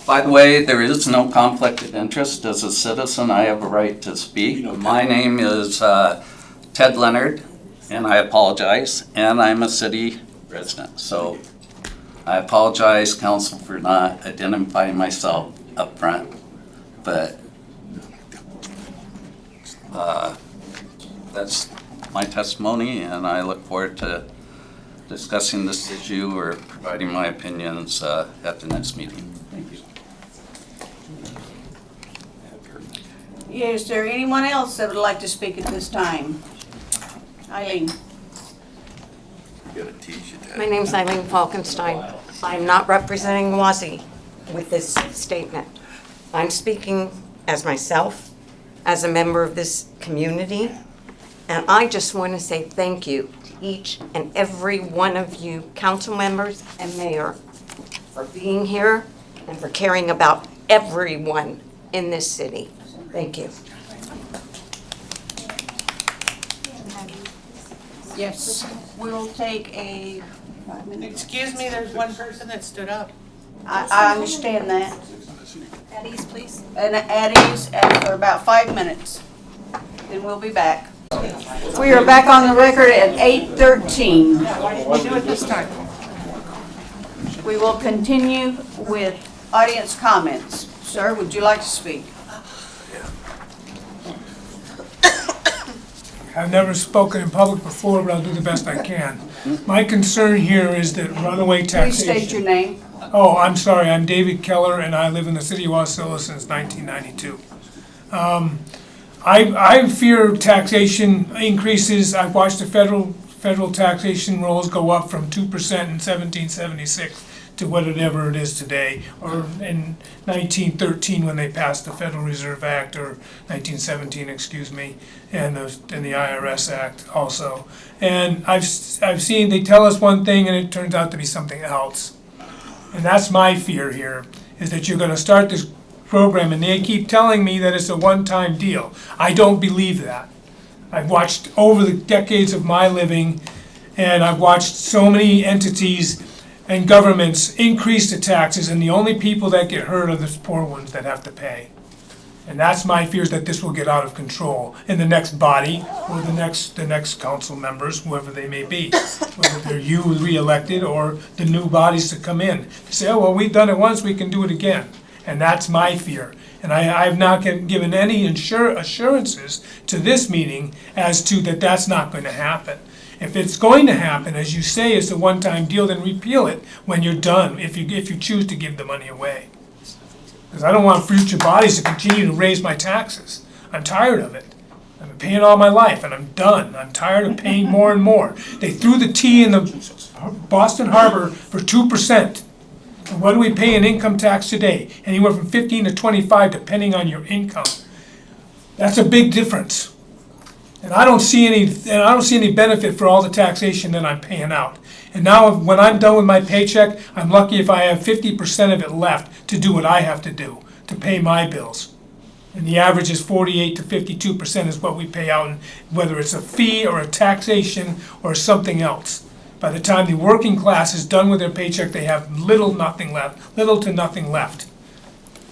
By the way, there is no conflict of interest. As a citizen, I have a right to speak. My name is Ted Leonard, and I apologize, and I'm a city resident. So I apologize, council, for not identifying myself up front, but that's my testimony, and I look forward to discussing this issue or providing my opinions at the next meeting. Thank you. Is there anyone else that would like to speak at this time? Eileen. My name's Eileen Falkenstein. I'm not representing Wazi with this statement. I'm speaking as myself, as a member of this community, and I just want to say thank you to each and every one of you, council members and mayor, for being here and for caring about everyone in this city. Thank you. Yes, we'll take a 5 minutes. Excuse me, there's one person that stood up. I understand that. At ease, please. And at ease for about 5 minutes. Then we'll be back. We are back on the record at 8:13. Why didn't we do it this time? We will continue with audience comments. Sir, would you like to speak? I've never spoken in public before, but I'll do the best I can. My concern here is that runaway Please taxation. state your name. Oh, I'm sorry, I'm David Keller, and I live in the city of Wasilla since 1992. I fear taxation increases. I've watched the federal taxation rolls go up from 2% in 1776 to whatever it is today, or in 1913 when they passed the Federal Reserve Act, or 1917, excuse me, and the IRS Act also. And I've seen, they tell us one thing and it turns out to be something else. And that's my fear here, is that you're gonna start this program and they keep telling me that it's a one-time deal. I don't believe that. I've watched over the decades of my living, and I've watched so many entities and governments increase the taxes, and the only people that get hurt are the poor ones that have to pay. And that's my fears, that this will get out of control in the next body, or the next council members, whoever they may be, whether they're you re-elected or the new bodies to come in. To say, oh, well, we've done it once, we can do it again. And that's my fear. And I have not given any assurances to this meeting as to that that's not going to happen. If it's going to happen, as you say, it's a one-time deal, then repeal it when you're done, if you choose to give the money away. Because I don't want future bodies to continue to raise my taxes. I'm tired of it. I've been paying all my life, and I'm done. I'm tired of paying more and more. They threw the T in the Boston Harbor for 2%. And what do we pay in income tax today? Anywhere from 15 to 25, depending on your income. That's a big difference. And I don't see any benefit for all the taxation that I'm paying out. And now when I'm done with my paycheck, I'm lucky if I have 50% of it left to do what I have to do, to pay my bills. And the average is 48 to 52% is what we pay out, whether it's a fee or a taxation or something else. By the time the working class is done with their paycheck, they have little to nothing left.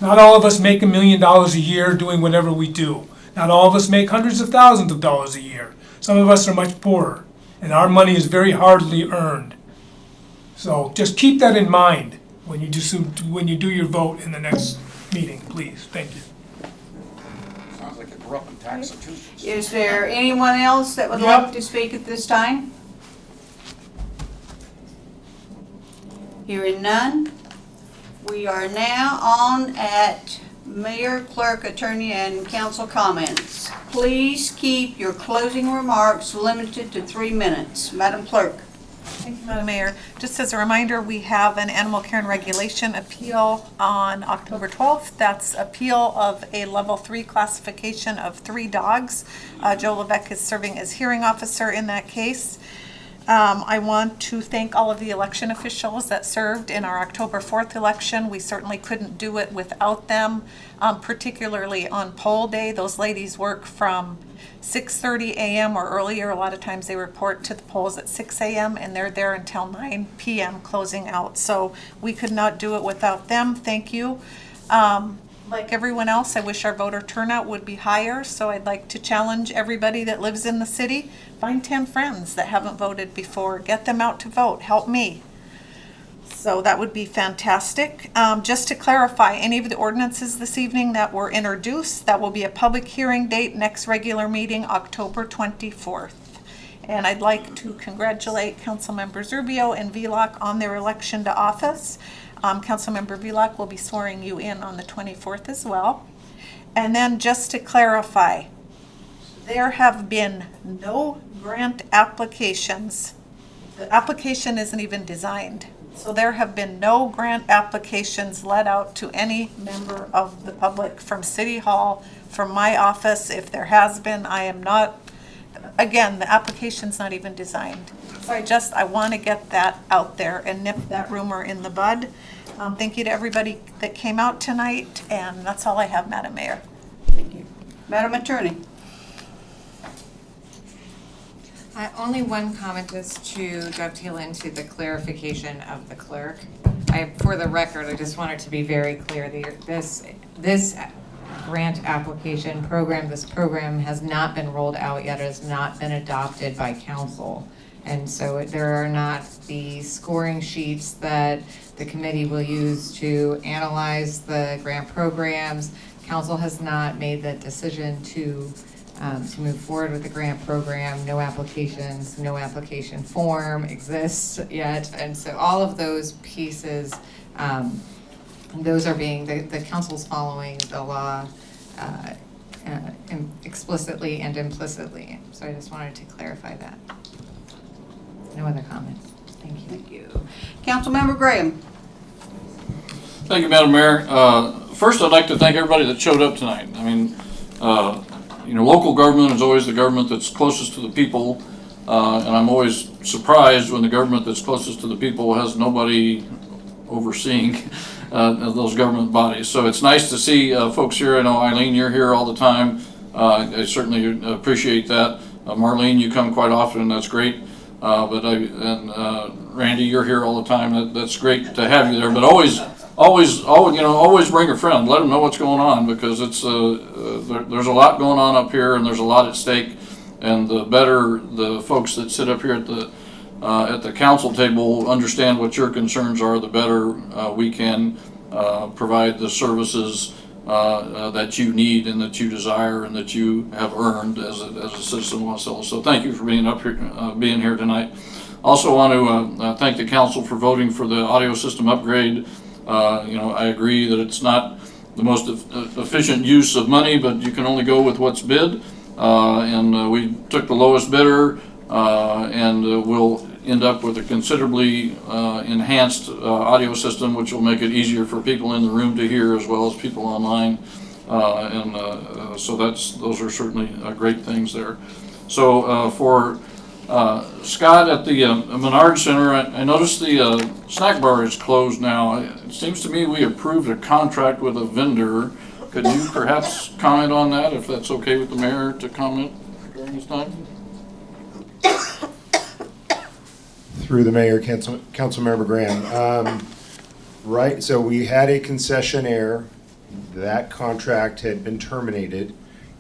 Not all of us make $1 million a year doing whatever we do. Not all of us make hundreds of thousands of dollars a year. Some of us are much poorer, and our money is very hardly earned. So just keep that in mind when you do your vote in the next meeting, please. Thank you. Sounds like a corrupt Massachusetts. Is there anyone else that would like to speak at this time? Hearing none, we are now on at Mayor, Clerk, Attorney, and Council comments. Please keep your closing remarks limited to 3 minutes. Madam Clerk. Thank you, Madam Mayor. Just as a reminder, we have an animal care and regulation appeal on October 12th. That's appeal of a level 3 classification of 3 dogs. Joe Levesque is serving as hearing officer in that case. I want to thank all of the election officials that served in our October 4th election. We certainly couldn't do it without them, particularly on poll day. Those ladies work from 6:30 a.m. or earlier. A lot of times they report to the polls at 6 a.m. and they're there until 9 p.m. closing out. So we could not do it without them. Thank you. Like everyone else, I wish our voter turnout would be higher, so I'd like to challenge everybody that lives in the city, find 10 friends that haven't voted before, get them out to vote, help me. So that would be fantastic. Just to clarify, any of the ordinances this evening that were introduced, that will be a public hearing date, next regular meeting, October 24th. And I'd like to congratulate Councilmembers Rubio and Velock on their election to office. Councilmember Velock will be swearing you in on the 24th as well. And then just to clarify, there have been no grant applications. The application isn't even designed. So there have been no grant applications let out to any member of the public from City Hall, from my office. If there has been, I am not, again, the application's not even designed. So I want to get that out there and nip that rumor in the bud. Thank you to everybody that came out tonight, and that's all I have, Madam Mayor. Thank you. Madam Attorney. Only one comment just to dovetail into the clarification of the clerk. For the record, I just want it to be very clear that this grant application program, this program has not been rolled out yet. It has not been adopted by council. And so there are not the scoring sheets that the committee will use to analyze the grant programs. Council has not made that decision to move forward with the grant program. No applications, no application form exists yet. And so all of those pieces, those are being, the council's following the law explicitly and implicitly. So I just wanted to clarify that. No other comments. Thank you. Thank you. Councilmember Graham. Thank you, Madam Mayor. First, I'd like to thank everybody that showed up tonight. I mean, local government is always the government that's closest to the people, and I'm always surprised when the government that's closest to the people has nobody overseeing those government bodies. So it's nice to see folks here. I know, Eileen, you're here all the time. I certainly appreciate that. Marlene, you come quite often, and that's great. Randy, you're here all the time. That's great to have you there. But always bring a friend. Let them know what's going on, because it's there's a lot going on up here, and there's a lot at stake. And the better the folks that sit up here at the council table understand what your concerns are, the better we can provide the services that you need and that you desire and that you have earned as a citizen of Wasilla. So thank you for being up here, being here tonight. Also want to thank the council for voting for the audio system upgrade. I agree that it's not the most efficient use of money, but you can only go with what's bid. And we took the lowest bidder, and we'll end up with a considerably enhanced audio system, which will make it easier for people in the room to hear as well as people online. So those are certainly great things there. So for Scott at the Menard Center, I noticed the snack bar is closed now. It seems to me we approved a contract with a vendor. Could you perhaps comment on that, if that's okay with the mayor to comment during this time? Through the mayor, Councilmember Graham. Right, so we had a concessionaire. That contract had been terminated,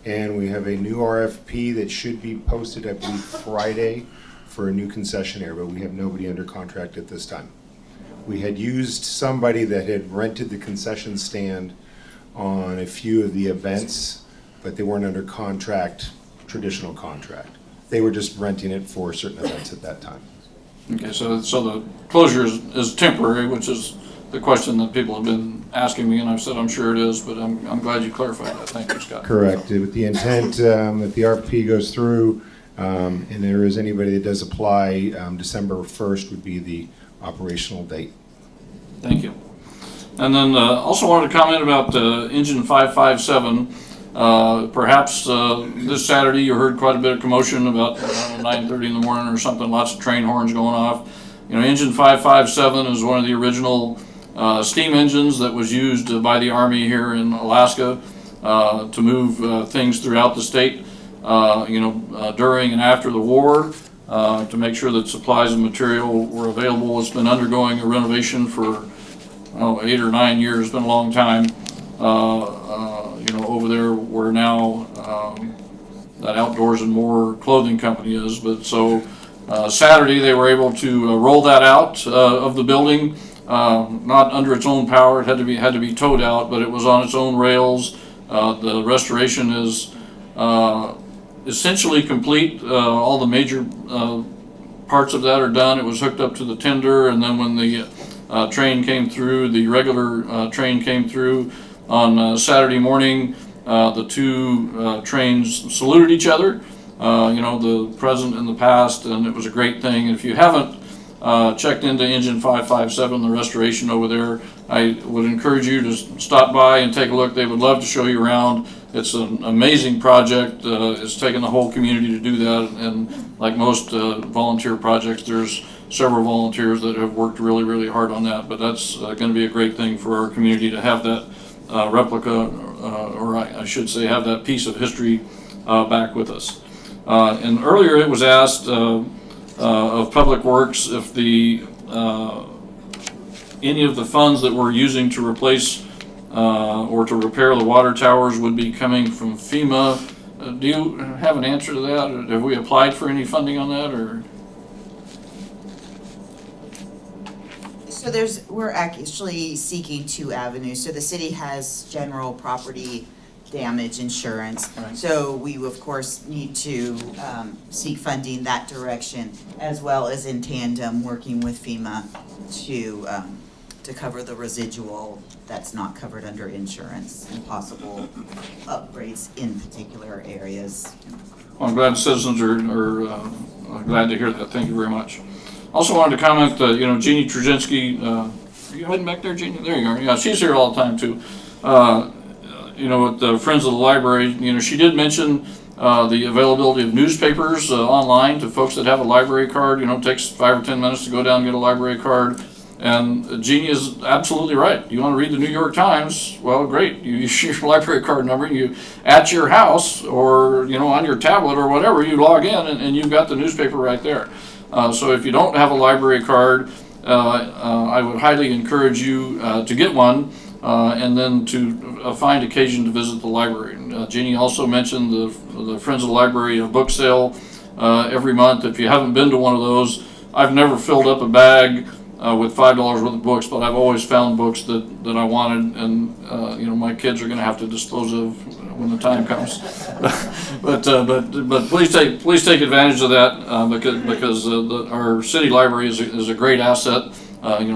and we have a new RFP that should be posted, I believe, Friday for a new concessionaire, but we have nobody under contract at this time. We had used somebody that had rented the concession stand on a few of the events, but they weren't under contract, traditional contract. They were just renting it for certain events at that time. Okay, so the closure is temporary, which is the question that people have been asking me, and I've said I'm sure it is, but I'm glad you clarified that. Thank you, Scott. Correct. With the intent, if the RFP goes through, and there is anybody that does apply, December 1st would be the operational date. Thank you. And then also wanted to comment about Engine 557. Perhaps this Saturday you heard quite a bit of commotion about 9:30 in the morning or something, lots of train horns going off. Engine 557 is one of the original steam engines that was used by the Army here in Alaska to move things throughout the state, during and after the war, to make sure that supplies and material were available. It's been undergoing a renovation for 8 or 9 years. It's been a long time. Over there where now that Outdoors and More clothing company is. But so Saturday they were able to roll that out of the building, not under its own power. It had to be towed out, but it was on its own rails. The restoration is essentially complete. All the major parts of that are done. It was hooked up to the tender, and then when the train came through, the regular train came through on Saturday morning, the two trains saluted each other, the present and the past, and it was a great thing. And if you haven't checked into Engine 557, the restoration over there, I would encourage you to stop by and take a look. They would love to show you around. It's an amazing project. It's taken the whole community to do that, and like most volunteer projects, there's several volunteers that have worked really, really hard on that. But that's going to be a great thing for our community to have that replica, or I should say have that piece of history back with us. And earlier it was asked of Public Works if any of the funds that we're using to replace or to repair the water towers would be coming from FEMA. Do you have an answer to that? Or have we applied for any funding on that, or? So we're actually seeking two avenues. So the city has general property damage insurance. Right. So we of course need to seek funding that direction, as well as in tandem working with FEMA to cover the residual that's not covered under insurance and possible upgrades in particular areas. Well, I'm glad citizens are glad to hear that. Thank you very much. Also wanted to comment, Jeannie Trzynski, are you hiding back there, Jeannie? There you are. Yeah, she's here all the time too. With the Friends of the Library, she did mention the availability of newspapers online to folks that have a library card. It takes 5 or 10 minutes to go down and get a library card. And Jeannie is absolutely right. You want to read the New York Times? Well, great. You use your library card number, and you at your house or on your tablet or whatever, you log in and you've got the newspaper right there. So if you don't have a library card, I would highly encourage you to get one and then to find occasion to visit the library. Jeannie also mentioned the Friends of the Library book sale every month. If you haven't been to one of those, I've never filled up a bag with $5 worth of books, but I've always found books that I wanted, and my kids are going to have to dispose of when the time comes. but please take advantage of that because our city library is a great asset.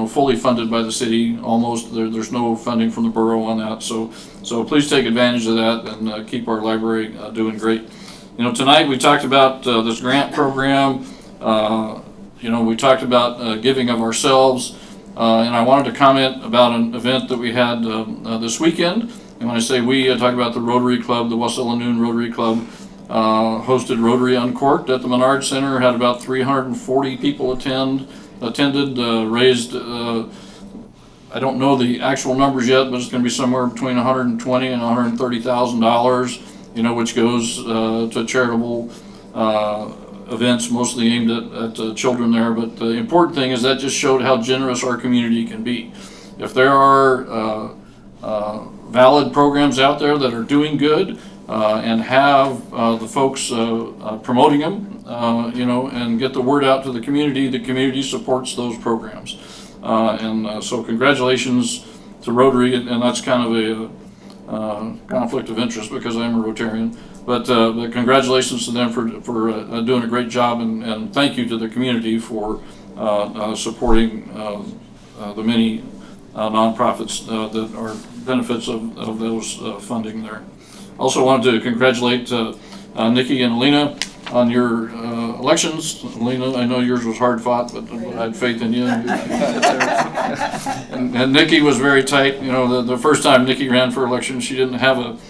Fully funded by the city, almost. There's no funding from the borough on that, so please take advantage of that and keep our library doing great. Tonight we talked about this grant program. We talked about giving of ourselves, and I wanted to comment about an event that we had this weekend. And when I say we, I talk about the Rotary Club, the Wasilla Noon Rotary Club, hosted Rotary Uncorked at the Menard Center, had about 340 people attended, raised, I don't know the actual numbers yet, but it's going to be somewhere between $120,000 and $130,000, which goes to charitable events, mostly aimed at children there. But the important thing is that just showed how generous our community can be. If there are valid programs out there that are doing good and have the folks promoting them, and get the word out to the community supports those programs. So congratulations to Rotary, and that's kind of a conflict of interest because I'm a Rotarian. But congratulations to them for doing a great job, and thank you to the community for supporting the many nonprofits that are benefits of those funding there. Also wanted to congratulate Nikki and Alina on your elections. Alina, I know yours was hard fought, but I had faith in you. And Nikki was very tight. The first time Nikki ran for election, she didn't have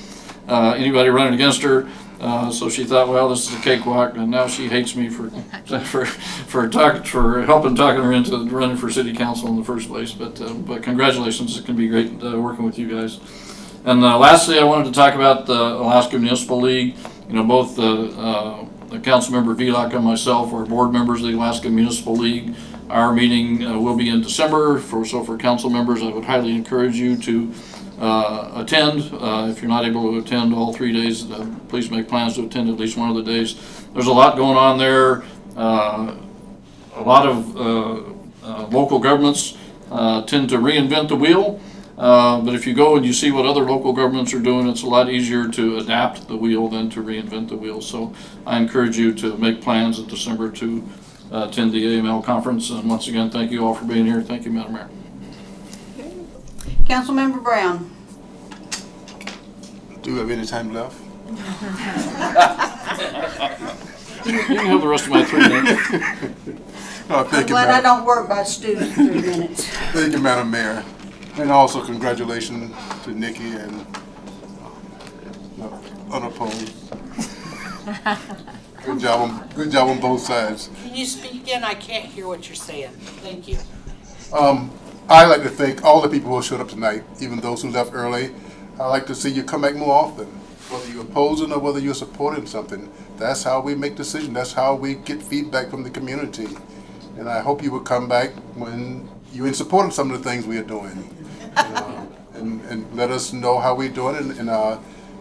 anybody running against her. So she thought, well, this is a cakewalk, and now she hates me for helping talking her into running for city council in the first place. But congratulations, it can be great working with you guys. And lastly, I wanted to talk about the Alaska Municipal League. Both the council member Velock and myself are board members of the Alaska Municipal League. Our meeting will be in December, so for council members, I would highly encourage you to attend. If you're not able to attend all 3 days, please make plans to attend at least one of the days. There's a lot going on there. A lot of local governments tend to reinvent the wheel, but if you go and you see what other local governments are doing, it's a lot easier to adapt the wheel than to reinvent the wheel. So I encourage you to make plans in December to attend the AML conference. And once again, thank you all for being here. Thank you, Madam Mayor. Councilmember Brown. Do we have any time left? You can have the rest of my 3 minutes. I'm glad I don't work by student 3 minutes. Thank you, Madam Mayor. And also congratulations to Nikki and unopposed. Good job on both sides. Can you speak again? I can't hear what you're saying. Thank you. I'd like to thank all the people who showed up tonight, even those who left early. I'd like to see you come back more often, whether you're opposing or whether you're supporting something. That's how we make decisions. That's how we get feedback from the community. And I hope you will come back when you're in support of some of the things we are doing. And let us know how we're doing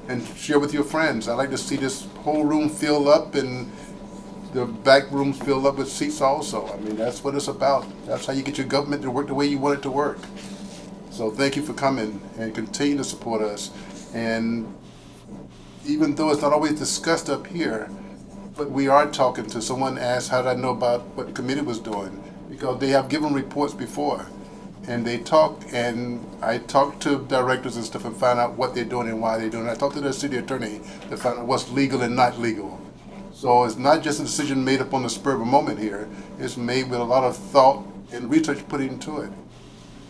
and share with your friends. I'd like to see this whole room fill up and the back rooms filled up with seats also. I mean, that's what it's about. That's how you get your government to work the way you want it to work. So thank you for coming and continue to support us. And even though it's not always discussed up here, but we are talking to someone asked how did I know about what the committee was doing, because they have given reports before. And they talk, and I talk to directors and stuff and find out what they're doing and why they're doing it. I talk to the city attorney to find out what's legal and not legal. So it's not just a decision made up on the spur of a moment here. It's made with a lot of thought and research put into it.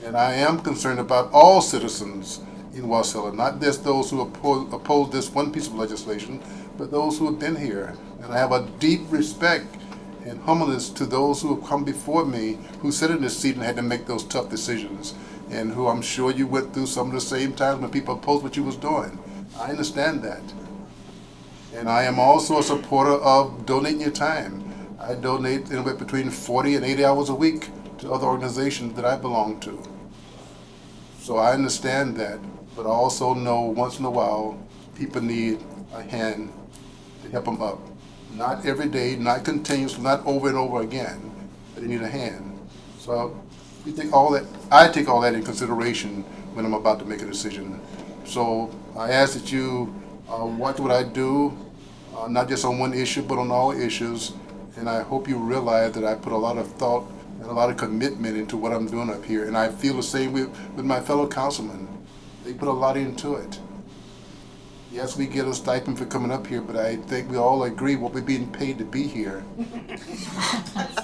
And I am concerned about all citizens in Wasilla, not just those who oppose this one piece of legislation, but those who have been here. And I have a deep respect and humbleness to those who have come before me, who sat in this seat and had to make those tough decisions, and who I'm sure you went through some of the same times when people opposed what you was doing. I understand that. And I am also a supporter of donating your time. I donate anywhere between 40 and 80 hours a week to other organizations that I belong to. So I understand that, but I also know once in a while people need a hand to help them up. Not every day, not continuously, not over and over again, but they need a hand. So we take all that, I take all that in consideration when I'm about to make a decision. So I ask that you watch what I do, not just on one issue, but on all issues. And I hope you realize that I put a lot of thought and a lot of commitment into what I'm doing up here. And I feel the same with my fellow councilmen. They put a lot into it. Yes, we get a stipend for coming up here, but I think we all agree what we're being paid to be here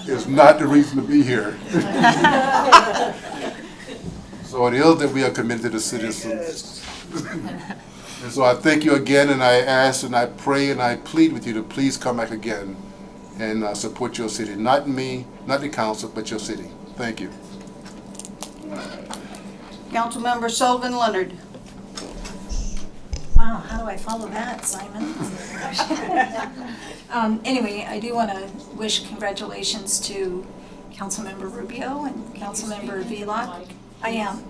is not the reason to be here. So it is that we are committed to the citizens. And so I thank you again, and I ask and I pray and I plead with you to please come back again and support your city. Not me, not the council, but your city. Thank you. Councilmember Sullivan Leonard. Wow, how do I follow that, Simon? Anyway, I do want to wish congratulations to Councilmember Rubio and Councilmember Velock. I am.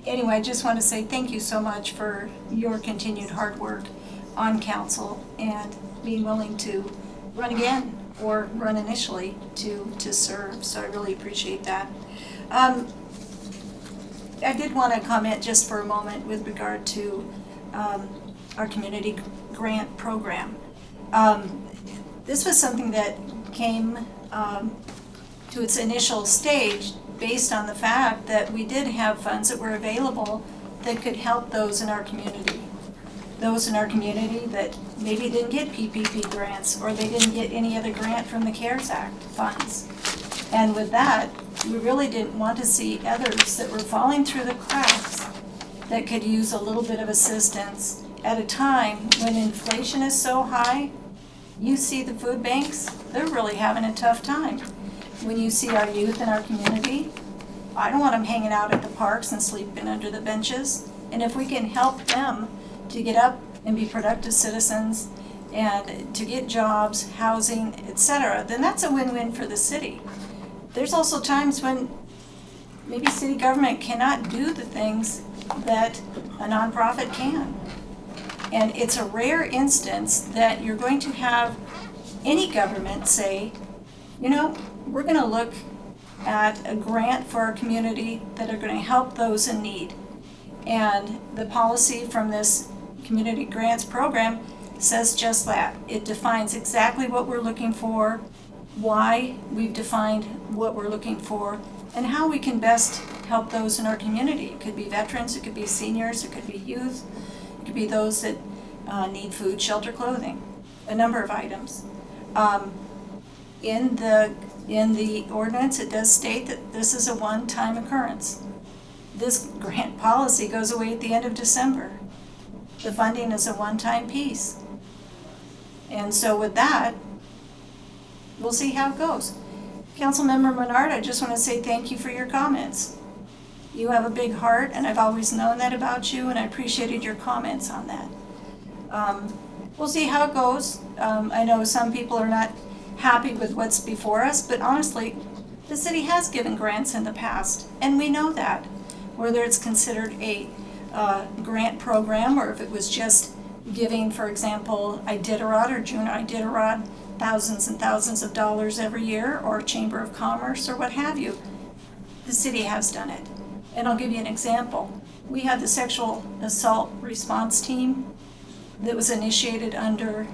Anyway, I just want to say thank you so much for your continued hard work on council and being willing to run again or run initially to serve. So I really appreciate that. I did want to comment just for a moment with regard to our community grant program. This was something that came to its initial stage based on the fact that we did have funds that were available that could help those in our community. Those in our community that maybe didn't get PPP grants or they didn't get any other grant from the CARES Act funds. And with that, we really didn't want to see others that were falling through the cracks that could use a little bit of assistance at a time when inflation is so high. You see the food banks, they're really having a tough time. When you see our youth in our community, I don't want them hanging out at the parks and sleeping under the benches. And if we can help them to get up and be productive citizens and to get jobs, housing, etc., then that's a win-win for the city. There's also times when maybe city government cannot do the things that a nonprofit can. And it's a rare instance that you're going to have any government say, you know, we're going to look at a grant for our community that are going to help those in need. And the policy from this community grants program says just that. It defines exactly what we're looking for, why we've defined what we're looking for, and how we can best help those in our community. It could be veterans, it could be seniors, it could be youth, it could be those that need food, shelter, clothing, a number of items. In the ordinance, it does state that this is a one-time occurrence. This grant policy goes away at the end of December. The funding is a one-time piece. And so with that, we'll see how it goes. Councilmember Menard, I just want to say thank you for your comments. You have a big heart, and I've always known that about you, and I appreciated your comments on that. We'll see how it goes. I know some people are not happy with what's before us, but honestly, the city has given grants in the past, and we know that. Whether it's considered a grant program or if it was just giving, for example, Iditarod or June Iditarod thousands and thousands of dollars every year, or Chamber of Commerce or what have you, the city has done it. And I'll give you an example. We had the sexual assault response team that was initiated under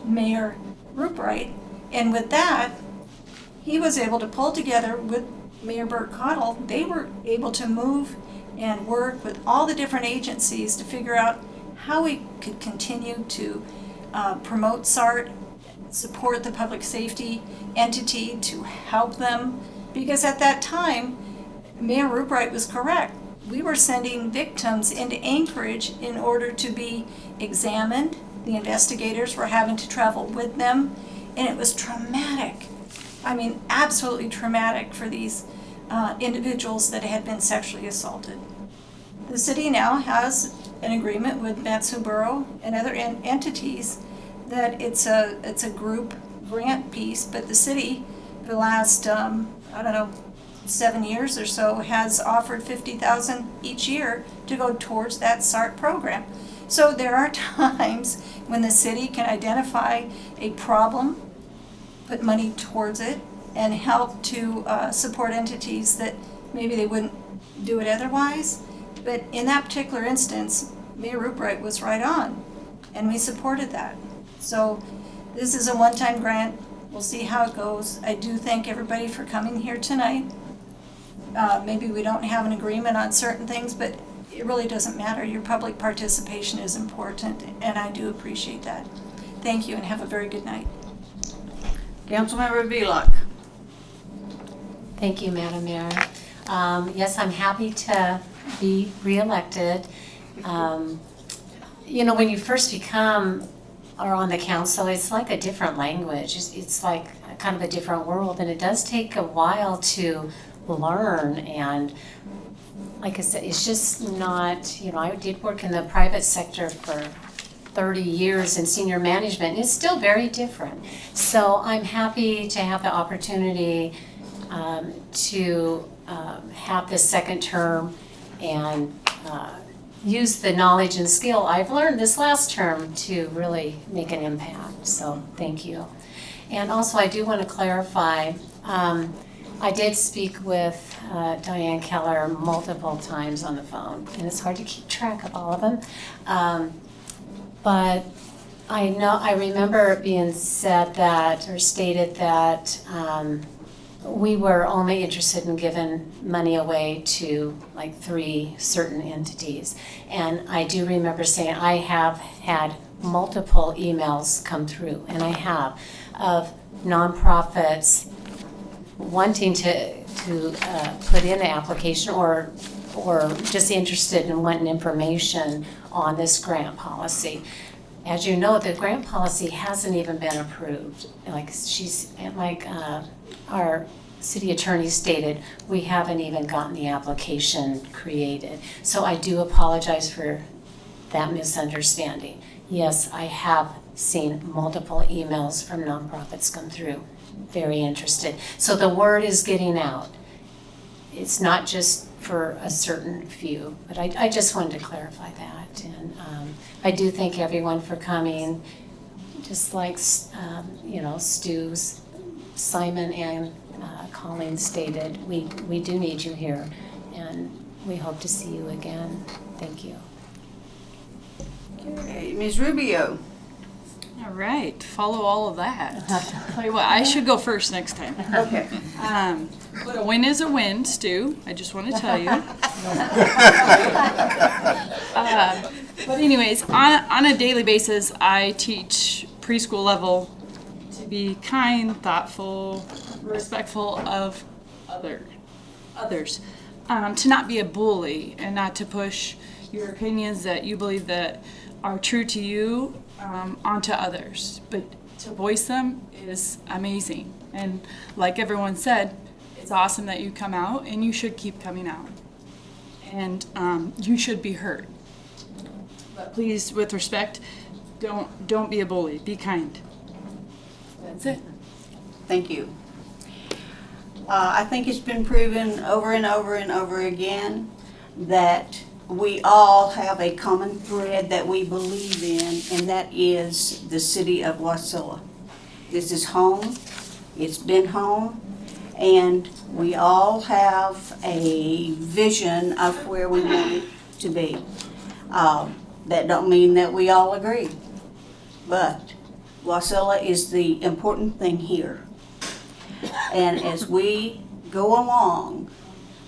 Mayor Rubright, and with that, he was able to pull together with Mayor Burt Cottle. They were able to move and work with all the different agencies to figure out how we could continue to promote SART, support the public safety entity to help them, because at that time, Mayor Rubright was correct. We were sending victims into Anchorage in order to be examined. The investigators were having to travel with them, and it was traumatic. I mean, absolutely traumatic for these individuals that had been sexually assaulted. The city now has an agreement with Matsu Borough and other entities that it's a group grant piece, but the city for the last, 7 years or so has offered $50,000 each year to go towards that SART program. So there are times when the city can identify a problem, put money towards it, and help to support entities that maybe they wouldn't do it otherwise. But in that particular instance, Mayor Rubright was right on, and we supported that. So this is a one-time grant. We'll see how it goes. I do thank everybody for coming here tonight. Maybe we don't have an agreement on certain things, but it really doesn't matter. Your public participation is important, and I do appreciate that. Thank you, and have a very good night. Councilmember Velock. Thank you, Madam Mayor. Yes, I'm happy to be reelected. You know, when you first become or on the council, it's like a different language. It's like kind of a different world, and it does take a while to learn. And like I said, it's just not, you know, I did work in the private sector for 30 years in senior management. It's still very different. So I'm happy to have the opportunity to have this second term and use the knowledge and skill I've learned this last term to really make an impact. So thank you. And also I do want to clarify, I did speak with Diane Keller multiple times on the phone, and it's hard to keep track of all of them. But I remember it being said that, or stated that, we were only interested in giving money away to like 3 certain entities. And I do remember saying I have had multiple emails come through, and I have, of nonprofits wanting to put in the application or just interested in wanting information on this grant policy. As you know, the grant policy hasn't even been approved. Like our city attorney stated, we haven't even gotten the application created. So I do apologize for that misunderstanding. Yes, I have seen multiple emails from nonprofits come through, very interested. So the word is getting out. It's not just for a certain few, but I just wanted to clarify that. And I do thank everyone for coming. Just like, you know, Stu's, Simon and Colleen stated, we do need you here, and we hope to see you again. Thank you. Okay, Ms. Rubio. All right, follow all of that. Tell you what, I should go first next time. Okay. But a win is a win, Stu. I just want to tell you. But anyways, on a daily basis, I teach preschool level to be kind, thoughtful, respectful of others, to not be a bully and not to push your opinions that you believe that are true to you onto others, but to voice them is amazing. And like everyone said, it's awesome that you come out, and you should keep coming out, and you should be heard. But please, with respect, don't be a bully. Be kind. That's it. Thank you. I think it's been proven over and over and over again that we all have a common thread that we believe in, and that is the city of Wasilla. This is home. It's been home. And we all have a vision of where we want it to be. That don't mean that we all agree. But Wasilla is the important thing here. And as we go along,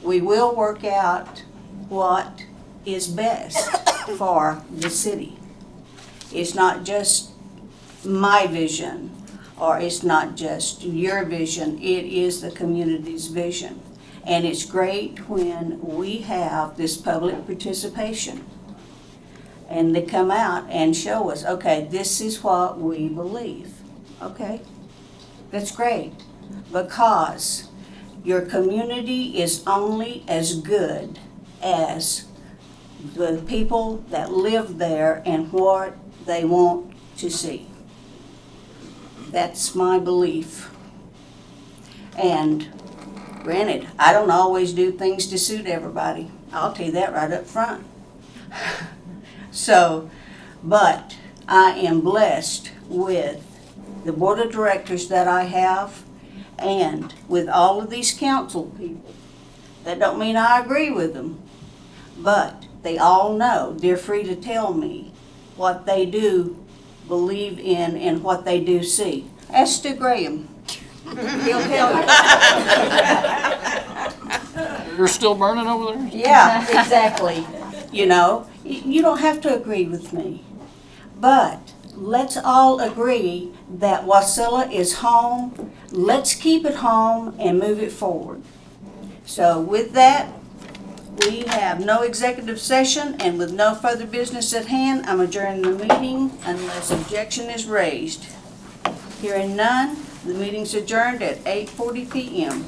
we will work out what is best for the city. It's not just my vision, or it's not just your vision, it is the community's vision. And it's great when we have this public participation and they come out and show us, okay, this is what we believe. Okay, that's great, because your community is only as good as the people that live there and what they want to see. That's my belief. And granted, I don't always do things to suit everybody. I'll tell you that right up front. So, but I am blessed with the board of directors that I have, and with all of these council people. That don't mean I agree with them, but they all know, they're free to tell me what they do believe in and what they do see. Ask Stu Graham. He'll tell you. You're still burning over there? Yeah, exactly. You know, you don't have to agree with me, but let's all agree that Wasilla is home. Let's keep it home and move it forward. So with that, we have no executive session, and with no further business at hand, I'm adjourning the meeting unless objection is raised. Hearing none, the meeting's adjourned at 8:40 p.m.